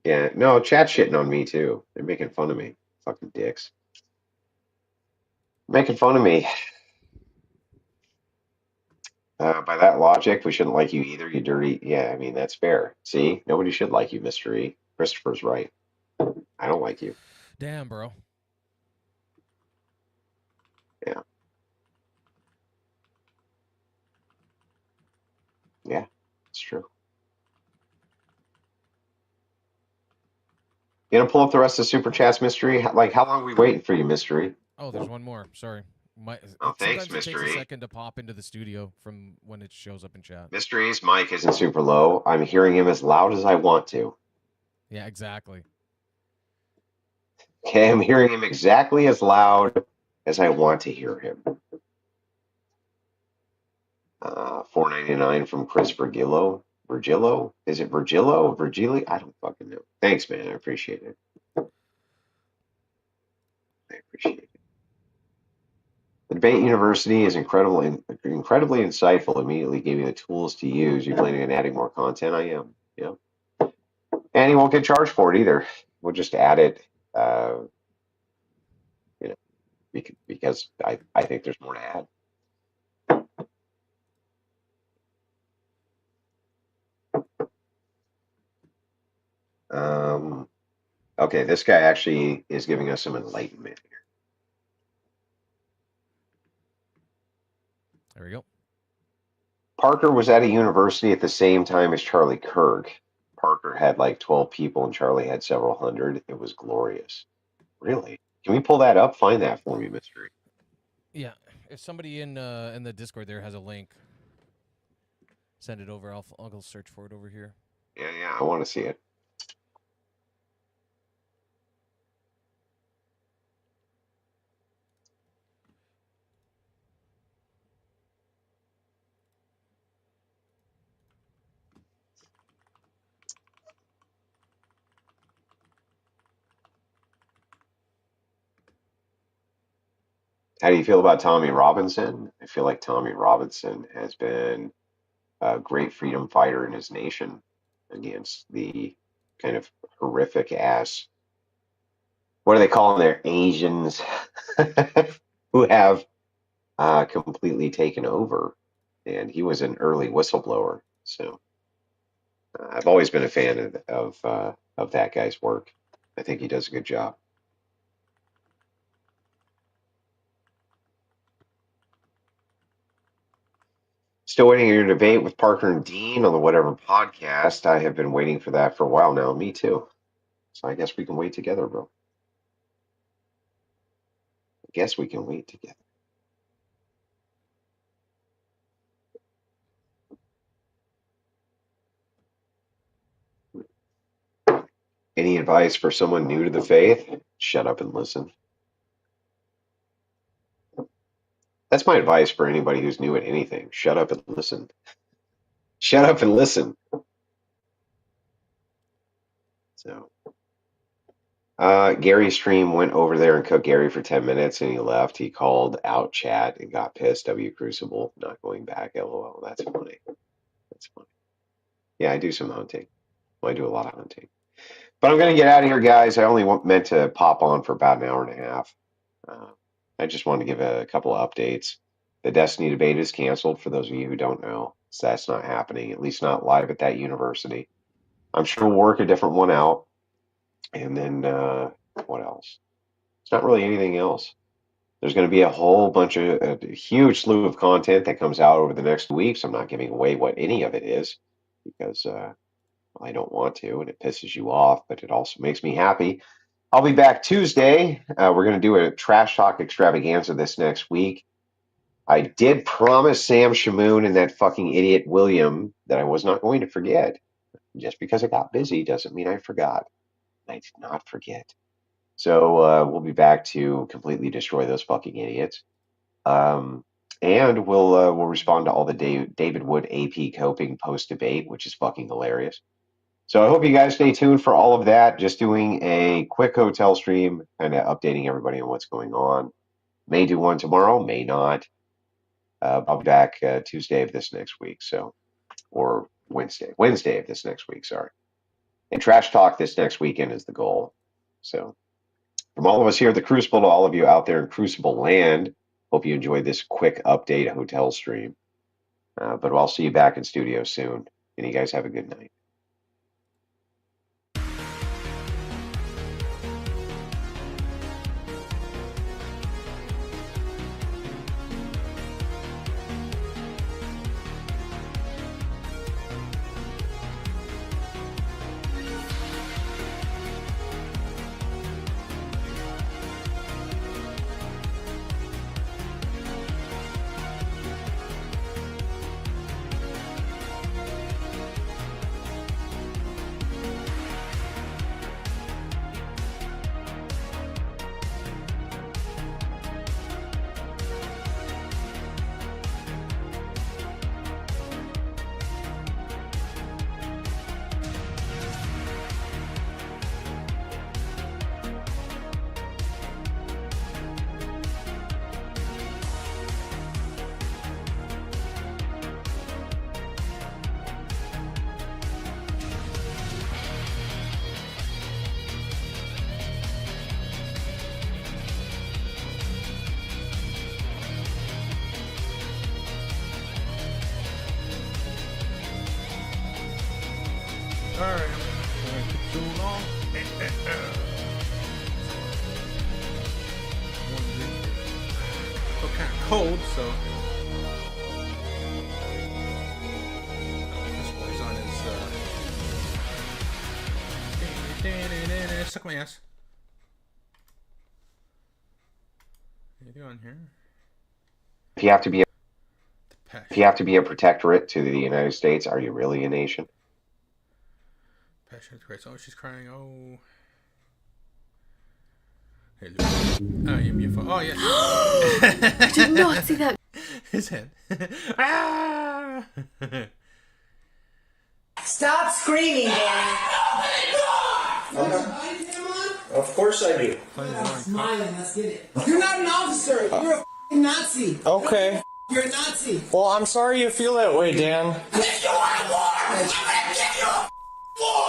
Yeah, no, chat's shitting on me too. They're making fun of me. Fucking dicks. Making fun of me. By that logic, we shouldn't like you either, you dirty. Yeah, I mean, that's fair. See? Nobody should like you, Mr. E. Christopher's right. I don't like you. Damn, bro. Yeah. Yeah, it's true. You gonna pull up the rest of the Super Chats, Mystery? Like, how long are we waiting for you, Mystery? Oh, there's one more. Sorry. Thanks, Sometimes it takes Mystery. a second to pop into the studio from when it shows up in chat. Mystery's mic isn't super low. I'm hearing him as loud as I want to. Yeah, exactly. Okay, I'm hearing him exactly as loud as I want to hear him. $4.99 from Chris Virgilio. Virgilio? Is it Virgilio? Virgili? I don't fucking know. Thanks, man. I appreciate it. I appreciate it. The Debate University is incredibly insightful. Immediately gave me the tools to use. You planning on adding more content? I am. Yeah. And you won't get charged for it either. We'll just add it, you know, because I think there's more to add. Okay, this guy actually is giving us some enlightenment here. There we go. Parker was at a university at the same time as Charlie Kirk. Parker had like 12 people and Charlie had several hundred. It was glorious. Really? Can we pull that up? Find that for me, Mystery. Yeah. If somebody in the Discord there has a link, send it over. I'll go search for it over here. Yeah, I want to see it. How do you feel about Tommy Robinson? I feel like Tommy Robinson has been a great freedom fighter in his nation against the kind of horrific ass, what do they call them there, Asians who have completely taken over. And he was an early whistleblower. So I've always been a fan of that guy's work. I think he does a good job. Still waiting on your debate with Parker and Dean on the Whatever podcast. I have been waiting for that for a while now. Me too. So I guess we can wait together, bro. I guess we can wait together. Any advice for someone new to the faith? Shut up and listen. That's my advice for anybody who's new at anything. Shut up and listen. Shut up and listen. So, Gary's stream went over there and cooked Gary for 10 minutes and he left. He called out chat and got pissed. W Crucible, not going back. LOL. That's funny. That's funny. Yeah, I do some hunting. Well, I do a lot of hunting. But I'm going to get out of here, guys. I only meant to pop on for about an hour and a half. I just wanted to give a couple of updates. The Destiny debate is canceled, for those of you who don't know. So that's not happening, at least not live at that university. I'm sure we'll work a different one out. And then, what else? It's not really anything else. There's going to be a whole bunch of, a huge slew of content that comes out over the next weeks. I'm not giving away what any of it is because I don't want to, and it pisses you off, but it also makes me happy. I'll be back Tuesday. We're going to do a trash talk extravaganza this next week. I did promise Sam Shamoon and that fucking idiot William that I was not going to forget. Just because I got busy doesn't mean I forgot. I did not forget. So we'll be back to completely destroy those fucking idiots. And we'll respond to all the David Wood AP coping post-debate, which is fucking hilarious. So I hope you guys stay tuned for all of that. Just doing a quick hotel stream, kind of updating everybody on what's going on. May do one tomorrow, may not. I'll be back Tuesday of this next week, or Wednesday of this next week, sorry. And Trash Talk this next weekend is the goal. So from all of us here at the Crucible to all of you out there in Crucible land, hope you enjoyed this quick update hotel stream. But I'll see you back in studio soon. And you guys have a good night. Alright, I'm going too long. Still kind of cold, so. This boy's on his. Suck my ass. What are you doing here? If you have to be a protectorate to the United States, are you really a nation? Passionate Christ. Oh, she's crying. Oh. Hey, Luke. Oh, you beautiful. Oh, yes. I did not see that. His head. Ah! Stop screaming, Danny. Of course I do. Smiling, let's get it. You're not an officer. You're a f***ing Nazi. Okay. You're a Nazi. Well, I'm sorry you feel that way, Dan. If you want war, I'm gonna give you a war.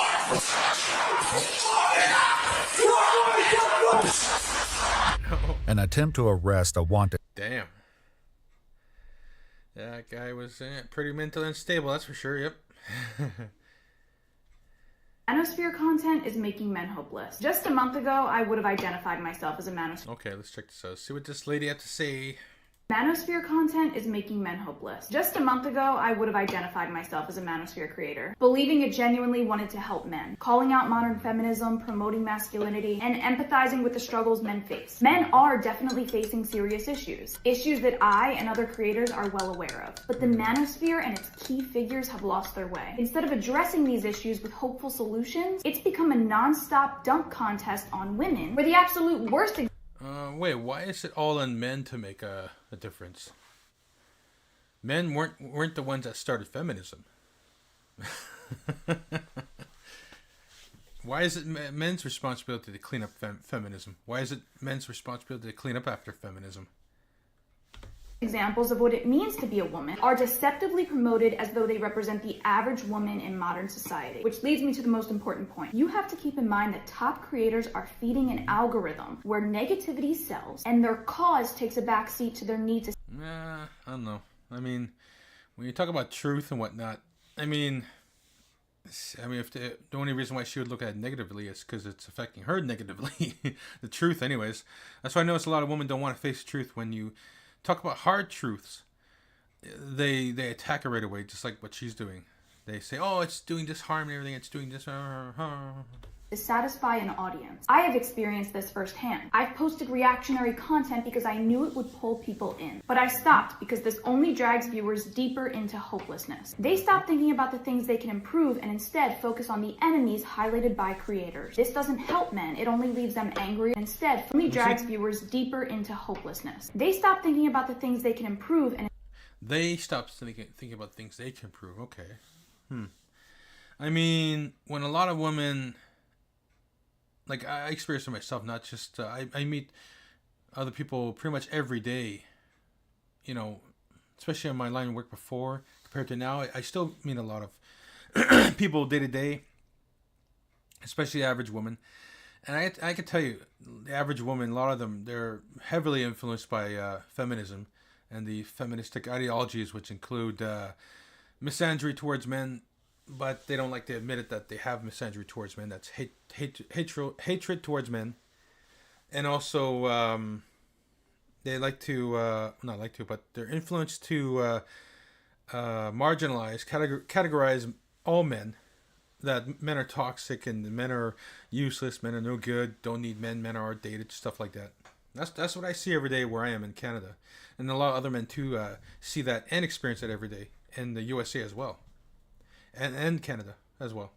An attempt to arrest a wanted. Damn. That guy was pretty mentally unstable, that's for sure, yep. Manosphere content is making men hopeless. Just a month ago, I would have identified myself as a manosphere. Okay, let's check this out. See what this lady had to say. Manosphere content is making men hopeless. Just a month ago, I would have identified myself as a manosphere creator, believing it genuinely wanted to help men, calling out modern feminism, promoting masculinity, and empathizing with the struggles men face. Men are definitely facing serious issues that I and other creators are well aware of. But the manosphere and its key figures have lost their way. Instead of addressing these issues with hopeful solutions, it's become a non-stop dunk contest on women, where the absolute worst wait, why is it all on men to make a difference? Men weren't the ones that started feminism. Why is it men's responsibility to clean up feminism? Why is it men's responsibility to clean up after feminism? examples of what it means to be a woman are deceptively promoted as though they represent the average woman in modern society. Which leads me to the most important point. You have to keep in mind that top creators are feeding an algorithm where negativity sells and their cause takes a backseat to their need to... I don't know. I mean, when you talk about truth and whatnot, I mean, if the only reason why she would look at it negatively is because it's affecting her negatively. The truth, anyways. That's why I notice a lot of women don't want to face truth. When you talk about hard truths, they attack her right away, just like what she's doing. They say, oh, it's doing this harm and everything, it's doing this. To satisfy an audience. I have experienced this firsthand. I've posted reactionary content because I knew it would pull people in. But I stopped because this only drags viewers deeper into hopelessness. They stop thinking about the things they can improve and instead focus on the enemies highlighted by creators. This doesn't help men, it only leaves them angry. Instead, only drags viewers deeper into hopelessness. They stop thinking about the things they can improve and... They stop thinking about things they can improve. Okay. I mean, when a lot of women... Like, I experience it myself, not just... I meet other people pretty much every day, you know, especially on my line of work before, compared to now. I still meet a lot of people day to day, especially the average woman. And I can tell you, the average woman, a lot of them, they're heavily influenced by feminism and the feministic ideologies, which include misandry towards men. But they don't like to admit it that they have misandry towards men. That's hatred towards men. And also, they like to, not like to, but they're influenced to marginalize, categorize all men. That men are toxic and men are useless, men are no good, don't need men, men are outdated, stuff like that. That's what I see every day where I am in Canada. And a lot of other men too see that and experience that every day in the USA as well. And Canada as well.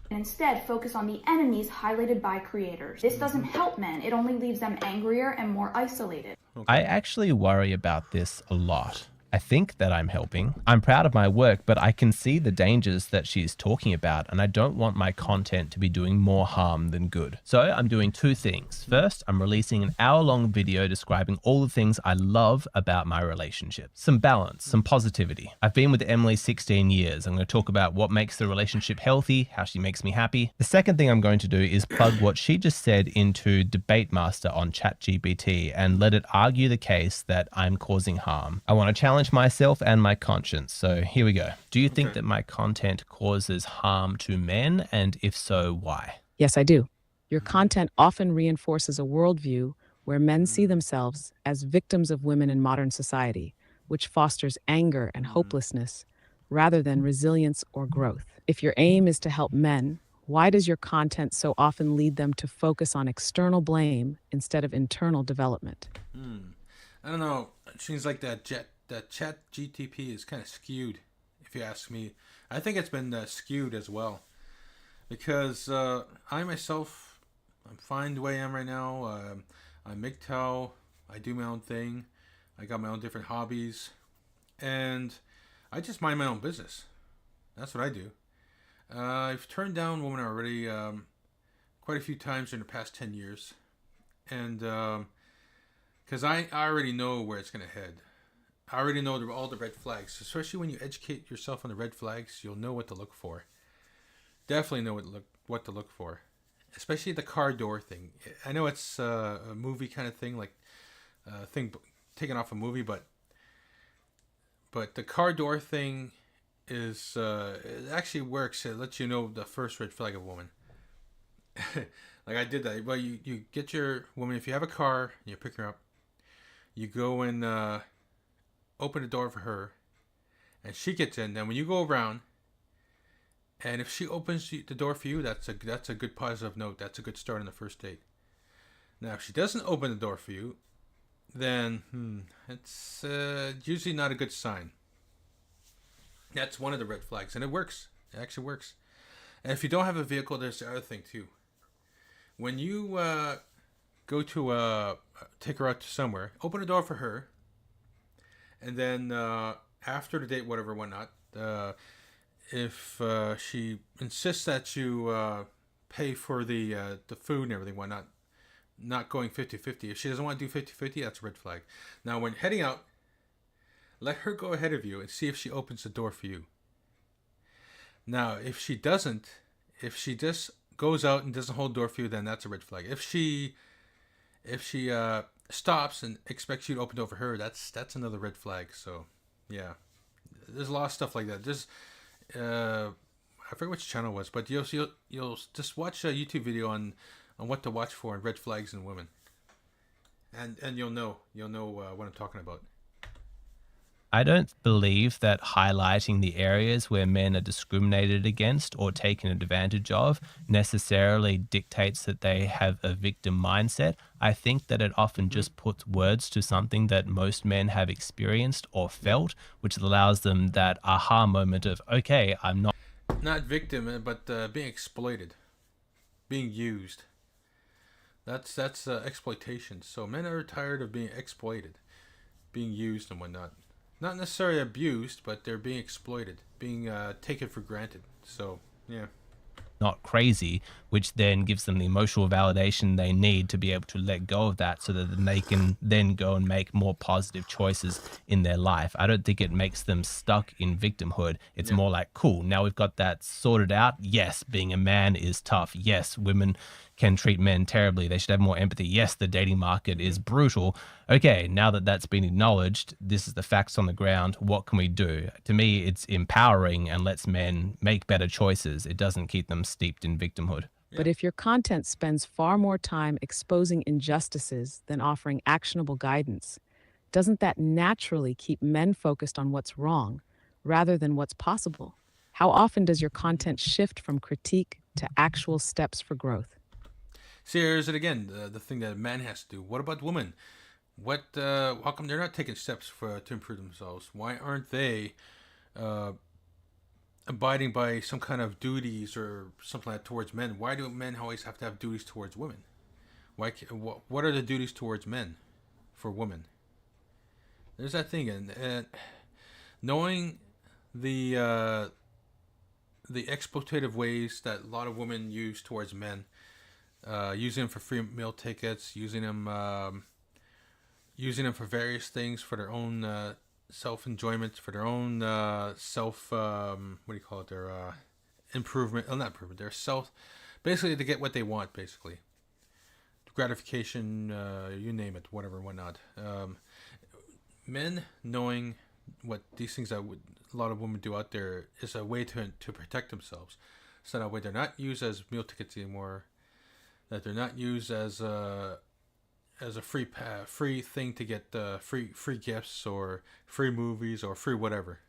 And instead focus on the enemies highlighted by creators. This doesn't help men, it only leaves them angrier and more isolated. I actually worry about this a lot. I think that I'm helping. I'm proud of my work, but I can see the dangers that she's talking about, and I don't want my content to be doing more harm than good. So I'm doing two things. First, I'm releasing an hour-long video describing all the things I love about my relationship. Some balance, some positivity. I've been with Emily 16 years. I'm going to talk about what makes the relationship healthy, how she makes me happy. The second thing I'm going to do is plug what she just said into Debate Master on ChatGPT and let it argue the case that I'm causing harm. I want to challenge challenge myself and my conscience. So here we go. Do you think that my content causes harm to men? And if so, why? Yes, I do. Your content often reinforces a worldview where men see themselves as victims of women in modern society, which fosters anger and hopelessness rather than resilience or growth. If your aim is to help men, why does your content so often lead them to focus on external blame instead of internal development? I don't know. It seems like that chat GTP is kind of skewed, if you ask me. I think it's been skewed as well. Because I myself, I'm fine the way I am right now. I'm MGTOW. I do my own thing. I got my own different hobbies. And I just mind my own business. That's what I do. I've turned down women already quite a few times in the past 10 years. And because I already know where it's going to head. I already know all the red flags. Especially when you educate yourself on the red flags, you'll know what to look for. Definitely know what to look for. Especially the car door thing. I know it's a movie kind of thing, like thing taken off a movie, but the car door thing is it actually works. It lets you know the first red flag of a woman. Like I did that. Well, you get your woman, if you have a car and you pick her up, you go and open the door for her, and she gets in. Then when you go around, and if she opens the door for you, that's a good positive note. That's a good start on the first date. Now, if she doesn't open the door for you, then it's usually not a good sign. That's one of the red flags, and it works. It actually works. And if you don't have a vehicle, there's the other thing too. When you go to take her out to somewhere, open the door for her, and then after the date, whatever, whatnot, if she insists that you pay for the food and everything, whatnot, not going 50-50. If she doesn't want to do 50-50, that's a red flag. Now, when heading out, let her go ahead of you and see if she opens the door for you. Now, if she doesn't, if she just goes out and doesn't hold the door for you, then that's a red flag. If she stops and expects you to open the door for her, that's another red flag. So, yeah, there's a lot of stuff like that. There's I forget which channel it was, but you'll just watch a YouTube video on what to watch for in red flags in women, and you'll know what I'm talking about. I don't believe that highlighting the areas where men are discriminated against or taken advantage of necessarily dictates that they have a victim mindset. I think that it often just puts words to something that most men have experienced or felt, which allows them that aha moment of, okay, I'm not victim, but being exploited, being used. That's exploitation. So men are tired of being exploited, being used and whatnot. Not necessarily abused, but they're being exploited, being taken for granted. So, yeah. Not crazy, which then gives them the emotional validation they need to be able to let go of that so that they can then go and make more positive choices in their life. I don't think it makes them stuck in victimhood. It's more like, cool, now we've got that sorted out. Yes, being a man is tough. Yes, women can treat men terribly. They should have more empathy. Yes, the dating market is brutal. Okay, now that that's been acknowledged, this is the facts on the ground. What can we do? To me, it's empowering and lets men make better choices. It doesn't keep them steeped in victimhood. But if your content spends far more time exposing injustices than offering actionable guidance, doesn't that naturally keep men focused on what's wrong rather than what's possible? How often does your content shift from critique to actual steps for growth? See, here's it again, the thing that a man has to do. What about women? How come they're not taking steps to improve themselves? Why aren't they abiding by some kind of duties or something like that towards men? Why do men always have to have duties towards women? What are the duties towards men for women? There's that thing, and knowing the exploitative ways that a lot of women use towards men, using them for free meal tickets, using them for various things, for their own self-enjoyment, for their own their improvement, not improvement, their self, basically to get what they want, basically. Gratification, you name it, whatever, whatnot. Men knowing what these things that a lot of women do out there is a way to protect themselves. So that way they're not used as meal tickets anymore. That they're not used as a free thing to get free gifts or free movies or free whatever.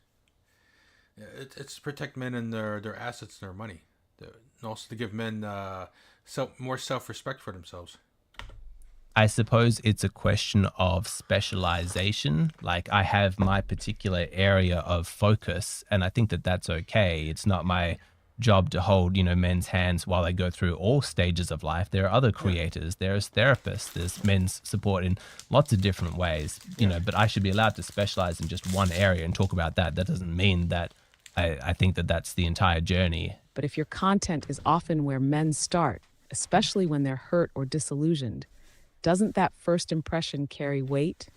It's to protect men and their assets and their money, and also to give men more self-respect for themselves. I suppose it's a question of specialization. Like, I have my particular area of focus, and I think that that's okay. It's not my job to hold, men's hands while they go through all stages of life. There are other creators, there's therapists, there's men's support in lots of different ways, but I should be allowed to specialize in just one area and talk about that. That doesn't mean that I think that that's the entire journey. But if your content is often where men start, especially when they're hurt or disillusioned, doesn't that first impression carry weight?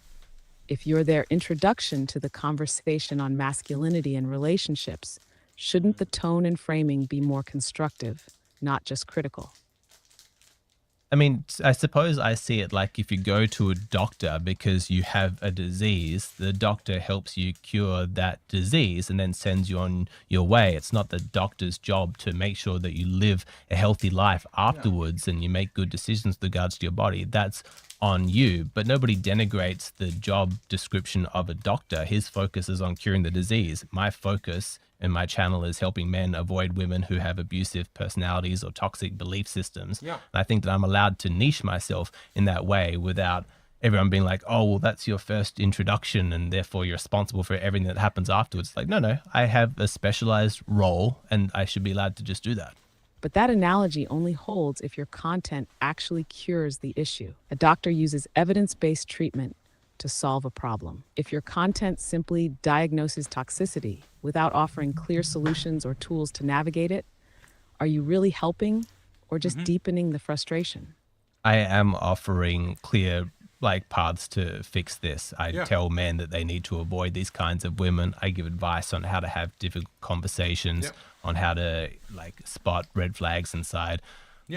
If you're their introduction to the conversation on masculinity and relationships, shouldn't the tone and framing be more constructive, not just critical? I mean, I suppose I see it like if you go to a doctor because you have a disease, the doctor helps you cure that disease and then sends you on your way. It's not the doctor's job to make sure that you live a healthy life afterwards and you make good decisions with regards to your body. That's on you, but nobody denigrates the job description of a doctor. His focus is on curing the disease. My focus and my channel is helping men avoid women who have abusive personalities or toxic belief systems. Yeah. And I think that I'm allowed to niche myself in that way without everyone being like, oh, well, that's your first introduction and therefore you're responsible for everything that happens afterwards. Like, no, I have a specialized role and I should be allowed to just do that. But that analogy only holds if your content actually cures the issue. A doctor uses evidence-based treatment to solve a problem. If your content simply diagnoses toxicity without offering clear solutions or tools to navigate it, are you really helping or just deepening the frustration? I am offering clear paths to fix this. I tell men that they need to avoid these kinds of women. I give advice on how to have difficult conversations, on how to spot red flags inside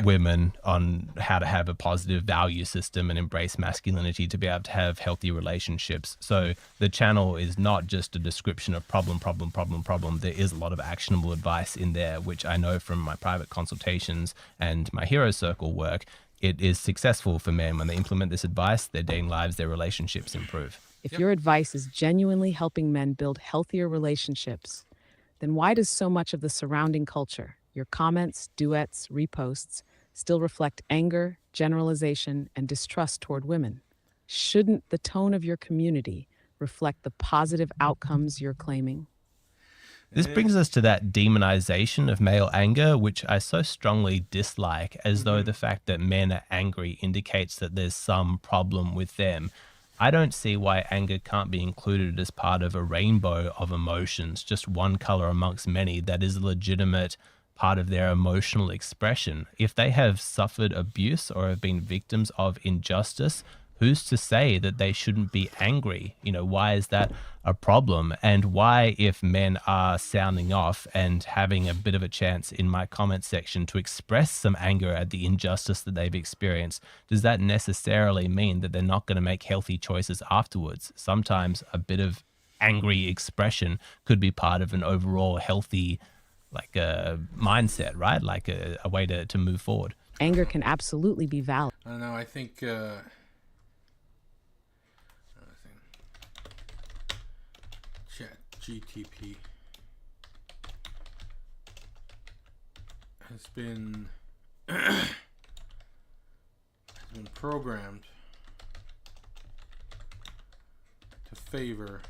women, on how to have a positive value system and embrace masculinity to be able to have healthy relationships. So the channel is not just a description of problem. There is a lot of actionable advice in there, which I know from my private consultations and my hero circle work. It is successful for men. When they implement this advice, their dating lives, their relationships improve. If your advice is genuinely helping men build healthier relationships, then why does so much of the surrounding culture, your comments, duets, reposts, still reflect anger, generalization, and distrust toward women? Shouldn't the tone of your community reflect the positive outcomes you're claiming? This brings us to that demonization of male anger, which I so strongly dislike, as though the fact that men are angry indicates that there's some problem with them. I don't see why anger can't be included as part of a rainbow of emotions, just one color amongst many that is a legitimate part of their emotional expression. If they have suffered abuse or have been victims of injustice, who's to say that they shouldn't be angry? Why is that a problem? And why, if men are sounding off and having a bit of a chance in my comment section to express some anger at the injustice that they've experienced, does that necessarily mean that they're not going to make healthy choices afterwards? Sometimes a bit of angry expression could be part of an overall healthy mindset, right? A way to move forward. Anger can absolutely be valid. I don't know. I think GTP has been programmed to favor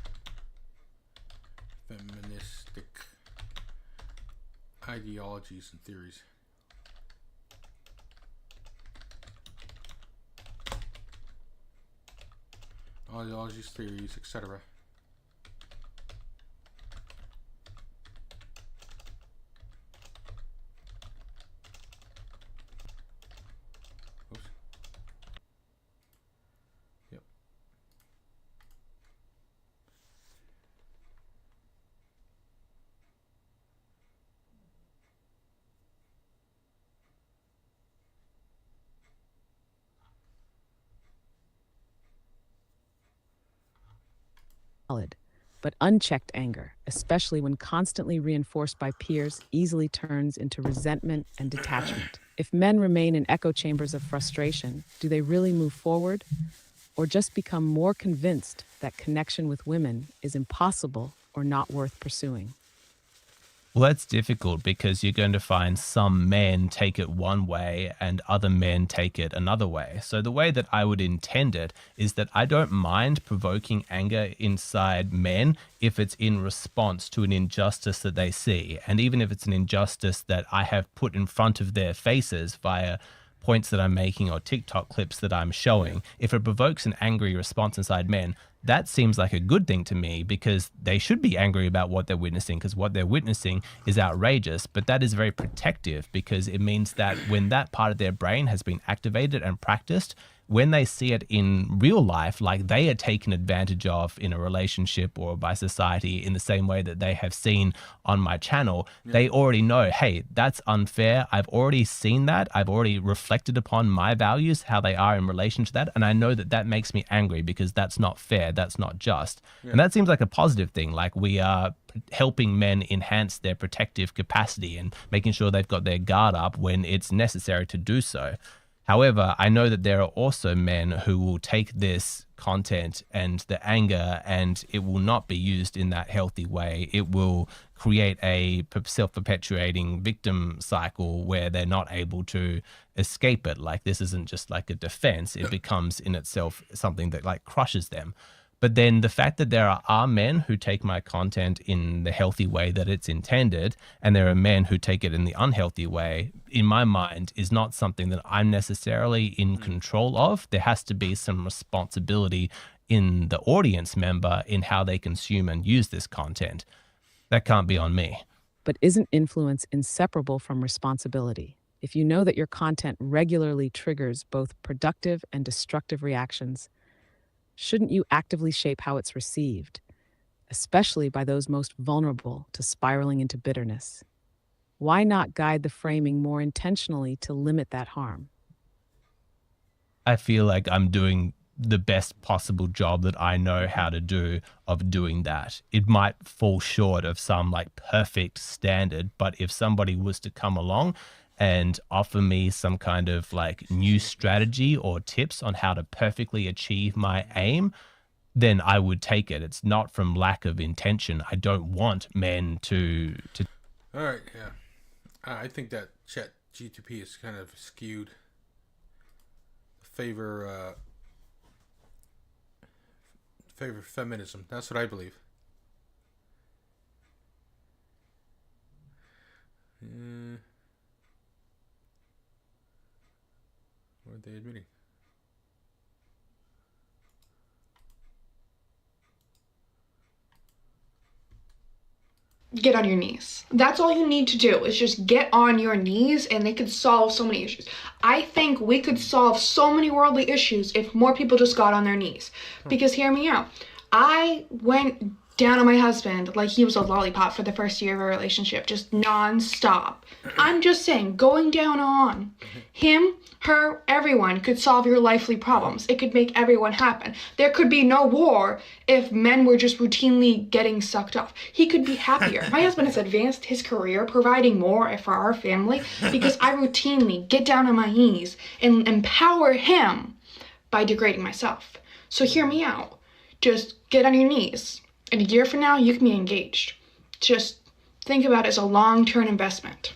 feministic ideologies and theories. Ideologies, theories, etc. But unchecked anger, especially when constantly reinforced by peers, easily turns into resentment and detachment. If men remain in echo chambers of frustration, do they really move forward? Or just become more convinced that connection with women is impossible or not worth pursuing? Well, that's difficult because you're going to find some men take it one way and other men take it another way. So the way that I would intend it is that I don't mind provoking anger inside men if it's in response to an injustice that they see. And even if it's an injustice that I have put in front of their faces via points that I'm making or TikTok clips that I'm showing, if it provokes an angry response inside men, that seems like a good thing to me because they should be angry about what they're witnessing because what they're witnessing is outrageous. But that is very protective because it means that when that part of their brain has been activated and practiced, when they see it in real life, like they are taken advantage of in a relationship or by society in the same way that they have seen on my channel, they already know, hey, that's unfair. I've already seen that. I've already reflected upon my values, how they are in relation to that. And I know that that makes me angry because that's not fair. That's not just. And that seems like a positive thing. Like we are helping men enhance their protective capacity and making sure they've got their guard up when it's necessary to do so. However, I know that there are also men who will take this content and the anger and it will not be used in that healthy way. It will create a self-perpetuating victim cycle where they're not able to escape it. Like this isn't just like a defense. It becomes in itself something that like crushes them. But then the fact that there are men who take my content in the healthy way that it's intended, and there are men who take it in the unhealthy way, in my mind, is not something that I'm necessarily in control of. There has to be some responsibility in the audience member in how they consume and use this content. That can't be on me. But isn't influence inseparable from responsibility? If you know that your content regularly triggers both productive and destructive reactions, shouldn't you actively shape how it's received, especially by those most vulnerable to spiraling into bitterness? Why not guide the framing more intentionally to limit that harm? I feel like I'm doing the best possible job that I know how to do of doing that. It might fall short of some like perfect standard, but if somebody was to come along and offer me some kind of like new strategy or tips on how to perfectly achieve my aim, then I would take it. It's not from lack of intention. I don't want men to. All right, yeah. I think that chat GTP is kind of skewed. Favor feminism. That's what I believe. What are they admitting? Get on your knees. That's all you need to do is just get on your knees and they could solve so many issues. I think we could solve so many worldly issues if more people just got on their knees. Because hear me out. I went down on my husband like he was a lollipop for the first year of a relationship, just non-stop. I'm just saying, going down on him, her, everyone could solve your lifely problems. It could make everyone happen. There could be no war if men were just routinely getting sucked off. He could be happier. My husband has advanced his career, providing more for our family because I routinely get down on my knees and empower him by degrading myself. So hear me out. Just get on your knees. In a year from now, you can be engaged. Just think about it as a long-term investment.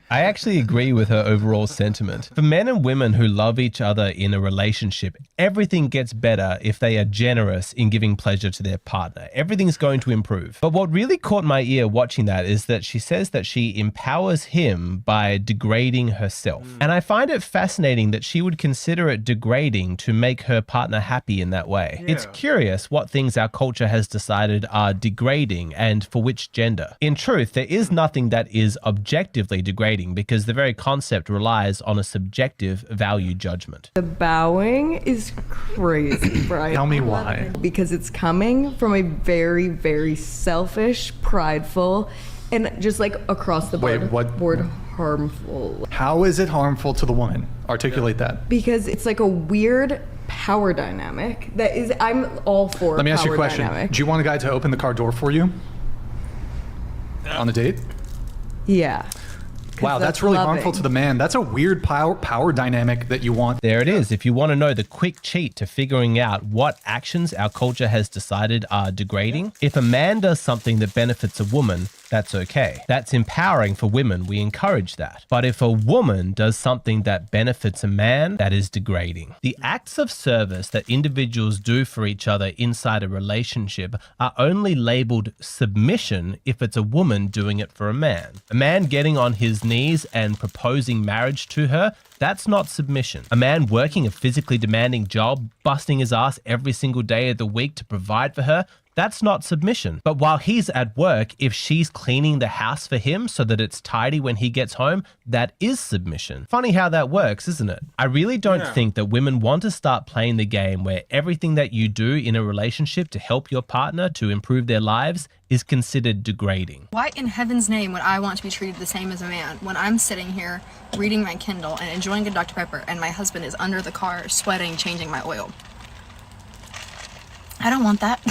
I actually agree with her overall sentiment. For men and women who love each other in a relationship, everything gets better if they are generous in giving pleasure to their partner. Everything's going to improve. But what really caught my ear watching that is that she says that she empowers him by degrading herself. And I find it fascinating that she would consider it degrading to make her partner happy in that way. Yeah. It's curious what things our culture has decided are degrading and for which gender. In truth, there is nothing that is objectively degrading because the very concept relies on a subjective value judgment. The bowing is crazy, right? Tell me why. Because it's coming from a very, very selfish, prideful, and just like across the board, harmful. How is it harmful to the woman? Articulate that. Because it's like a weird power dynamic. That is, I'm all for. Let me ask you a power question. dynamic. Do you want a guy to open the car door for you on a date? Yeah. Wow, that's really harmful to the man. That's a weird power dynamic that you want. There it is. If you want to know the quick cheat to figuring out what actions our culture has decided are degrading, if a man does something that benefits a woman, that's okay. That's empowering for women. We encourage that. But if a woman does something that benefits a man, that is degrading. The acts of service that individuals do for each other inside a relationship are only labeled submission if it's a woman doing it for a man. A man getting on his knees and proposing marriage to her, that's not submission. A man working a physically demanding job, busting his ass every single day of the week to provide for her, that's not submission. But while he's at work, if she's cleaning the house for him so that it's tidy when he gets home, that is submission. Funny how that works, isn't it? I really don't think that women want to start playing the game where everything that you do in a relationship to help your partner to improve their lives is considered degrading. Why in heaven's name would I want to be treated the same as a man when I'm sitting here reading my Kindle and enjoying a Dr. Pepper and my husband is under the car sweating, changing my oil? I don't want that.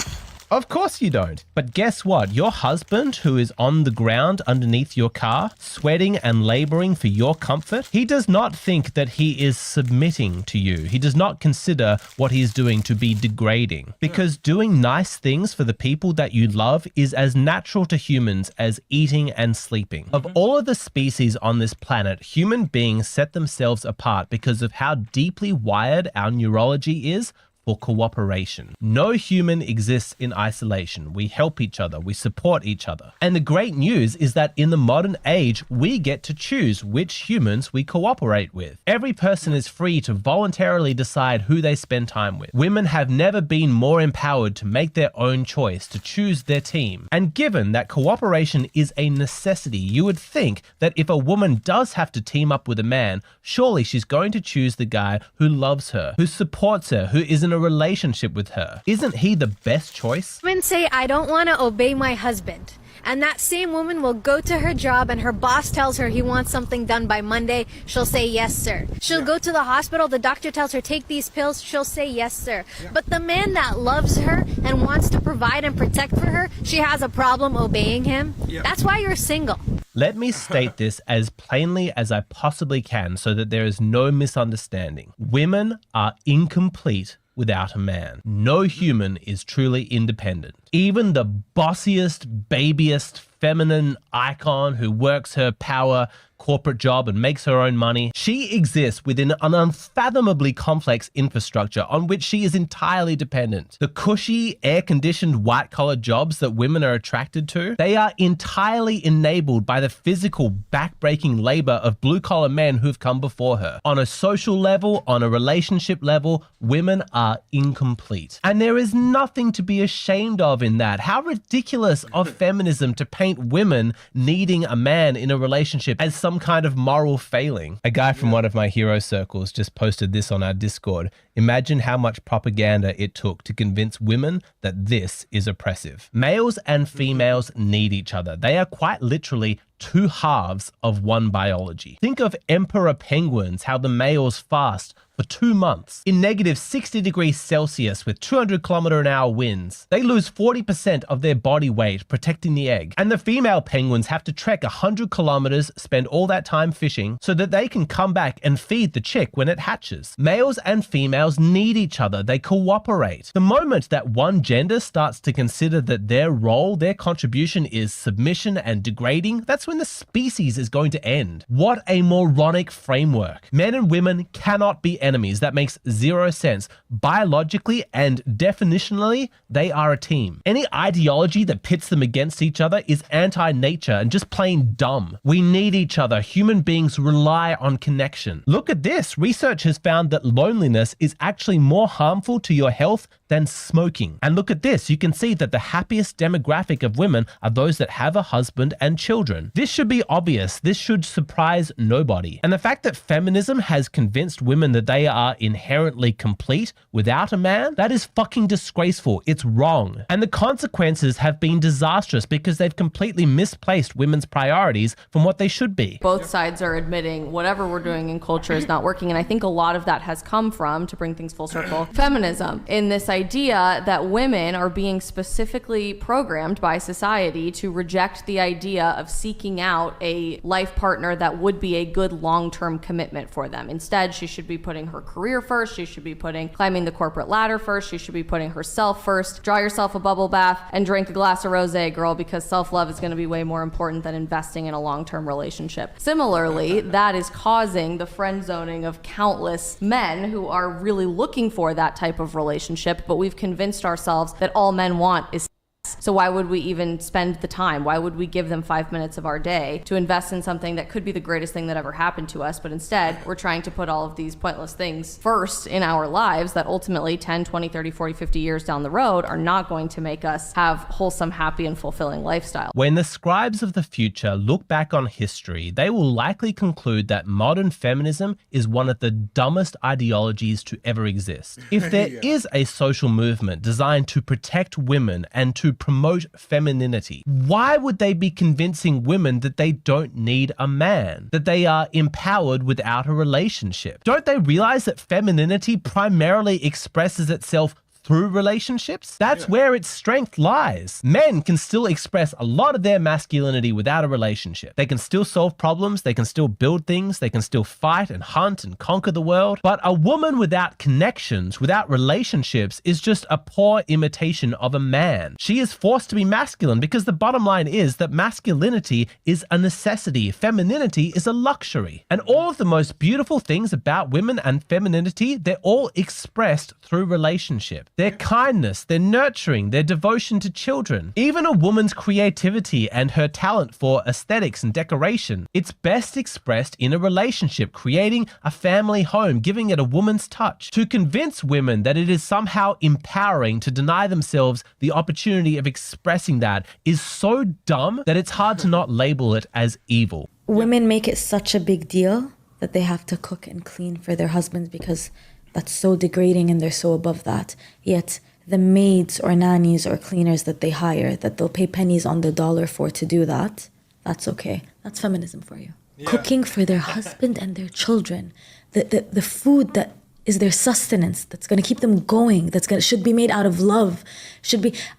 Of course you don't. But guess what? Your husband, who is on the ground underneath your car, sweating and laboring for your comfort, he does not think that he is submitting to you. He does not consider what he's doing to be degrading. Because doing nice things for the people that you love is as natural to humans as eating and sleeping. Of all of the species on this planet, human beings set themselves apart because of how deeply wired our neurology is for cooperation. No human exists in isolation. We help each other. We support each other. And the great news is that in the modern age, we get to choose which humans we cooperate with. Every person is free to voluntarily decide who they spend time with. Women have never been more empowered to make their own choice, to choose their team. And given that cooperation is a necessity, you would think that if a woman does have to team up with a man, surely she's going to choose the guy who loves her, who supports her, who is in a relationship with her. Isn't he the best choice? Women say, I don't want to obey my husband. And that same woman will go to her job and her boss tells her he wants something done by Monday. She'll say, yes, sir. She'll go to the hospital. The doctor tells her, take these pills. She'll say, yes, sir. But the man that loves her and wants to provide and protect for her, she has a problem obeying him. That's why you're single. Let me state this as plainly as I possibly can so that there is no misunderstanding. Women are incomplete without a man. No human is truly independent. Even the bossiest, babiest, feminine icon who works her power corporate job and makes her own money, she exists within an unfathomably complex infrastructure on which she is entirely dependent. The cushy, air-conditioned, white-collar jobs that women are attracted to, they are entirely enabled by the physical, back-breaking labor of blue-collar men who've come before her. On a social level, on a relationship level, women are incomplete. And there is nothing to be ashamed of in that. How ridiculous of feminism to paint women needing a man in a relationship as some kind of moral failing. A guy from one of my hero circles just posted this on our Discord. Imagine how much propaganda it took to convince women that this is oppressive. Males and females need each other. They are quite literally two halves of one biology. Think of emperor penguins, how the males fast for 2 months in negative 60 degrees Celsius with 200-kilometer-an-hour winds. They lose 40% of their body weight protecting the egg. And the female penguins have to trek 100 kilometers, spend all that time fishing so that they can come back and feed the chick when it hatches. Males and females need each other. They cooperate. The moment that one gender starts to consider that their role, their contribution is submission and degrading, that's when the species is going to end. What a moronic framework. Men and women cannot be enemies. That makes zero sense. Biologically and definitionally, they are a team. Any ideology that pits them against each other is anti-nature and just plain dumb. We need each other. Human beings rely on connection. Look at this. Research has found that loneliness is actually more harmful to your health than smoking. And look at this. You can see that the happiest demographic of women are those that have a husband and children. This should be obvious. This should surprise nobody. And the fact that feminism has convinced women that they are inherently complete without a man, that is fucking disgraceful. It's wrong. And the consequences have been disastrous because they've completely misplaced women's priorities from what they should be. Both sides are admitting whatever we're doing in culture is not working. And I think a lot of that has come from, to bring things full circle, feminism, in this idea that women are being specifically programmed by society to reject the idea of seeking out a life partner that would be a good long-term commitment for them. Instead, she should be putting her career first. She should be climbing the corporate ladder first. She should be putting herself first. Draw yourself a bubble bath and drink a glass of rosé, girl, because self-love is going to be way more important than investing in a long-term relationship. Similarly, that is causing the friend zoning of countless men who are really looking for that type of relationship, but we've convinced ourselves that all men want is sex. So why would we even spend the time? Why would we give them 5 minutes of our day to invest in something that could be the greatest thing that ever happened to us? But instead, we're trying to put all of these pointless things first in our lives that ultimately 10, 20, 30, 40, 50 years down the road are not going to make us have wholesome, happy, and fulfilling lifestyle. When the scribes of the future look back on history, they will likely conclude that modern feminism is one of the dumbest ideologies to ever exist. If there is a social movement designed to protect women and to promote femininity, why would they be convincing women that they don't need a man, that they are empowered without a relationship? Don't they realize that femininity primarily expresses itself through relationships? That's where its strength lies. Men can still express a lot of their masculinity without a relationship. They can still solve problems, they can still build things, they can still fight and hunt and conquer the world. But a woman without connections, without relationships, is just a poor imitation of a man. She is forced to be masculine because the bottom line is that masculinity is a necessity, femininity is a luxury. And all of the most beautiful things about women and femininity, they're all expressed through relationship. Their kindness, their nurturing, their devotion to children. Even a woman's creativity and her talent for aesthetics and decoration. It's best expressed in a relationship, creating a family home, giving it a woman's touch. To convince women that it is somehow empowering to deny themselves the opportunity of expressing that is so dumb that it's hard to not label it as evil. Women make it such a big deal that they have to cook and clean for their husbands because that's so degrading and they're so above that. Yet the maids or nannies or cleaners that they hire, that they'll pay pennies on the dollar for to do that, that's okay. That's feminism for you. Yeah. Cooking for their husband and their children. The food that is their sustenance, that's going to keep them going, should be made out of love.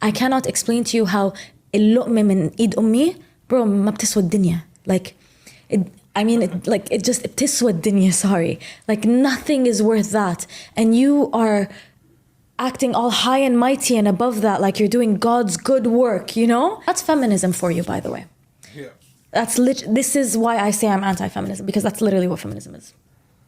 I cannot explain to you how اللقمة من إيد أمي, bro, ما بتسوى الدنيا. Like, it just بتسوى الدنيا, sorry. Like, nothing is worth that. And you are acting all high and mighty and above that, like you're doing God's good work, you know? That's feminism for you, by the way. Yeah. This is why I say I'm anti-feminism, because that's literally what feminism is.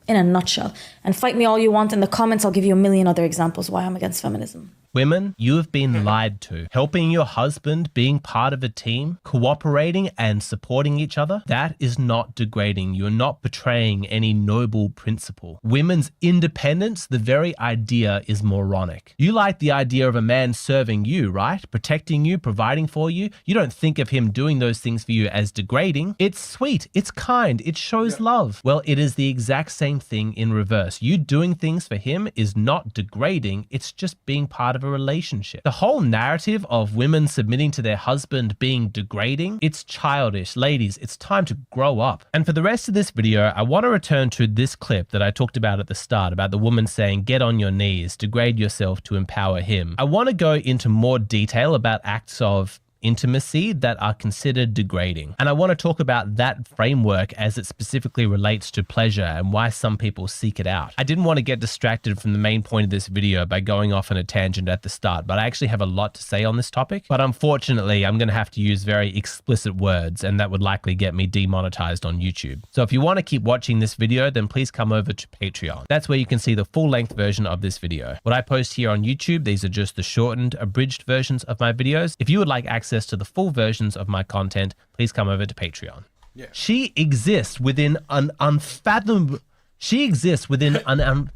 In a nutshell. And fight me all you want in the comments, I'll give you a million other examples why I'm against feminism. Women, you have been lied to. Helping your husband, being part of a team, cooperating and supporting each other, that is not degrading. You're not betraying any noble principle. Women's independence, the very idea is moronic. You like the idea of a man serving you, right? Protecting you, providing for you. You don't think of him doing those things for you as degrading. It's sweet, it's kind, it shows love. Well, it is the exact same thing in reverse. You doing things for him is not degrading, it's just being part of a relationship. The whole narrative of women submitting to their husband being degrading, it's childish. Ladies, it's time to grow up. And for the rest of this video, I want to return to this clip that I talked about at the start about the woman saying, get on your knees, degrade yourself to empower him. I want to go into more detail about acts of intimacy that are considered degrading. And I want to talk about that framework as it specifically relates to pleasure and why some people seek it out. I didn't want to get distracted from the main point of this video by going off on a tangent at the start, but I actually have a lot to say on this topic. But unfortunately, I'm going to have to use very explicit words, and that would likely get me demonetized on YouTube. So if you want to keep watching this video, then please come over to Patreon. That's where you can see the full-length version of this video. What I post here on YouTube, these are just the shortened, abridged versions of my videos. If you would like access to the full versions of my content, please come over to Patreon. Yeah. She exists within an unfathomable... She exists within an...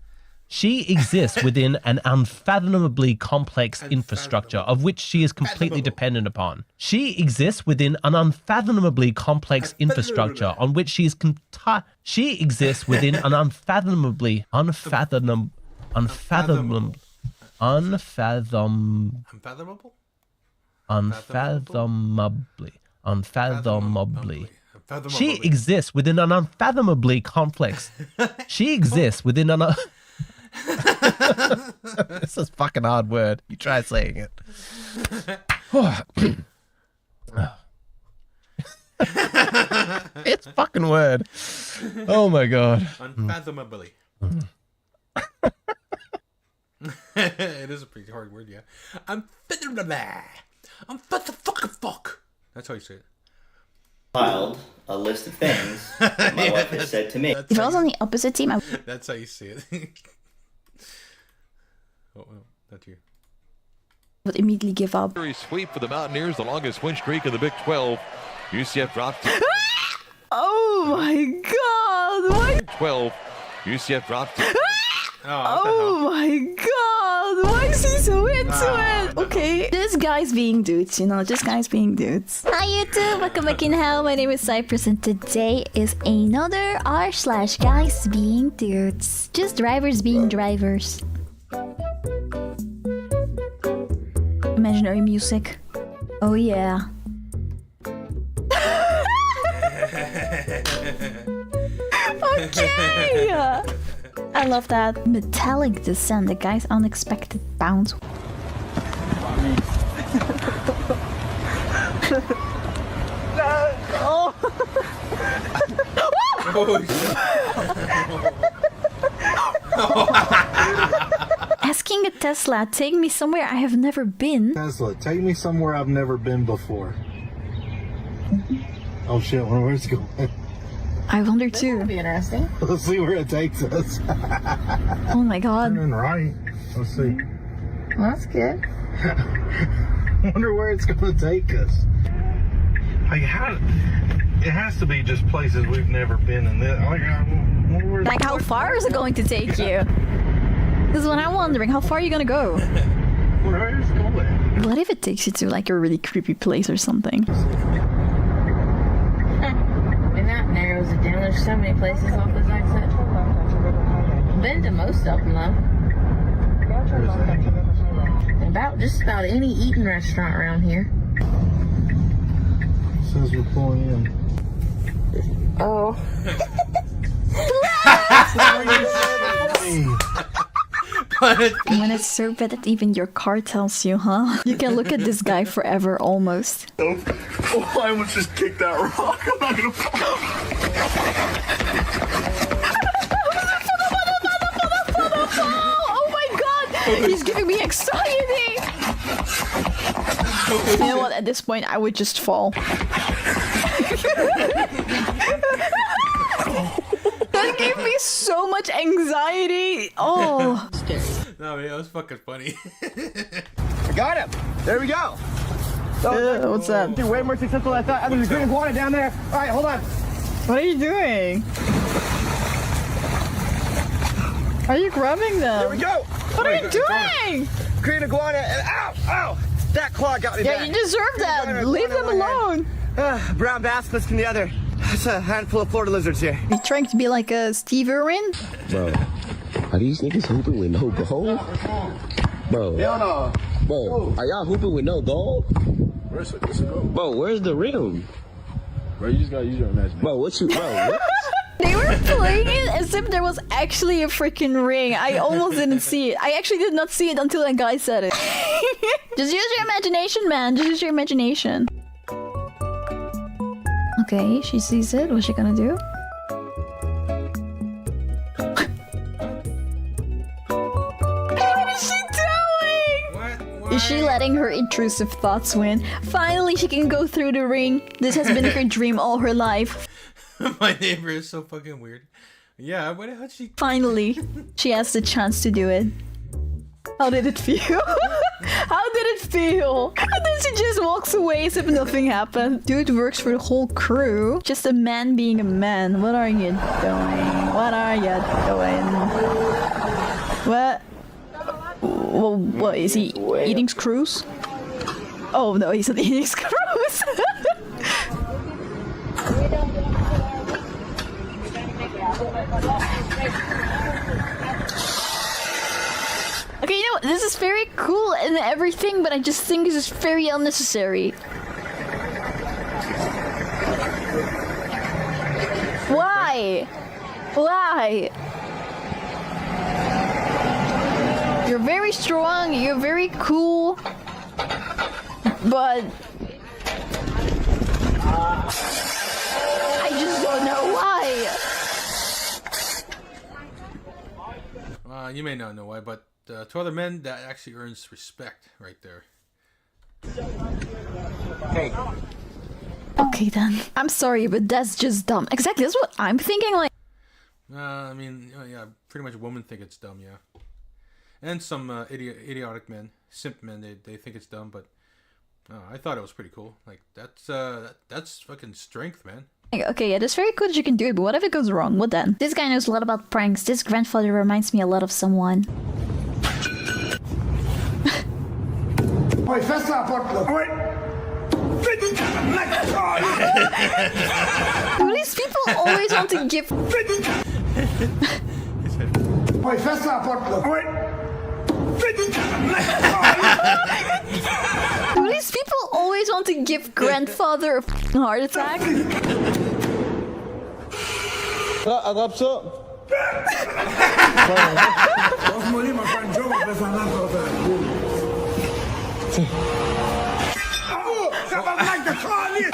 She exists within an unfathomably complex infrastructure of which she is completely dependent upon. She exists within an unfathomably complex infrastructure on which she is She exists within an unfathomably unfathomable. She exists within an unfathomably complex. She exists within an. This is a fucking hard word. You try saying it. It's fucking word. Oh my god. Unfathomably. It is a pretty hard word, yeah. Fuck. That's how you say it. Filed a list of things that my wife has said to me. If I was on the opposite team, I That's how you say it. Oh, that's you. would immediately give up. Sweep for the Mountaineers, the longest win streak in the Big 12. UCF dropped to Oh my god! Why? 12. UCF dropped to Oh my god! Why is he so into it? Okay, this guy's being dudes, you know, this guy's being dudes. Hi YouTube, welcome back in hell. My name is Cypress and today is another r/guys being dudes. Just drivers being drivers. Imaginary music. Oh yeah. Okay! I love that metallic descent, the guy's unexpected bounce. Asking a Tesla, take me somewhere I have never been. Tesla, take me somewhere I've never been before. Oh shit, where's it going? I wonder too. That'd be interesting. Let's see where it takes us. Oh my god. Turning right. Let's see. Well, that's good. Wonder where it's gonna take us. Like how? It has to be just places we've never been in. Like how far is it going to take you? This is what I'm wondering. How far are you gonna go? Where is it going? What if it takes you to like a really creepy place or something? And that narrows it down. There's so many places off this exit. Been to most of them though. About just about any eating restaurant around here. Says we're pulling in. Oh. When it's so bad that even your car tells you, huh? You can look at this guy forever almost. Oh, I almost just kicked that rock. I'm not gonna fall. Oh my god! He's giving me anxiety! You know what? At this point, I would just fall. That gave me so much anxiety. Oh. No, man, that was fucking funny. I got him. There we go. What's that? Dude, way more successful than I thought. There's a green iguana down there. All right, hold on. What are you doing? Are you grabbing them? There we go. What are you doing? Green iguana and ow, ow. That claw got me back. Yeah, you deserve that. Leave them alone. Brown bass from the other. That's a handful of Florida lizards here. You trying to be like a Steve Irwin? Bro, are these niggas hooping with no goal? Bro, Hell no. Bro, are y'all hooping with no goal? Where's it go? Bro, where's the rim? Bro, you just gotta use your imagination. Bro, what? They were playing it as if there was actually a freaking ring. I almost didn't see it. I actually did not see it until that guy said it. Just use your imagination, man. Just use your imagination. Okay, she sees it. What's she gonna do? What is she doing? Is she letting her intrusive thoughts win? Finally, she can go through the ring. This has been her dream all her life. My neighbor is so fucking weird. Yeah, what the hell did she... Finally, she has the chance to do it. How did it feel? How did it feel? And then she just walks away as if nothing happened. Dude works for the whole crew. Just a man being a man. What are you doing? What are you doing? What? Well, what is he eating screws? Oh no, he's not eating screws. Okay, you know what? This is very cool and everything, but I just think this is very unnecessary. Why? Why? You're very strong, you're very cool, but I just don't know why. You may not know why, but to other men, that actually earns respect right there. Hey. Okay then. I'm sorry, but that's just dumb. Exactly, that's what I'm thinking, like... I mean, yeah, pretty much women think it's dumb, yeah. And some idiotic men, simp men, they think it's dumb, but I thought it was pretty cool. Like, that's fucking strength, man. Okay, yeah, that's very cool that you can do it, but what if it goes wrong? What then? This guy knows a lot about pranks. This grandfather reminds me a lot of someone. Do these people always want to give... Do these people always want to give grandfather a heart attack?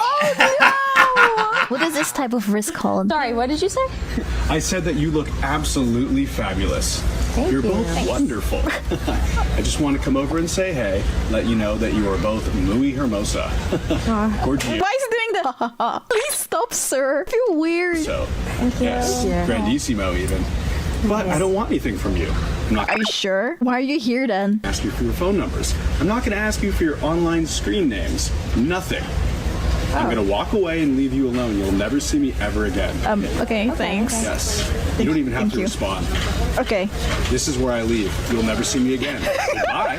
Oh no! What is this type of risk called? Sorry, what did you say? I said that you look absolutely fabulous. You're both wonderful. I just want to come over and say hey, let you know that you are both muy hermosa. Gorgeous. Why is he doing that? Please stop, sir. I feel weird. So, yes, grandissimo even. But I don't want anything from you. I'm not. Are you sure? Why are you here then? Ask you for your phone numbers. I'm not going to ask you for your online screen names. Nothing. I'm going to walk away and leave you alone. You'll never see me ever again. Okay, thanks. Yes. You don't even have to respond. Okay. This is where I leave. You'll never see me again. Goodbye.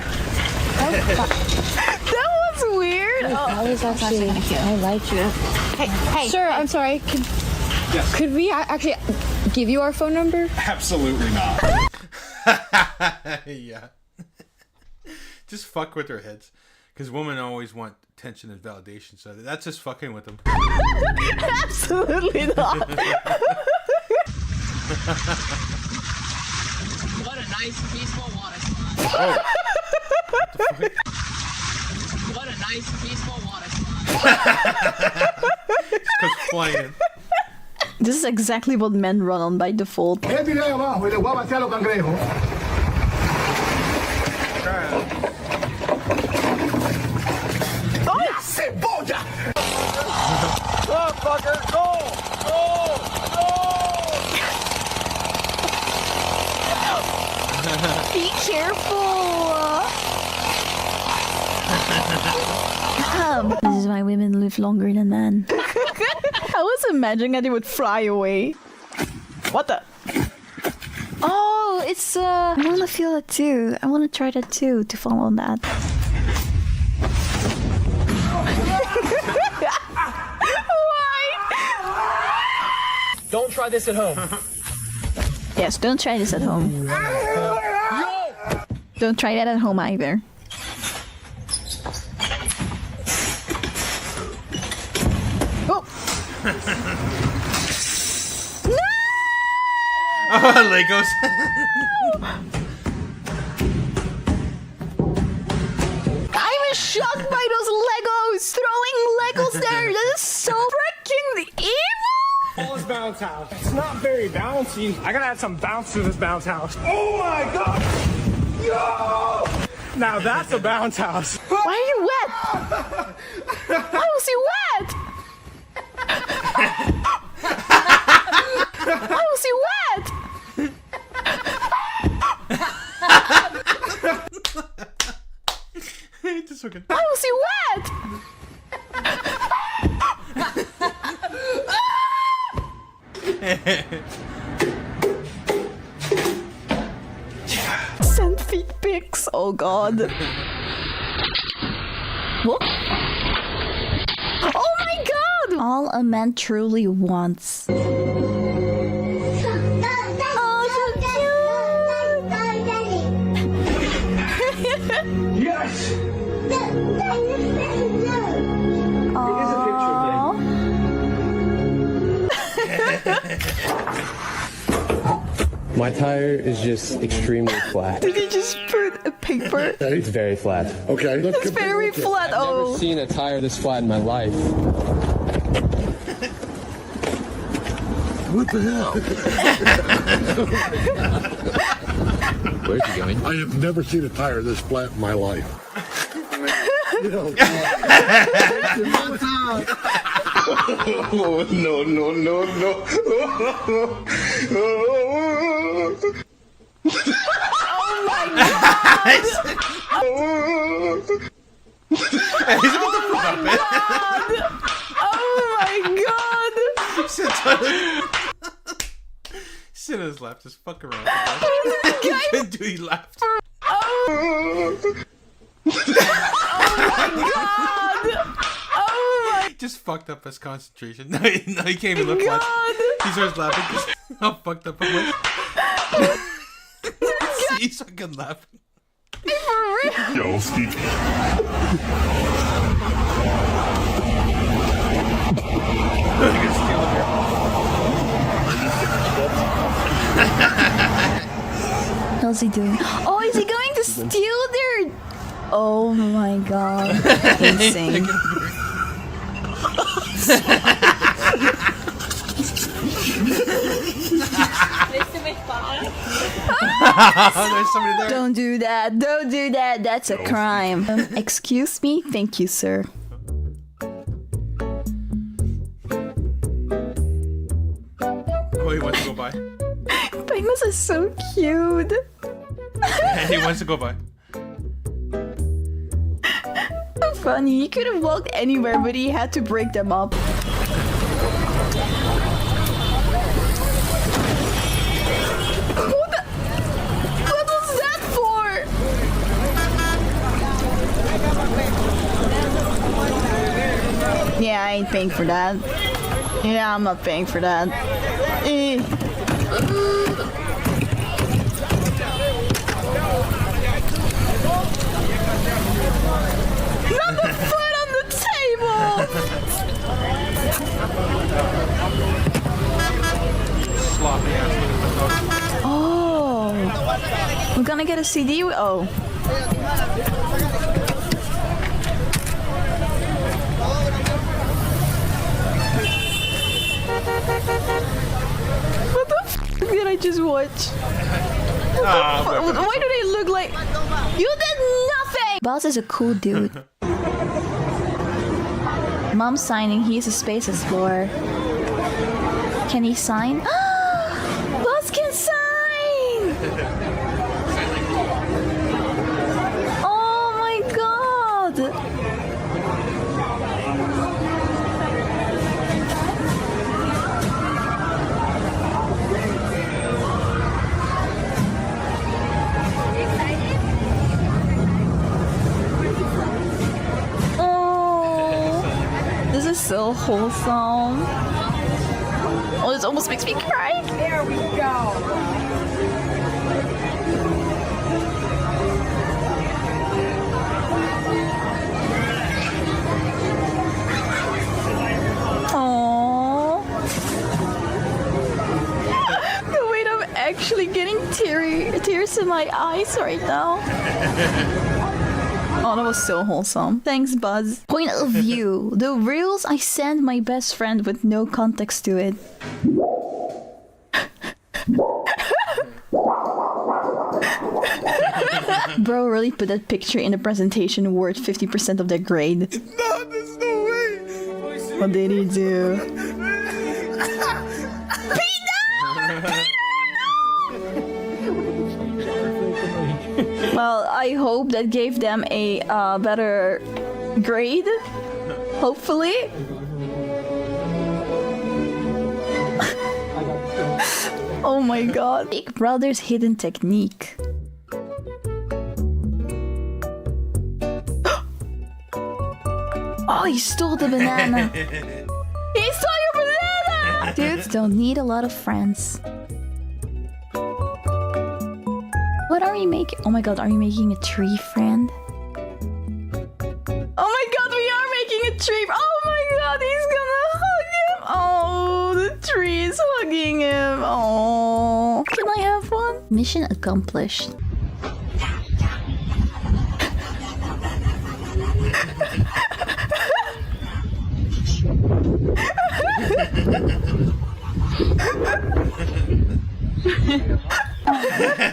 That was weird. That was actually, I like you. Hey. Sir, I'm sorry. Could we actually give you our phone number? Absolutely not. Yeah. Just fuck with their heads. Because women always want attention and validation, so that's just fucking with them. Absolutely not. What a nice, peaceful water slide. Oh. What a nice, peaceful water slide. Just goes flying in. This is exactly what men run on by default. Cebolla! Go, fucker! Go! Be careful! This is why women live longer than men. I was imagining that they would fly away. What the? Oh, it's I want to feel it too. I want to try that too, to fall on that. Don't try this at home. Yes, don't try this at home. Don't try that at home either. Oh! No! Oh, Legos. I was shocked by those Legos! Throwing Legos there! That is so freaking evil! This bounce house. It's not very bouncy. I gotta add some bounce to this bounce house. Oh my god! Yo! Now that's a bounce house. Why are you wet? Why was he wet? Why was he wet? Just fucking. Why was he wet? feet pics. Oh god. What? Oh my god! All a man truly wants. Oh, so cute! Yes! My tire is just extremely flat. Did you just put a paper? It's very flat. Okay. It's very flat. I've Oh. never seen a tire this flat in my life. What the hell? Where's he going? I have never seen a tire this flat in my life. Oh, no, no, no, no. Oh my god! Oh my god! Sinner's laugh, just fuck around. He couldn't do, he laughed. Oh my god! Oh my Just fucked up his concentration. No, he can't even look much. He starts laughing. Just how fucked up it was. He's fucking laughing. Yo, Steve. How's he doing? Oh, is he going to steal their... Oh my god. Insane. There's somebody there. Don't do that. Don't do that. That's a crime. Excuse me? Thank you, sir. Oh, he wants to go by. Penguins are so cute. He wants to go by. Funny. He could have walked anywhere, but he had to break them up. What was that for? Yeah, I ain't paying for that. Yeah, I'm not paying for that. Not the foot on the table! Sloppy ass. Oh, we're gonna get a CD. Oh. What the f did I just watch? Why do they look like... You did nothing! Boss is a cool dude. Mom's signing. He's a space explorer. Can he sign? Boss can sign! Oh my god! Oh, this is so wholesome. Oh, this almost makes me cry. There we go. Aww. Wait, I'm actually getting tears in my eyes right now. Oh, that was so wholesome. Thanks, Buzz. Point of view. The reels I send my best friend with no context to it. Bro really put that picture in the presentation worth 50% of their grade. No, there's no way. What did he do? Well, I hope that gave them a better grade. Hopefully. Oh my god. Big Brother's hidden technique. Oh, he stole the banana. He stole your banana! Dudes don't need a lot of friends. What are we making? Oh my god, are you making a tree friend? Oh my god, we are making a tree. Oh my god, he's gonna hug him. Oh, the tree is hugging him. Oh. Can I have one? Mission accomplished.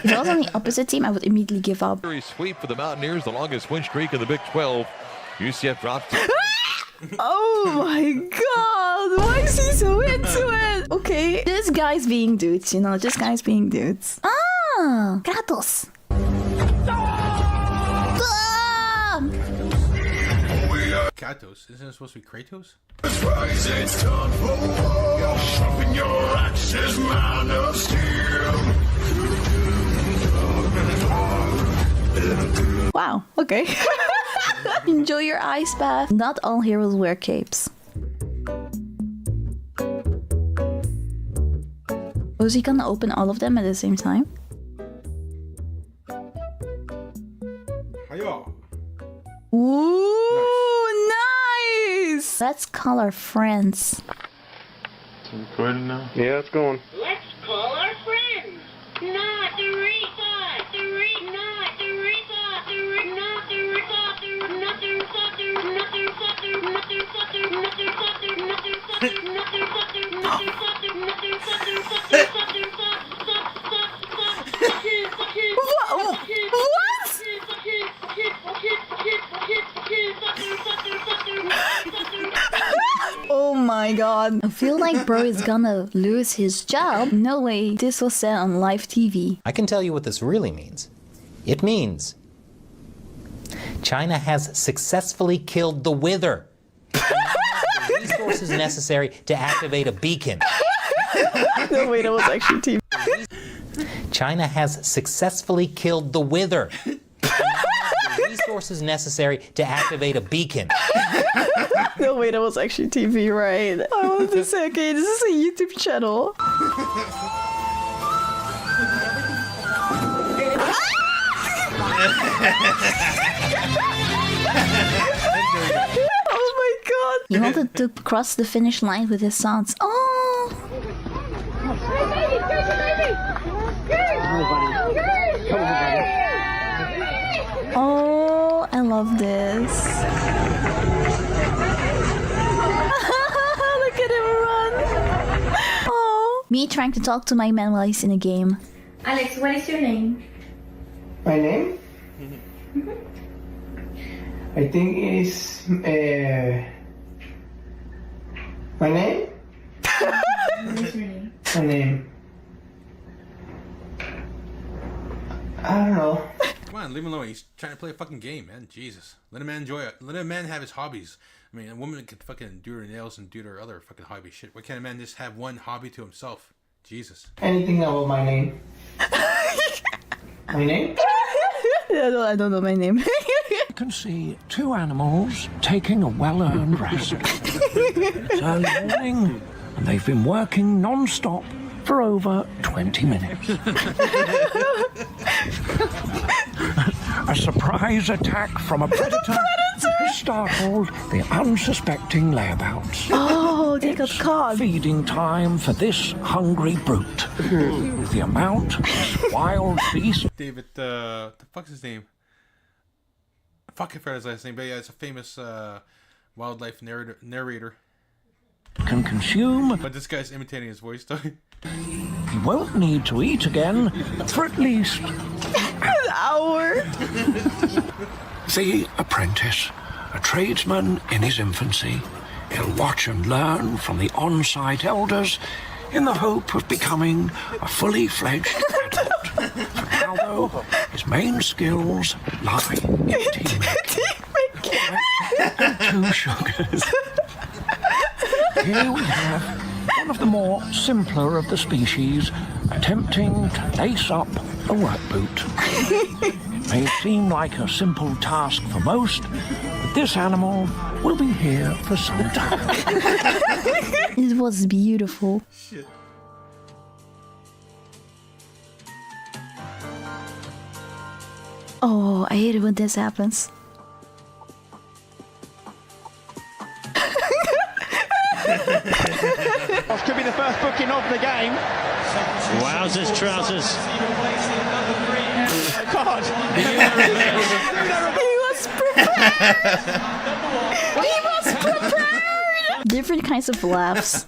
If I was on the opposite team, I would immediately give up. Sweep for the Mountaineers, the longest win streak in the Big 12. UCF drops. Oh my god, why is he so into it? Okay, this guy's being dudes, you know, just guys being dudes. Ah, Kratos. Kratos? Isn't it supposed to be Kratos? It's time for war. Sharpen your axes, man of steel. Wow, okay. Enjoy your ice bath. Not all heroes wear capes. Was he gonna open all of them at the same time? Hiya. Ooh, nice! Let's call our friends. It's recording now? Yeah, it's going. Let's call our friends. Not Teresa. Teresa. Not Teresa. Teresa. Not Teresa. Not Teresa. Not Teresa. Not Teresa. Not Oh my god. I feel like bro is gonna lose his job. No way. This was said on live TV. I can tell you what this really means. It means China has successfully killed the Wither. The resources necessary to activate a beacon. No, wait, that was actually TV. China has successfully killed the Wither. The resources necessary to activate a beacon. No, wait, that was actually TV, right? I wanted to say, okay, this is a YouTube channel. Oh my god. He wanted to cross the finish line with his sons. Oh. Oh, I love this. Look at him run. Oh. Me trying to talk to my man while he's in a game. Alex, what is your name? My name? I think it's my name? What is your name? My name. I don't know. Come on, leave him alone. He's trying to play a fucking game, man. Jesus. Let a man enjoy it. Let a man have his hobbies. I mean, a woman could fucking do her nails and do her other fucking hobby shit. Why can't a man just have one hobby to himself? Jesus. Anything about my name? My name? I don't know my name. You can see two animals taking a well-earned rest. It's early morning, and they've been working non-stop for over 20 minutes. A surprise attack from a predator has startled the unsuspecting layabouts. Oh, they got caught. Feeding time for this hungry brute. With the amount this wild beast... David, the fuck's his name? Fuck, I forgot his last name, but yeah, it's a famous wildlife narrator. Can consume. But this guy's imitating his voice, though. He won't need to eat again for at least an hour. The apprentice, a tradesman in his infancy. He'll watch and learn from the on-site elders in the hope of becoming a fully fledged adult. For now, though, his main skills lie in teammaking. And 2 sugars. Here we have one of the more simpler of the species attempting to lace up a work boot. May seem like a simple task for most, but this animal will be here for some time. It was beautiful. Shit. Oh, I hate it when this happens. Could be the first booking of the game. Wowzers, trousers. God. He was prepared. He was prepared. Different kinds of laughs.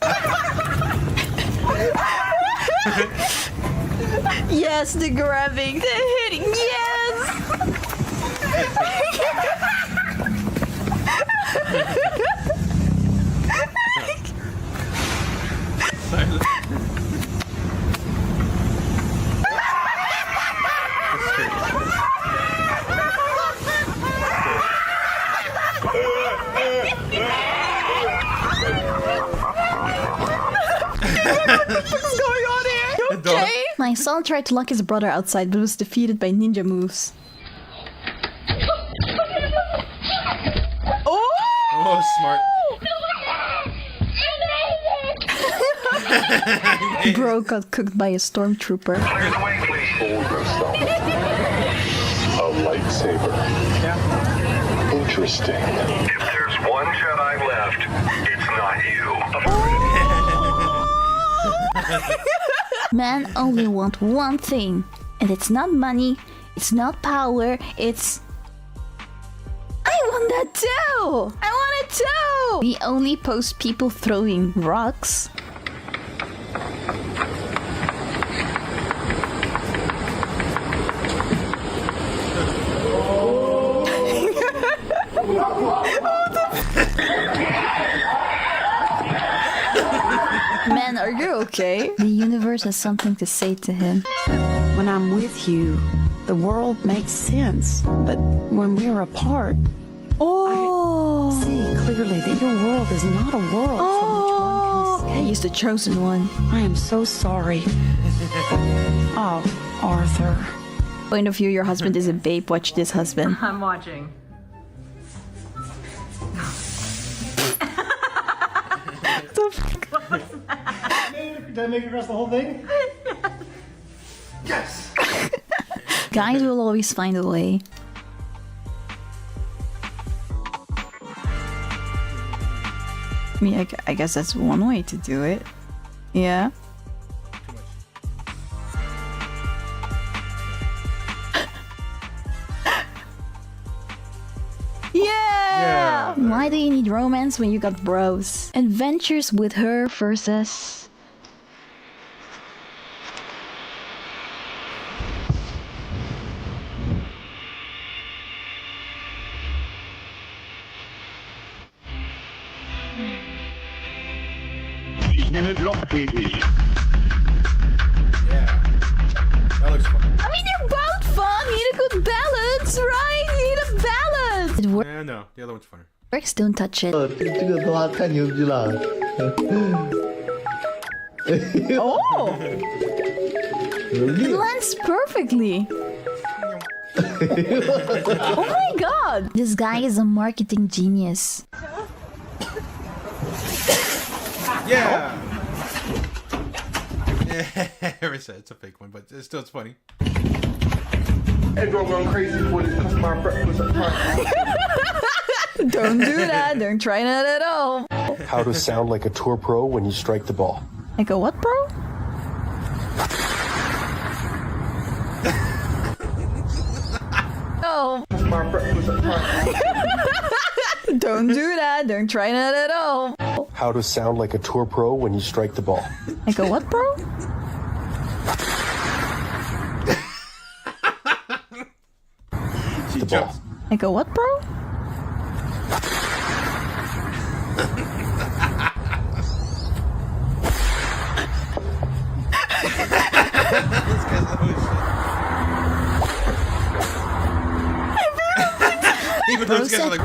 Yes, the grabbing, the hitting, yes. What's going on here? Okay. My son tried to lock his brother outside, but was defeated by ninja moves. Oh, smart. Bro got cooked by a stormtrooper. A lightsaber. Interesting. If there's one Jedi left, it's not you. Men only want one thing, and it's not money, it's not power, it's... I want that too! I want it too! We only post people throwing rocks. Man, are you okay? The universe has something to say to him. When I'm with you, the world makes sense. But when we're apart, I see clearly that your world is not a world from which one can escape. He's the chosen one. I am so sorry. Oh, Arthur. Point of view, your husband is a babe. Watch this husband. I'm watching. Did I make it across the whole thing? Yes! Guys will always find a way. I mean, I guess that's one way to do it. Yeah. Yeah! Why do you need romance when you got bros? Adventures with her versus... Yeah. That looks fun. I mean, they're both fun. You need a good balance, right? You need a balance. It Yeah, no. The other one's funner. works, don't touch it. Oh! It lands perfectly. Oh my god! This guy is a marketing genius. Yeah. It's a fake one, but it's still funny. Everyone going crazy for this customer breakfast at Don't do that. Don't try that at all. How to sound like a tour pro when you strike the ball. Like a what, bro? Oh. Don't do that. Don't try that at all. How to sound like a tour pro when you strike the ball. Like a what, bro? The ball. Like a what, bro? Even though these guys are like,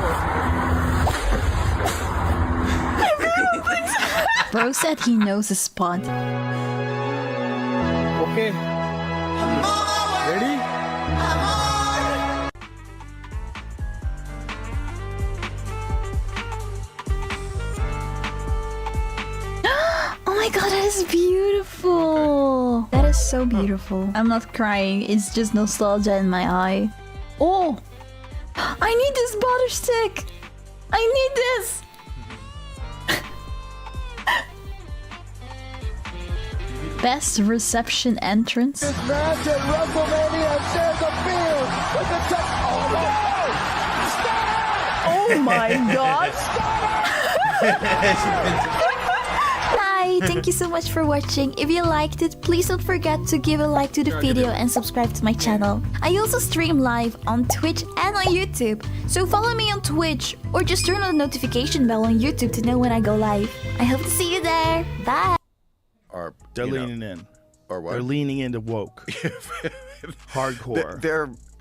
Bro said he knows a spot. Okay. Ready? is so beautiful. I'm not crying, it's just nostalgia in my eye. Oh! I need this butter stick! I need this! Best reception entrance. This match at WrestleMania shares a field with the touch. Oh my god! Hi, thank you so much for watching. If you liked it, please don't forget to give a like to the video and subscribe to my channel. I also stream live on Twitch and on YouTube, so follow me on Twitch or just turn on the notification bell on YouTube to know when I go live. I hope to see you there. Bye! They're leaning in. Or what? They're leaning into woke. Hardcore.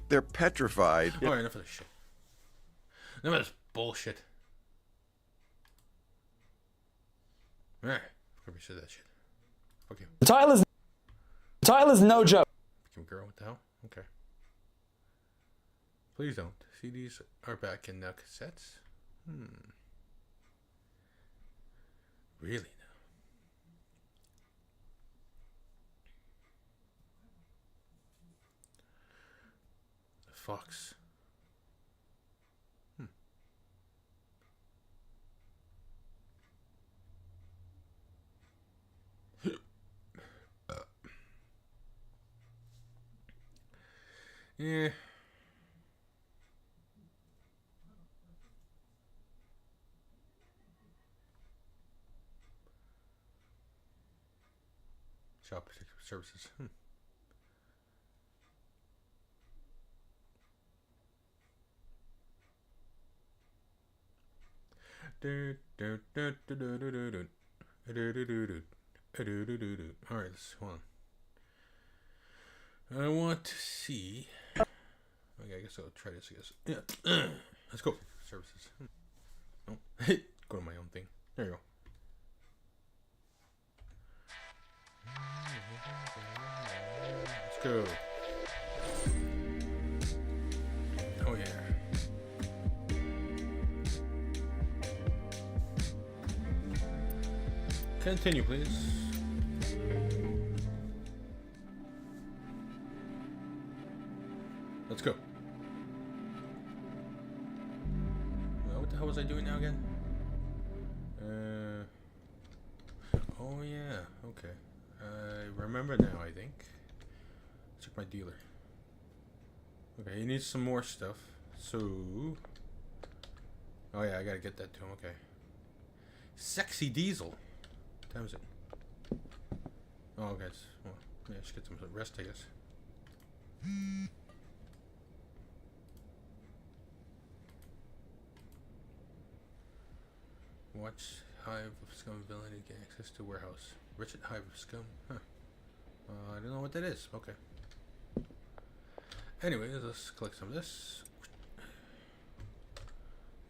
They're petrified. Oh, enough of this shit. Enough of this bullshit. Alright. Whoever said that shit. Fuck you. The title is no joke. Become a girl, what the hell? Okay. Please don't. CDs are back in cassettes? Really now? The Fox. Yeah. Shop services. All right, let's hold on. I want to see. Okay, I guess I'll try this. I guess. Yeah. Let's go. Services. No. Go to my own thing. There you go. Let's go. Oh yeah. Continue, please. Let's go. Well, what the hell was I doing now again? Oh yeah, okay. I remember now, I think. Check my dealer. Okay, he needs some more stuff. So... Oh yeah, I gotta get that to him, okay. Sexy Diesel. What time is it? Oh, okay. Well, yeah, I should get some rest, I guess. Watch Hive of Scum Villain to get access to warehouse. Wretched Hive of Scum? Huh. I don't know what that is. Okay. Anyways, let's collect some of this.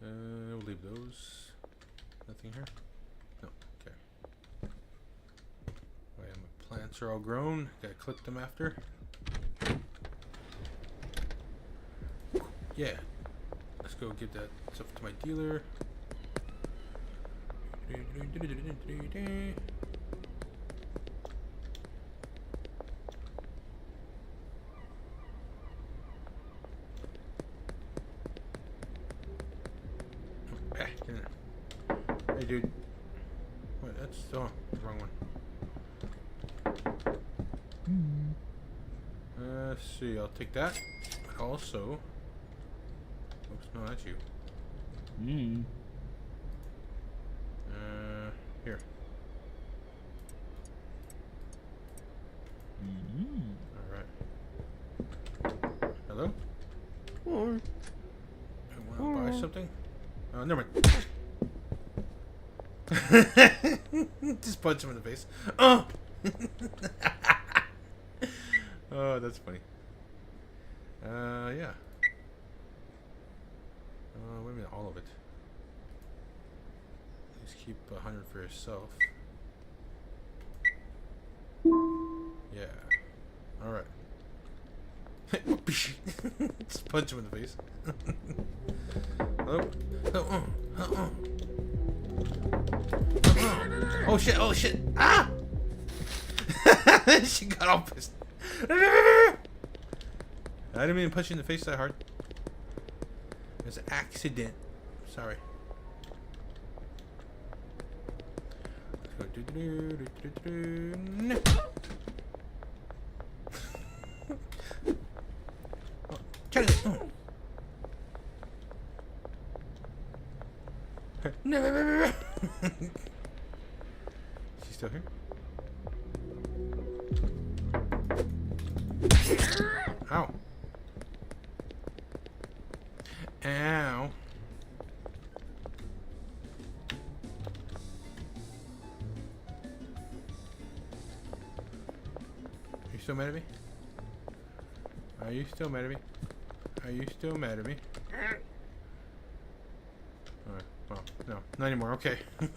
We'll leave those. Nothing here? No. Okay. Wait, my plants are all grown. Gotta clip them after. Yeah. Let's go give that stuff to my dealer. Hey dude. Wait, that's the wrong one. Let's see, I'll take that. But also, oops, no, that's you. Here. Alright. Hello? I wanna buy something? Oh, never mind. Just punch him in the face. Oh! Oh, that's funny. Yeah. Wait a minute, all of it. Just keep 100 for yourself. Yeah. Alright. Just punch him in the face. Oh shit, oh shit. Ah! She got all pissed. I didn't mean to punch you in the face that hard. It's an accident. Sorry. Let's go. No. Oh, Charlie. Oh. No. She's still here? Ow. Ow. Are you still mad at me? Are you still mad at me? Are you still mad at me? Alright, well, no, not anymore, okay. Well,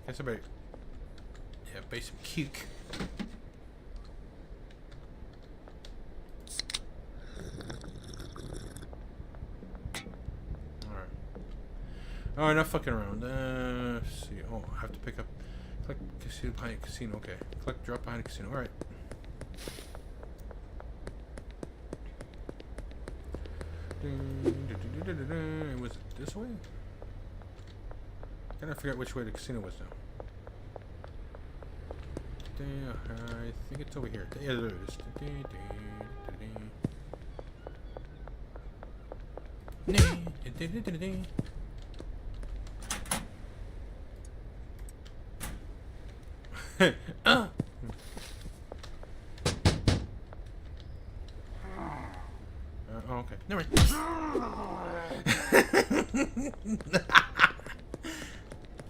guess I better, yeah, base some cuke. Alright. Oh, enough fucking around. Let's see. Oh, I have to pick up. Collect casino behind casino. Okay. Collect drop behind a casino. Alright. Was it this way? I gotta figure out which way the casino was now. I think it's over here. Yeah, there it is. Oh, okay. Never mind.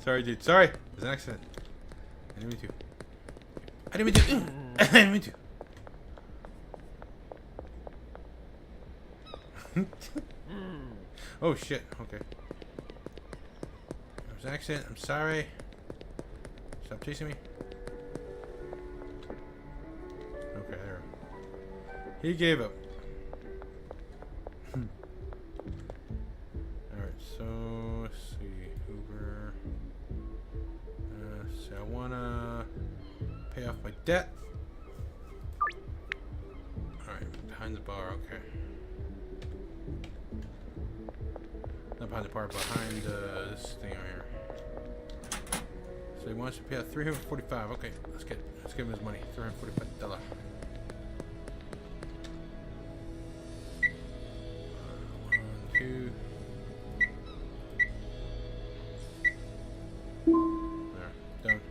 Sorry, dude. Sorry. It was an accident. I didn't mean to. I didn't mean to. I didn't mean to. Oh, shit. Okay. It was an accident. I'm sorry. Stop chasing me. Okay, there. He gave up. Alright, so let's see. Uber. So I wanna pay off my debt. Alright, behind the bar, okay. Not behind the bar, behind this thing over here. So he wants to pay out $345. Okay, let's give him his money. $345. 1, 2. There, done.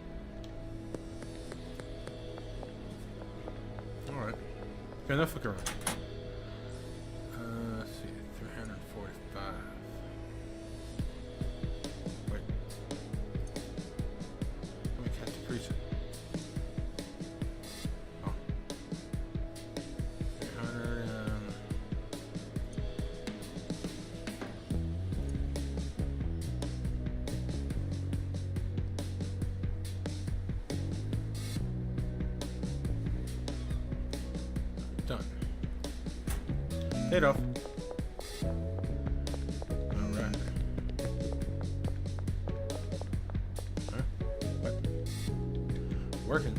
Alright. Okay, enough fucking around. Let's see, 345. Wait. We can't decrease it. Oh. 300 and... Done. Paid off. Alright. Huh? What? Working.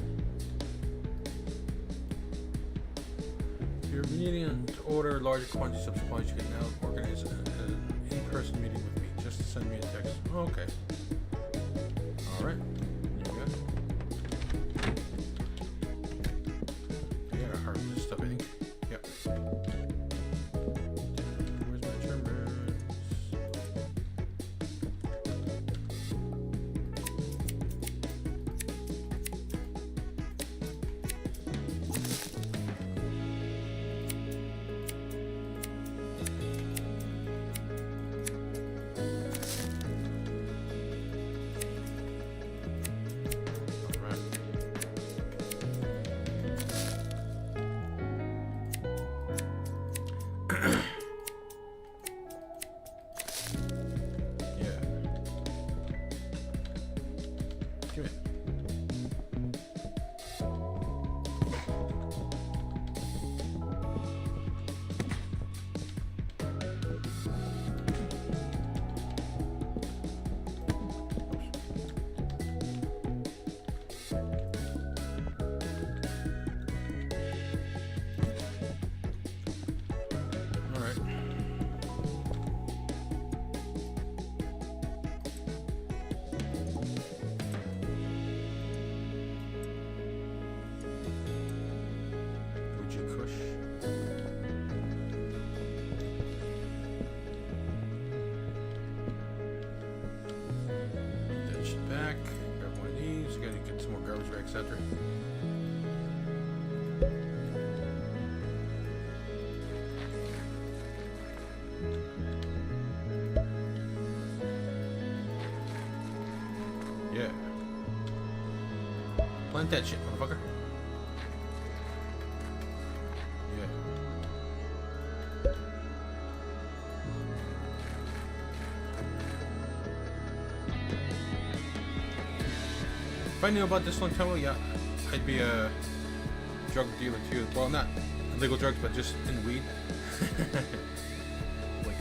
If you're needing to order larger quantities of supplies, you can now organize an in-person meeting with me. Just send me a text. Oh, okay. Alright. There you go. I gotta harvest this stuff, I think. Yep. Where's my termites? that shit, motherfucker. Yeah. If I knew about this long time ago, yeah, I'd be a drug dealer too. Well, not illegal drugs, but just in weed. Wait,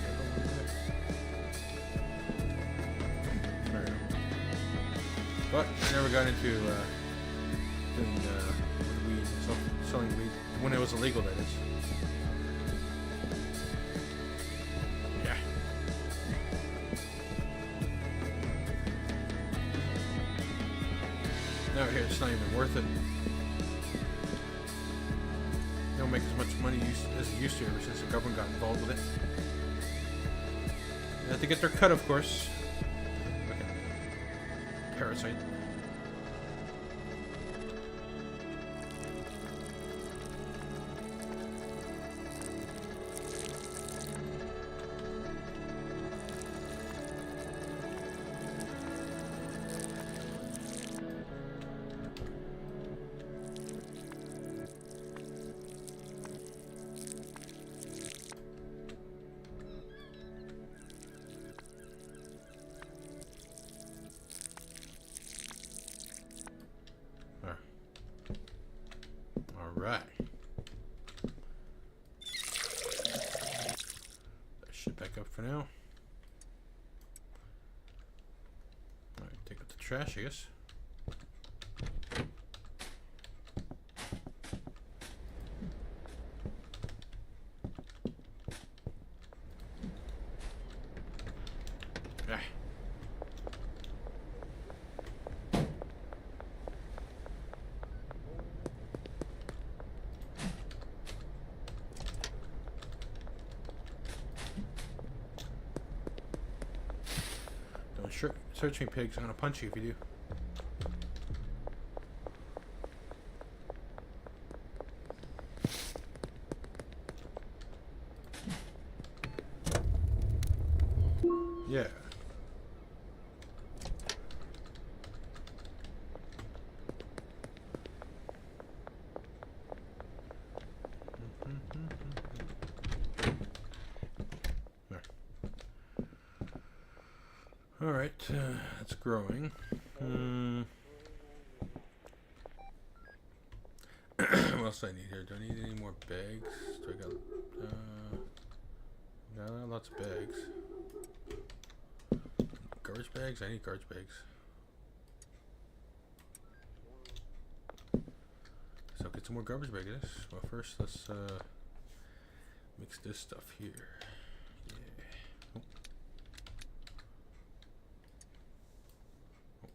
but I never got into doing weed, selling weed when it was illegal. That is. Yeah. Now here, it's not even worth it. They don't make as much money as it used to ever since the government got involved with it. They have to get their cut, of course. Okay. Parasite. Alright. That shit back up for now. Alright, take out the trash, I guess. Ah. Search me, pigs. I'm gonna punch you if you do. Yeah. Alright, it's growing. What else do I need here? Do I need any more bags? Do I got, no, lots of bags. Garbage bags? I need garbage bags. So I'll get some more garbage bags. Well, first let's mix this stuff here.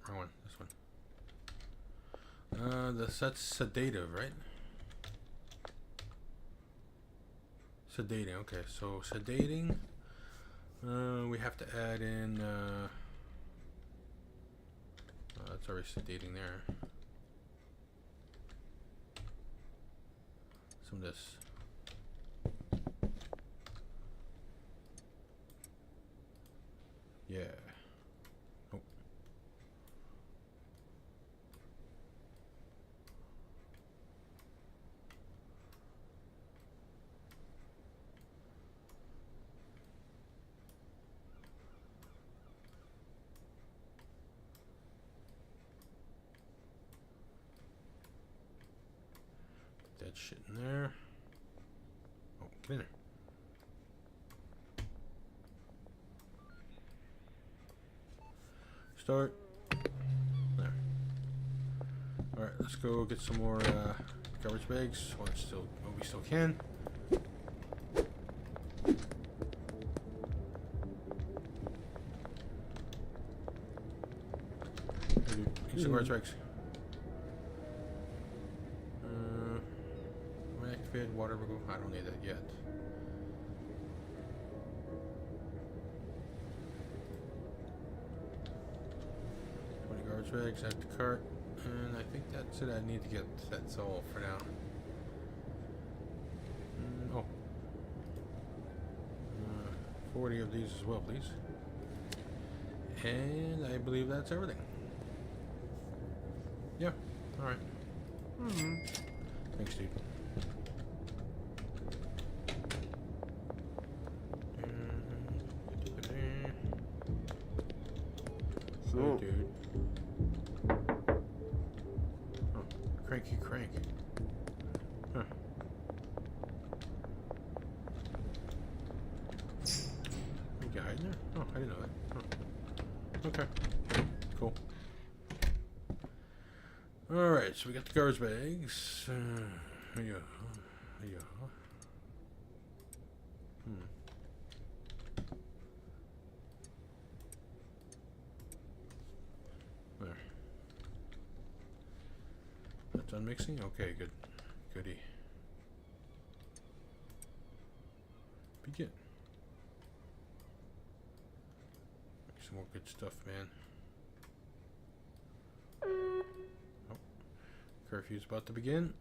Wrong one, this one. That's sedative, right? Sedating, okay, so sedating. We have to add in, that's already sedating there. Some of this. Yeah. That shit in there. Oh, get in there. Start. There. Alright, let's go get some more garbage bags while we still can. Get some garbage bags. Activated water removal. I don't need that yet. Garbage bags, add to cart, and I think that's it. I need to get that's all for now. 40 of these as well, please. And I believe that's everything. Yeah, alright. Thanks, dude. Hey, dude. Oh, cranky crank. Huh. You got in there? Oh, I didn't know that. Oh. Okay. Cool. Alright, so we got the garbage bags. There you go. There you go. There. That's done mixing? Okay, good. Goody. Begin. Make some more good stuff, man. Oh. Curfew's about to begin.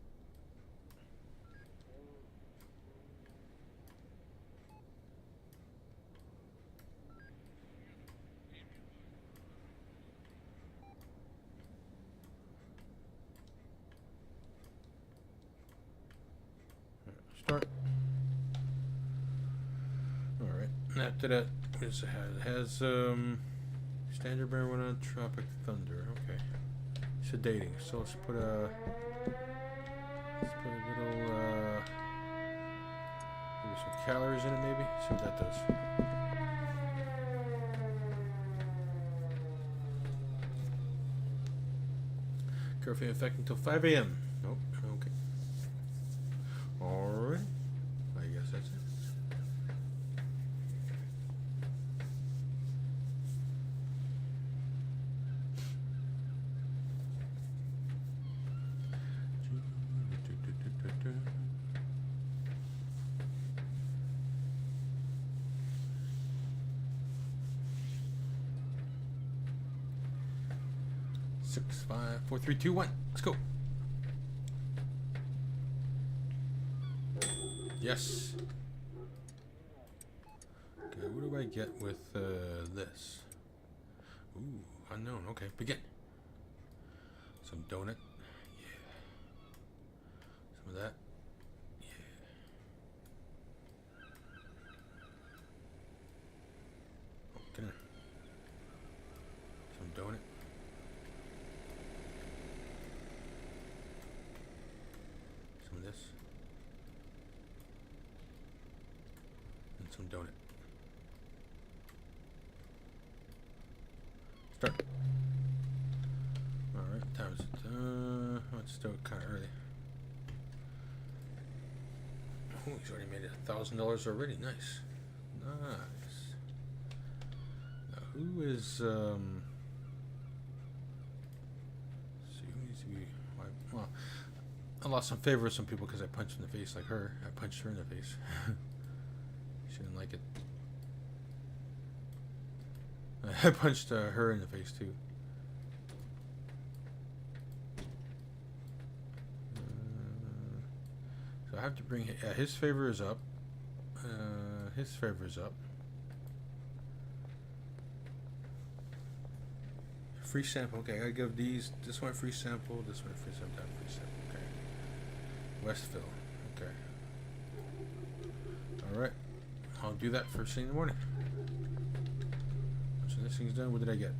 Start. Alright, after that, what does it have? It has standard marijuana, tropic thunder. Okay. Sedating. So let's put a little maybe some calories in it, maybe? See what that does. Curfew in effect until 5 a.m. Nope. Okay. Alright. I guess that's it. Six, 5, 4, 3, 2, 1. Let's go. Yes. Okay, what do I get with this? Ooh, unknown. Okay, begin. Some donut. Yeah. Some of that. Yeah. Oh, get in there. Some donut. Some of this. And some donut. Start. Alright, time is it? It's still kind of early. Oh, he's already made it $1,000 already. Nice. Nice. Now, who is, let's see, who needs to be, well, I lost some favor with some people because I punched in the face like her. I punched her in the face. She didn't like it. I punched her in the face too. So I have to bring his favor is up. His favor is up. Free sample. Okay, I gotta give these. This one free sample. This one free sample. That free sample. Okay. Westville. Okay. All right. I'll do that first thing in the morning. So this thing's done. What did I get?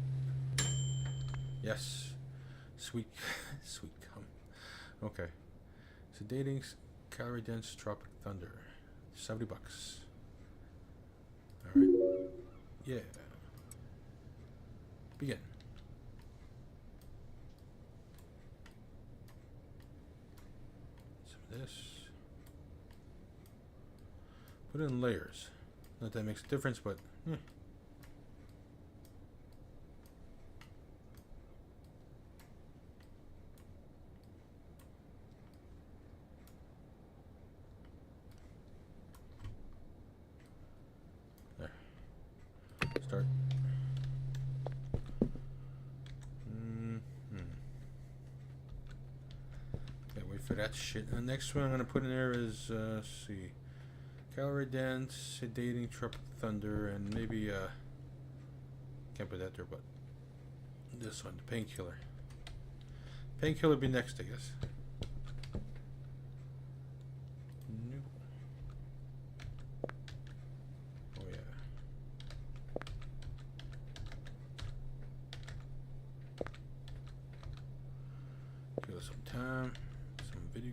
Yes. Sweet. Sweet cum. Okay. Sedating, calorie dense, tropic thunder. $70. Alright. Yeah. Begin. Some of this. Put it in layers. Not that makes a difference, but there. Start. Can't wait for that shit. The next one I'm gonna put in there is let's see. Calorie dense, sedating, tropic thunder, and maybe can't put that there, but this one, the painkiller. Painkiller be next, I guess.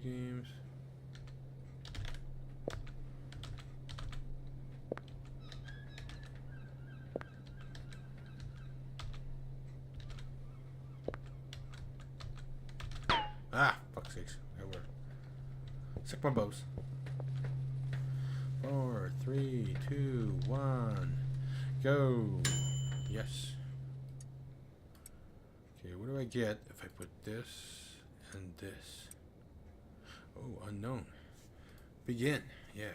games. Ah, fuck's sakes. That worked. Sick my bows. 4, 3, 2, 1. Go. Yes. Okay, what do I get if I put this and this? Oh, unknown. Begin. Yeah.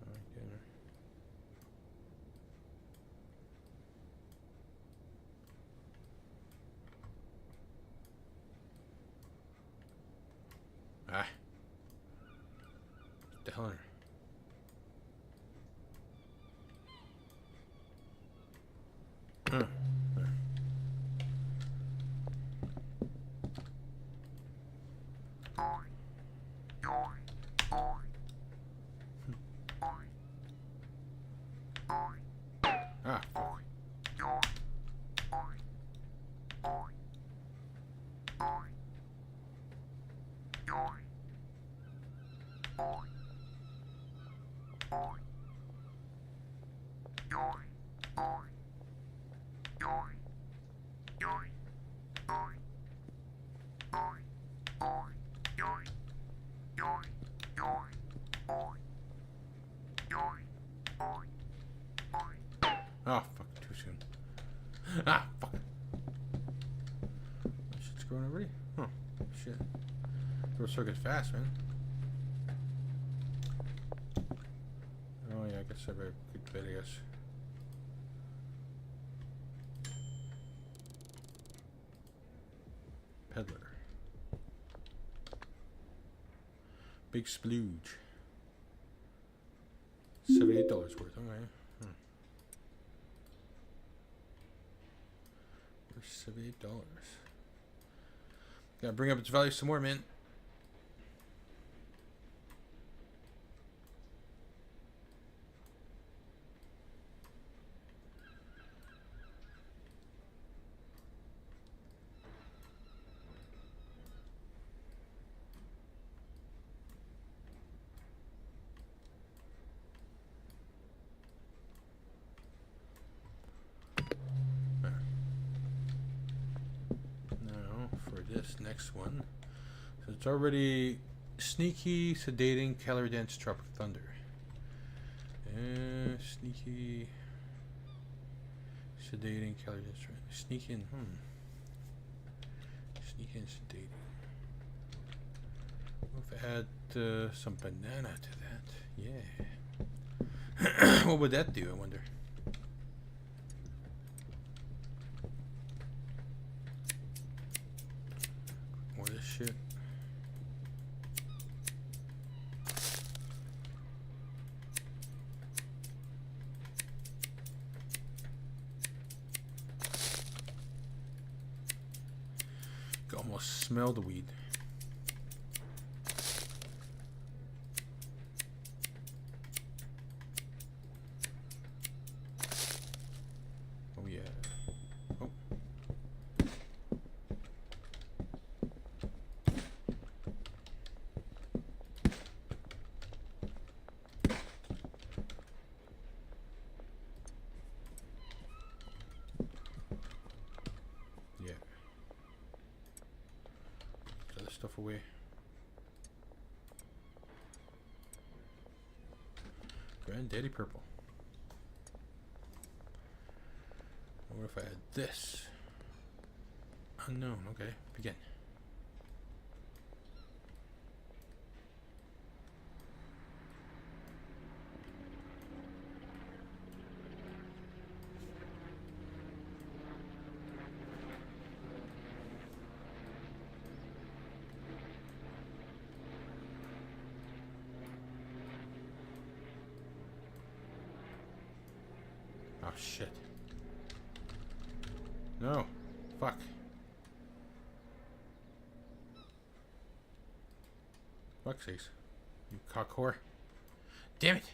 Okay. Ah. What the hell are there? Ah, fuck. Oh, fuck, too soon. Ah, fuck. That shit's going already? Huh, shit. Goes circuit fast, man. Oh, yeah, I guess I better good bit, I guess. Peddler. Big splooge. $78 worth, okay. $78. Gotta bring up its value some more, man. This next one, so it's already sneaky, sedating, calorie dense, tropic thunder. Sneaky, sedating, calorie dense, sneaky and sneaky and sedating. What if I add some banana to that? Yeah. What would that do? I wonder. Shit. You can almost smell the weed. Oh yeah. Oh. Stuff away. Granddaddy purple. What if I had this? Unknown. Okay, begin. Oh shit. No. Fuck. Fuck's sakes. You cock whore. Damn it.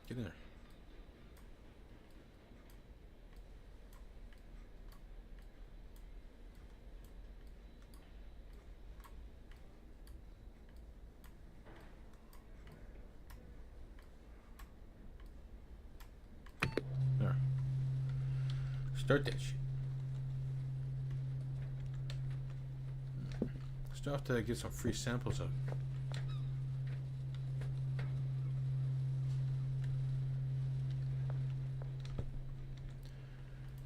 Get in there. There. Start that shit. Still have to get some free samples of.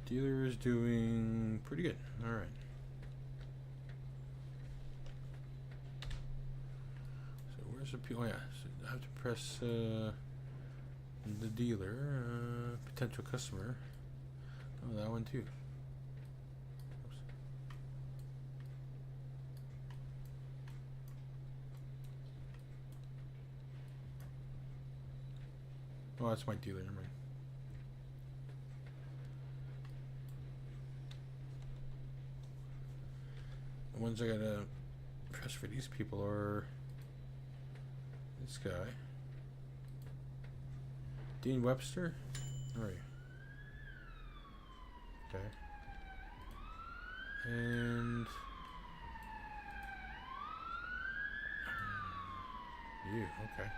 Dealer is doing pretty good. All right. So where's the oh yeah? So I have to press the dealer, potential customer. Oh, that one too. Oops. Oh, that's my dealer. Never mind. The ones I gotta press for these people are this guy, Dean Webster. Where are you? Okay. And you, okay.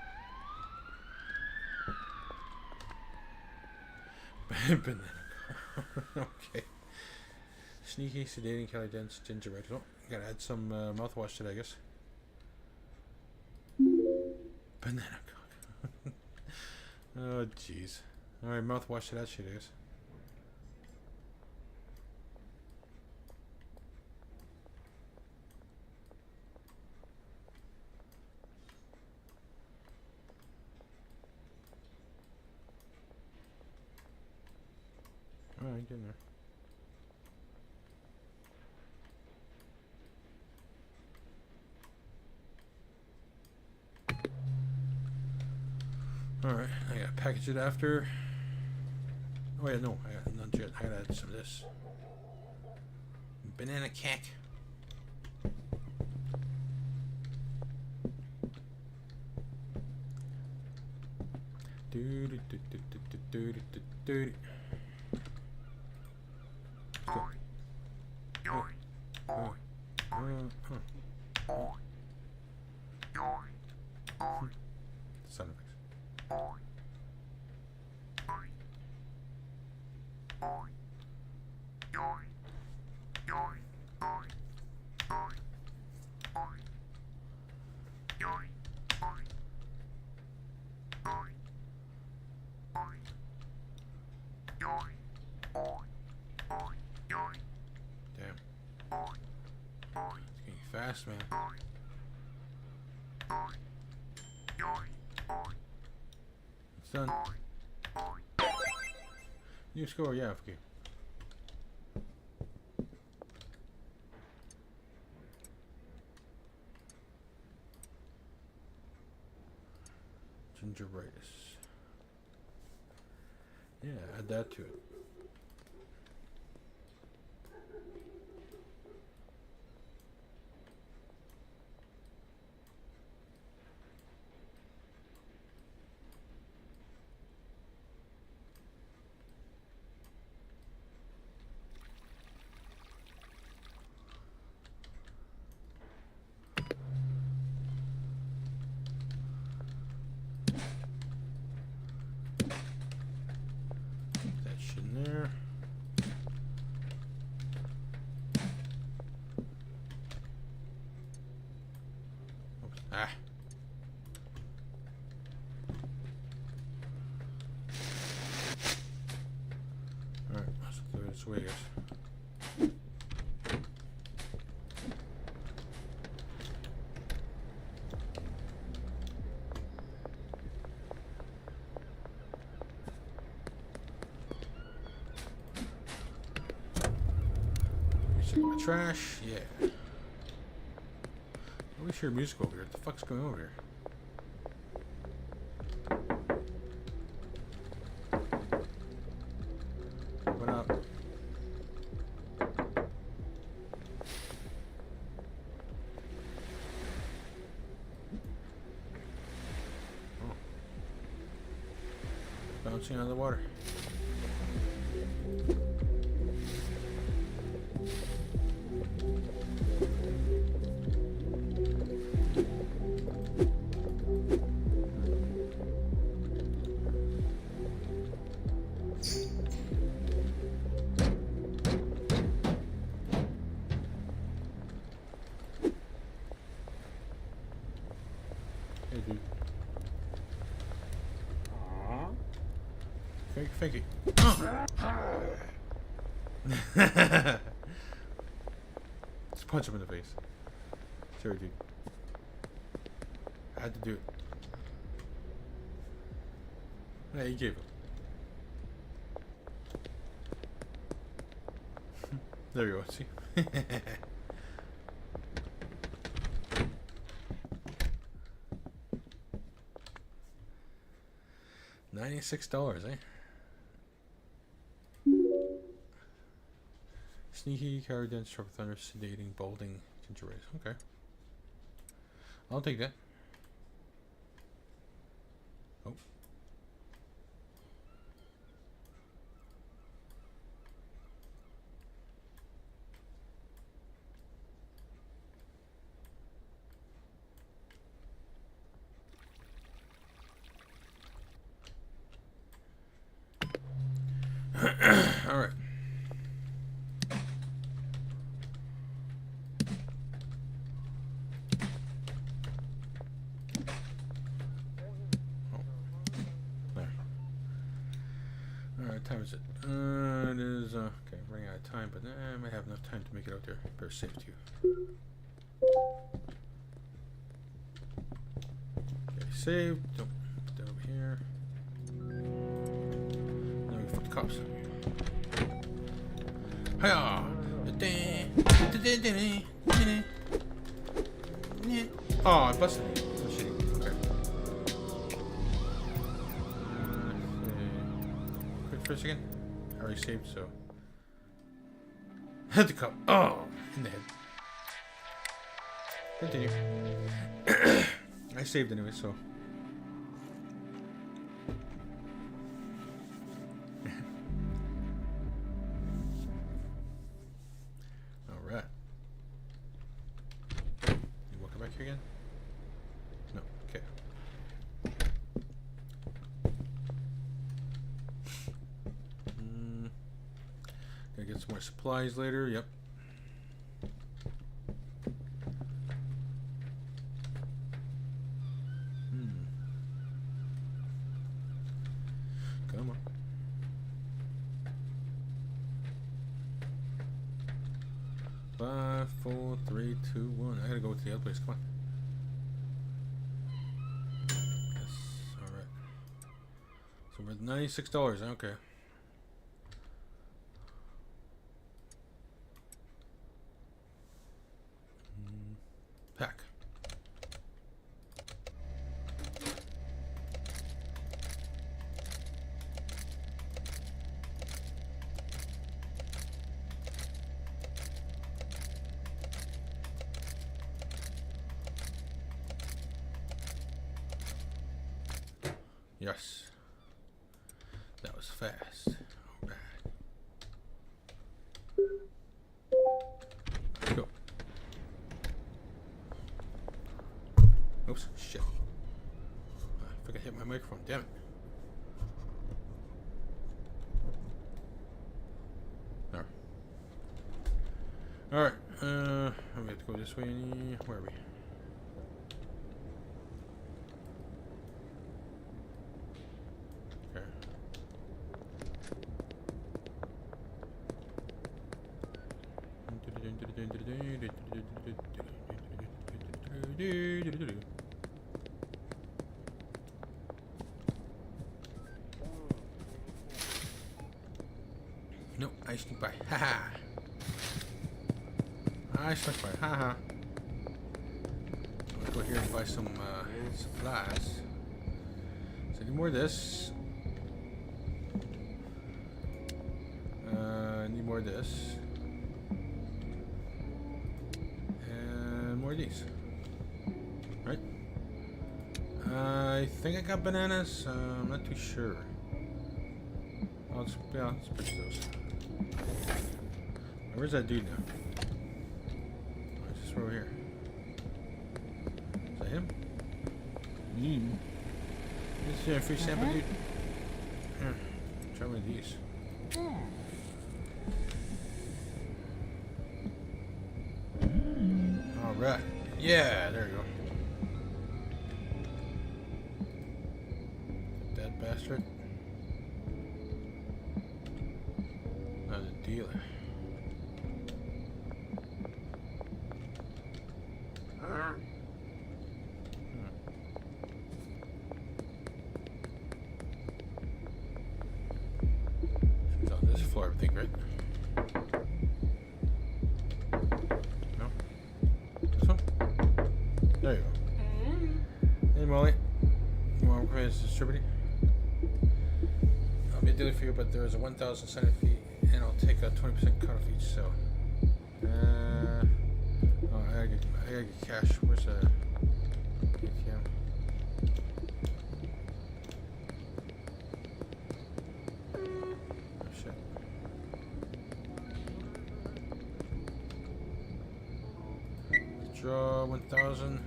Banana car. Okay. Sneaky, sedating, calorie dense, gingerbread. Oh, gotta add some mouthwash to that, I guess. Banana cock. Oh, jeez. Alright, mouthwash to that shit, I guess. Alright, get in there. Alright, I gotta package it after. Oh yeah, no, I got none yet. I gotta add some of this. Banana cack. Sound effects. Damn. It's getting fast, man. It's done. New score, yeah, okay. Gingeritis. Yeah, add that to it. There. Oops. Ah. Alright, let's throw this away, guys. Trash, yeah. We hear music over here. What the fuck's going over here? What up? Oh. bouncing out of the water. Hey, dude. Thank you. Just punch him in the face. Sorry, dude. I had to do it. Yeah, you gave him. There you go. See. $96, eh? Sneaky, carry dense, truck thunder, sedating, balding, ginger rays. Okay. I'll take that. Oh. All right. What time is it? It is, okay, running out of time, but I might have enough time to make it out there. Better save too. Okay, save. Don't put that over here. Now we fuck the cops. Hiya! Oh, I busted it. I'm shitting. Okay. For a second. I already saved, so. Hit the cup. Oh, in the head. Continue. I saved anyway, so. Alright. You welcome back here again? No, okay. Gonna get some more supplies later, yep. Come on. 5, 4, 3, 2, 1. I gotta go to the other place, come on. Yes, alright. So we're at $96, okay. Pack. Yes. That was fast. All right. Let's go. Oops, shit. I think I hit my microphone, damn it. Alright. Alright, we have to go this way. Where are we? Okay. No, I sneak by. Haha. I snuck by. Haha. Let's go here and buy some supplies. So need more of this. Need more of this. And more of these. Right? I think I got bananas. I'm not too sure. let's purchase those. Where's that dude now? It's just over here. Is that him? This is a free sample, dude. Here, try one of these. Alright. Yeah, there you go. That bastard. Not a dealer. She's on this floor, I think, right? No? This one? There you go. Hey, Molly. You want to pay this distributing? I'll be a dealer for you, but there is a 1,000 sign-up fee, and I'll take a 20% cut off each sale. Oh, I gotta get cash. Where's the ATM? Oh, shit. Withdraw 1,000.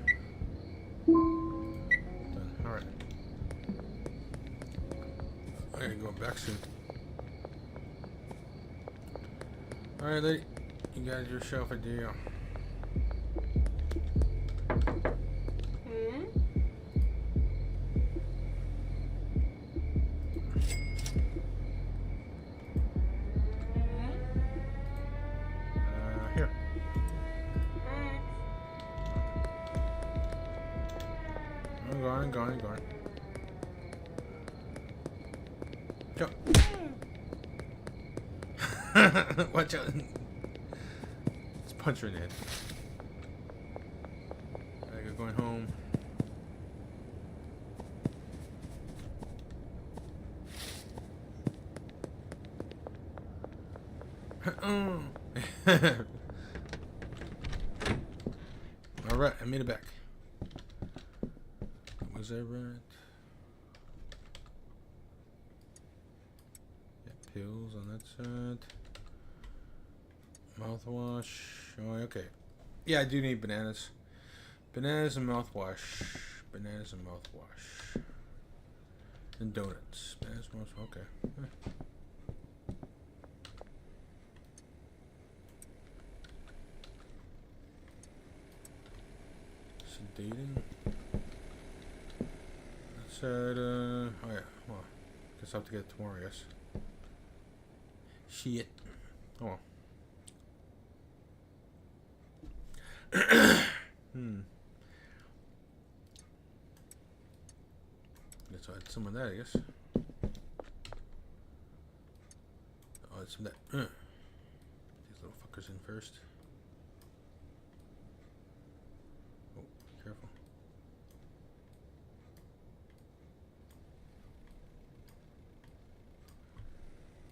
Done. Alright. I gotta go back soon. Alright, lady. You got yourself a deal. Here. I'm going. Go. Watch out. Let's punch her in the head. I got going home. Alright, I made it back. Was I right? Yeah, pills on that side. Mouthwash. Oh, okay. Yeah, I do need bananas. Bananas and mouthwash. Bananas and mouthwash. And donuts. Bananas, mouthwash. Okay. Sedating. That said, oh yeah. Well, guess I'll have to get it tomorrow, I guess. Shit. Oh well. Guess I'll add some of that, I guess. Oh, add some of that. These little fuckers in first. Oh, careful.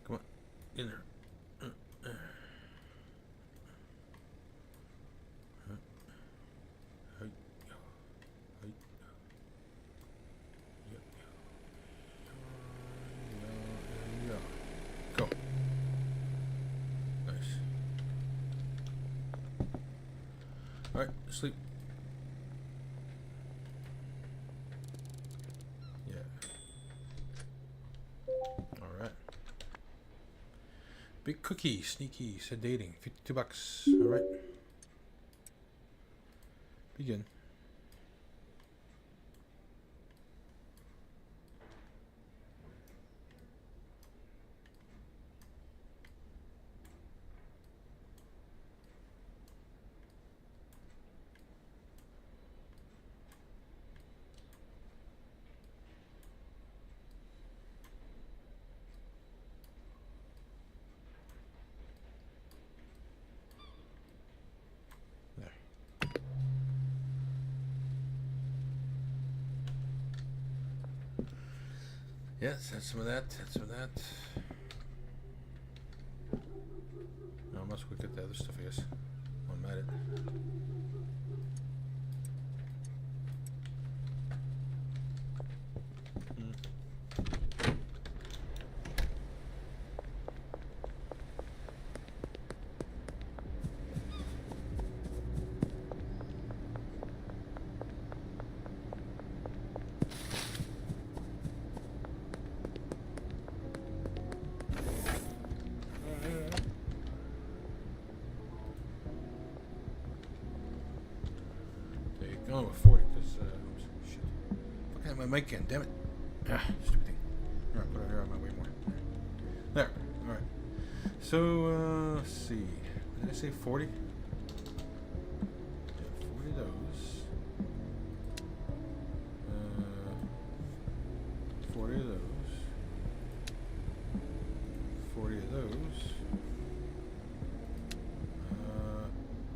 Come on, in there. Go. Nice. Alright, sleep. Yeah. Alright. Big cookie, sneaky, sedating, $52. Alright. Begin. Yes, that's some of that. That's some of that. No, I must look at the other stuff, I guess. One minute. Oh, 40, because, shit. Fuck, I have my mic again, damn it. Ah, stupid thing. Alright, put it here on my way more. There, alright. So, let's see. Did I say 40? Yeah, 40 of those. 40 of those. 40 of those.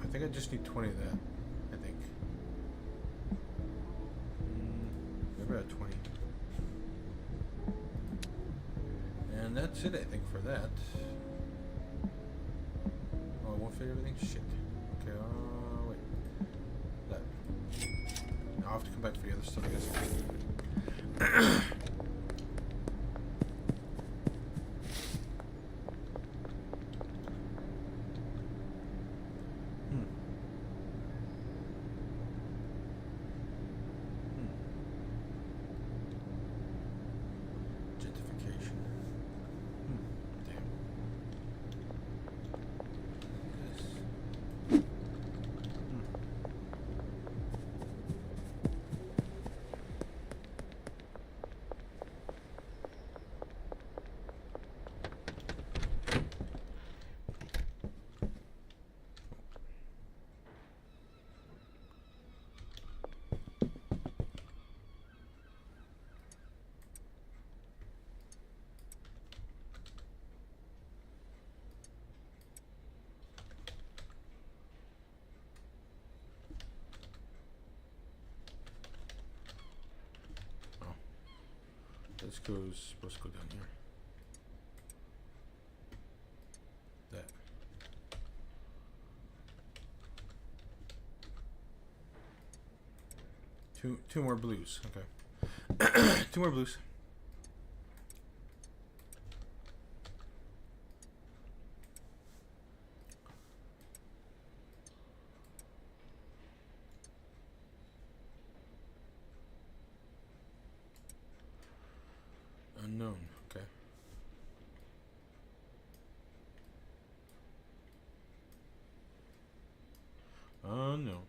I think I just need 20 of that. I think. Maybe about 20. And that's it, I think, for that. Oh, I won't fit everything? Shit. Okay, wait. That. I'll have to come back for the other stuff, I guess. This goes, supposed to go down here. That. Two more blues. Okay. 2 more blues. Unknown, okay. Unknown.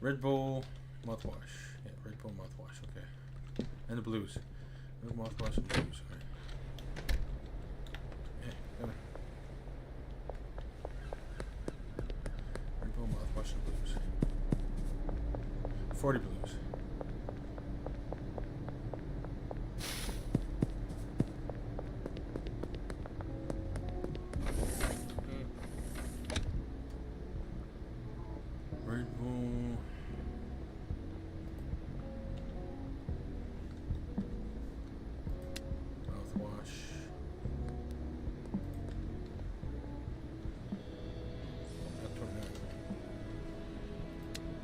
Red Bull mouthwash. Yeah, Red Bull mouthwash. Okay. And the blues. Red mouthwash and blues. Okay. Yeah, come on. Red Bull mouthwash and blues. 40 blues. Red Bull. Mouthwash. That's what that.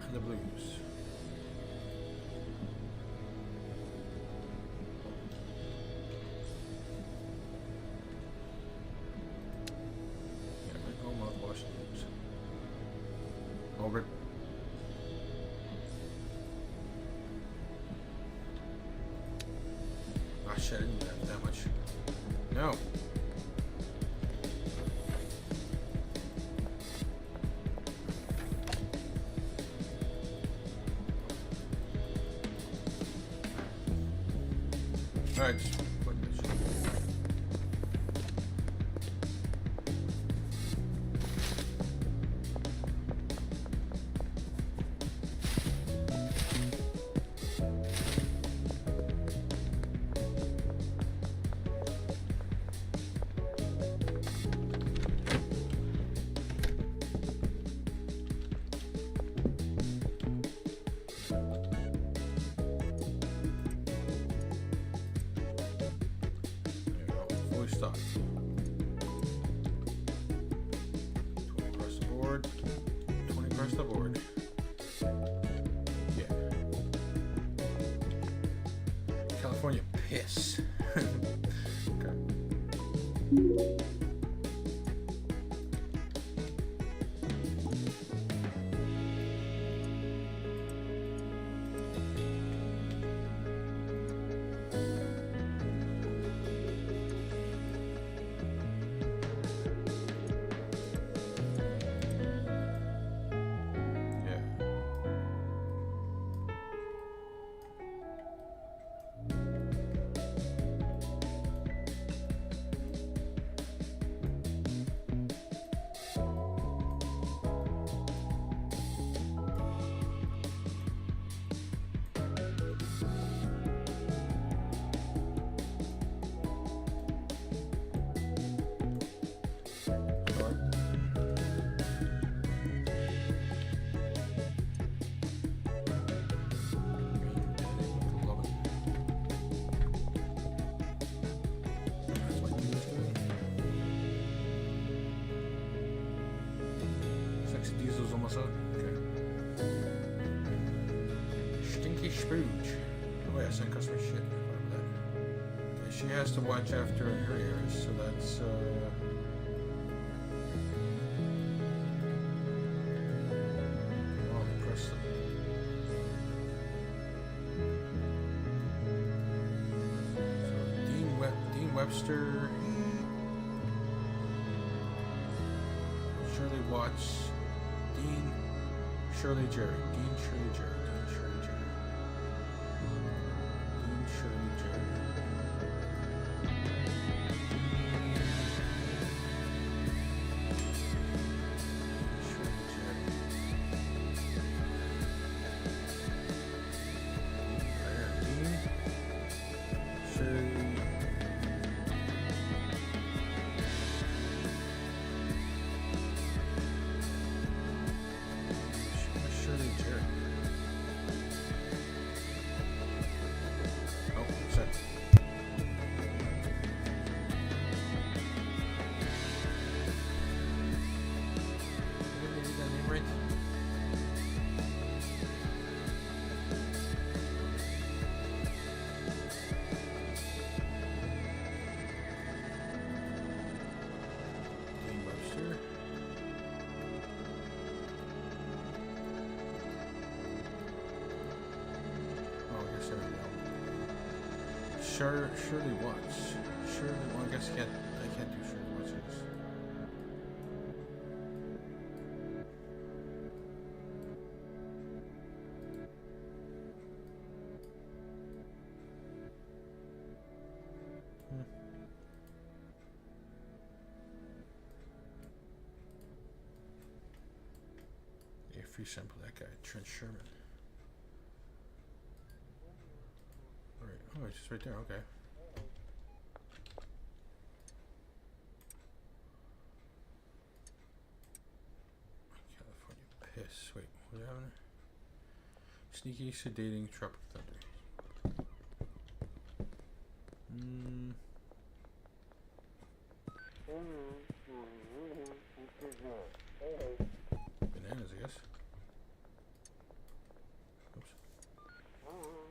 And the blues. Yeah, Red Bull mouthwash and blues. Over. Ah, shit, I didn't need that much. No. Alright, just put this. Stop. 20 across the board. 20 across the board. Yeah. piss. Okay. Diesel's almost up. Okay. Stinky Spooge. Oh yeah, send customer shit. That. Okay, she has to watch after her ears, so that's oh, press them. So Dean Webster, Shirley Watts. Dean Shirley Jerry. Dean Shirley Jerry. Dean Shirley Jerry. Dean Shirley Jerry. Shirley Watts. Shirley, well, I guess I can't do Shirley Watts. Yeah, free sample that guy, Trent Sherman. Alright, oh, it's just right there, okay. California piss. Wait, what happened? Sneaky, sedating, tropic thunder. Bananas, I guess. Oops. Oh,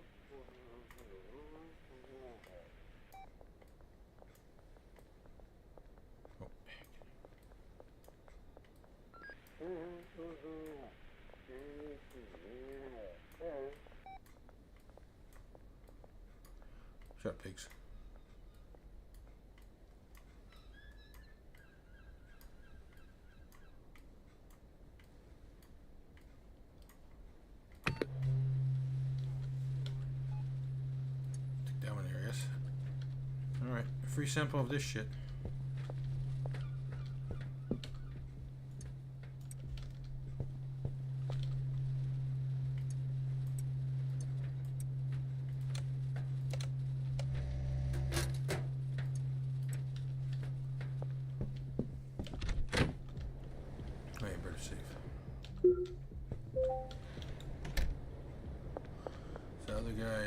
shut up, pigs. Take that one here, I guess. Alright, free sample of this shit.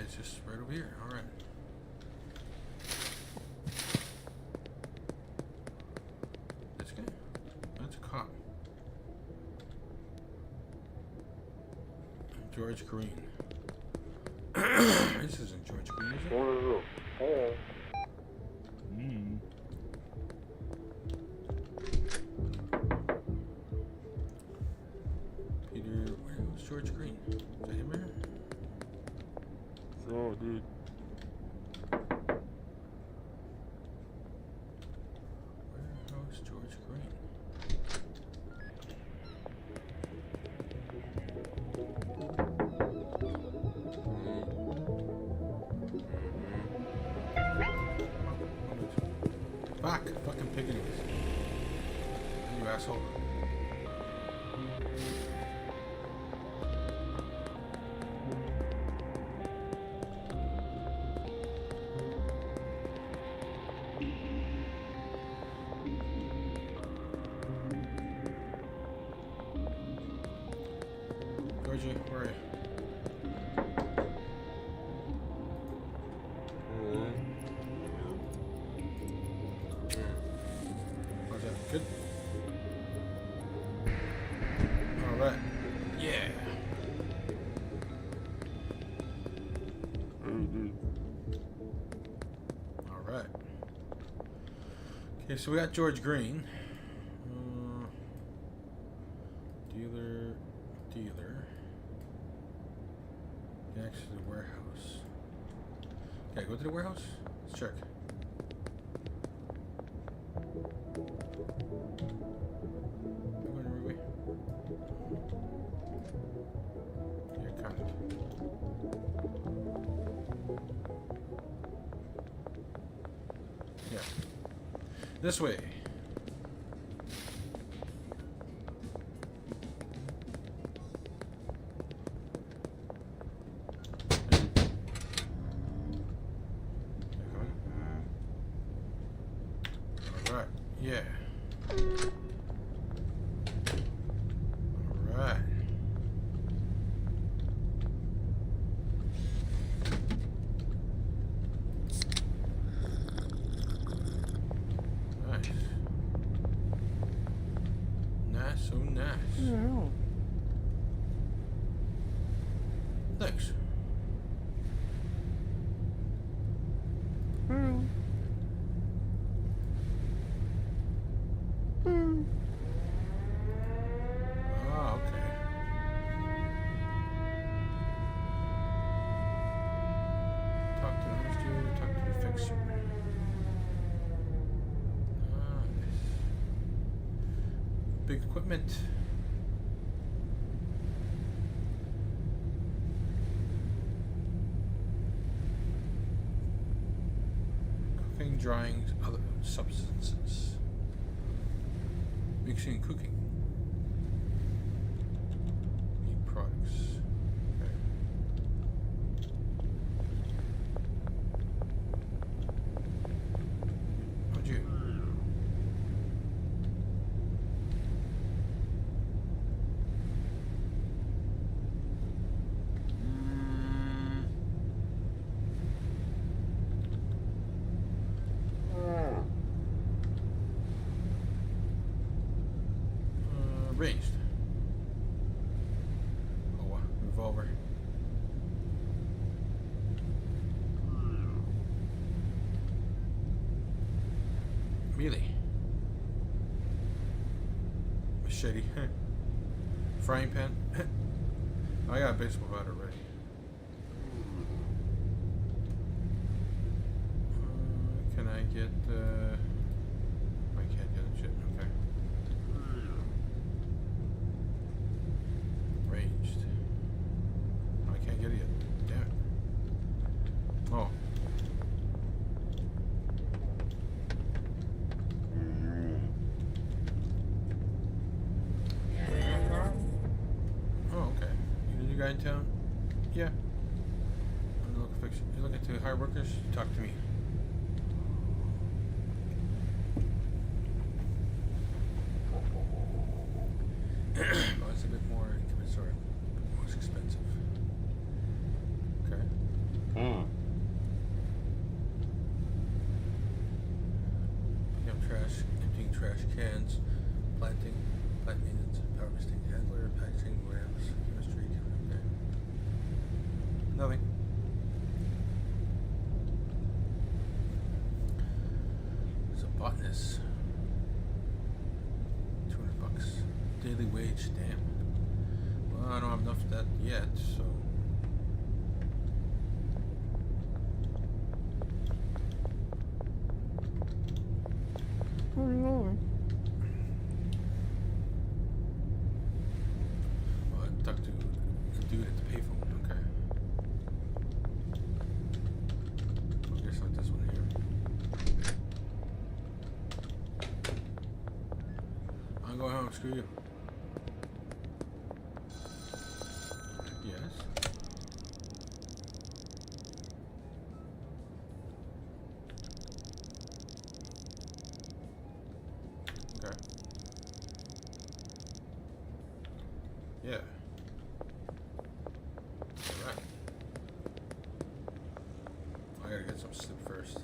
It's just right over here. All right. This guy? That's a cop. George Green. This isn't George Green, is it? Peter, where's George Green? Is that him here? So, dude. Where's George Green? Fuck! Fucking pickaninnies. You asshole. Georgie, where are you? How's that? Good? Alright. Yeah. Alright. Okay, so we got George Green. Dealer. Next to the warehouse. Okay, go to the warehouse. Let's check. Yeah, kind of. Yeah. This way. Alright, yeah. Alright. Nice. Nice, so nice. Yeah. Thanks. Ah, okay. Talk to the understeward, talk to the fixer. Nice. Big equipment. Cooking, drying, other substances. Mixing and cooking. Meat products. Okay. How'd you? Ranged. Oh, wow. Revolver. Melee. Machete. Frying pan. I got a baseball bat already. Can I get I can't get it. Shit. Okay. Ranged. I can't get it yet. Damn it. Oh. Oh, okay. You the new guy in town? Yeah. I'm looking for fix. You're looking to hire workers? Talk to me. Oh, it's a bit more intimate, sorry. A bit more expensive. Okay. Picking up trash, emptying trash cans, planting, plant maintenance, harvesting, handler, packaging, warehouse, chemistry, okay. Nothing. Botness. $200. Daily wage, damn. Well, I don't have enough of that yet, so. Oh no. Well, I talked to the dude at the payphone. Okay. I guess like this one here. I'm going home. Screw you. Yes. Okay. Yeah. Alright. I gotta get some sleep first.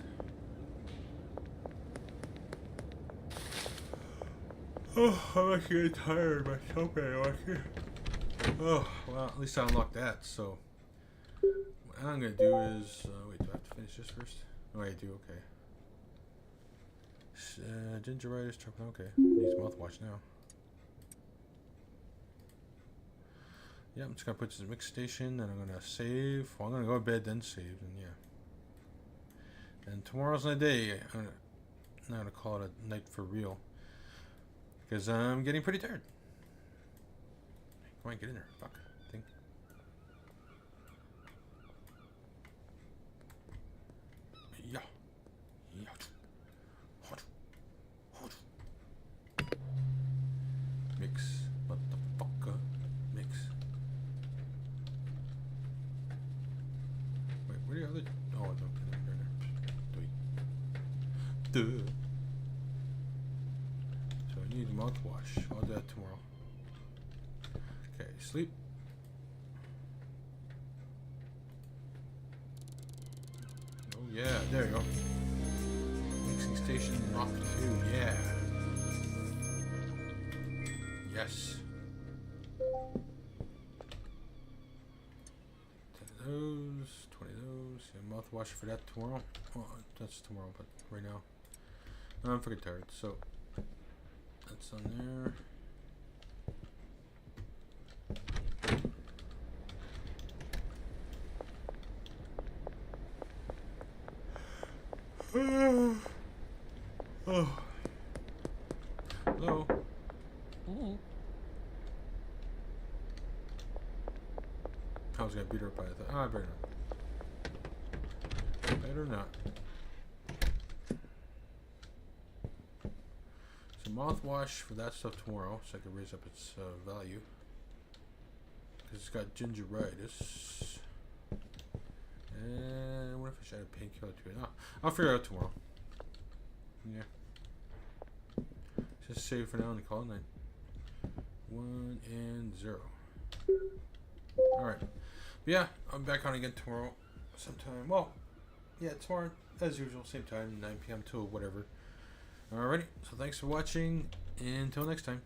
Oh, I'm actually getting tired myself anyway. Oh, well, at least I unlocked that, so what I'm gonna do is, wait, do I have to finish this first? Oh, I do, okay. Gingeritis, okay. Needs mouthwash now. Yeah, I'm just gonna put this in the mix station, and I'm gonna save. Well, I'm gonna go to bed, then save, and yeah. And tomorrow's my day. I'm not gonna call it a night for real, because I'm getting pretty tired. Come on, get in there. Fuck. Thing. Yeah. Yeah. Hot. Hot. Mix. What the fuck? Mix. Wait, where are the other? Oh, no. Duh. So I need mouthwash. I'll do that tomorrow. Okay, sleep. Oh yeah, there you go. Mixing station lock 2, yeah. Yes. 10 of those, 20 of those. Yeah, mouthwash for that tomorrow. Well, that's tomorrow, but right now I'm freaking tired. So that's on there. Oh. Hello. I was gonna beat her up by the thought. I better not. Better not. So mouthwash for that stuff tomorrow, so I can raise up its value. Because it's got gingeritis. And what if I should add a painkiller to it? No, I'll figure it out tomorrow. Yeah. Just save for now and call it night. 1 and 0. Alright. Yeah, I'm back on again tomorrow sometime. Well, yeah, tomorrow, as usual, same time, 9 p.m. till whatever. Alrighty, so thanks for watching, and until next time.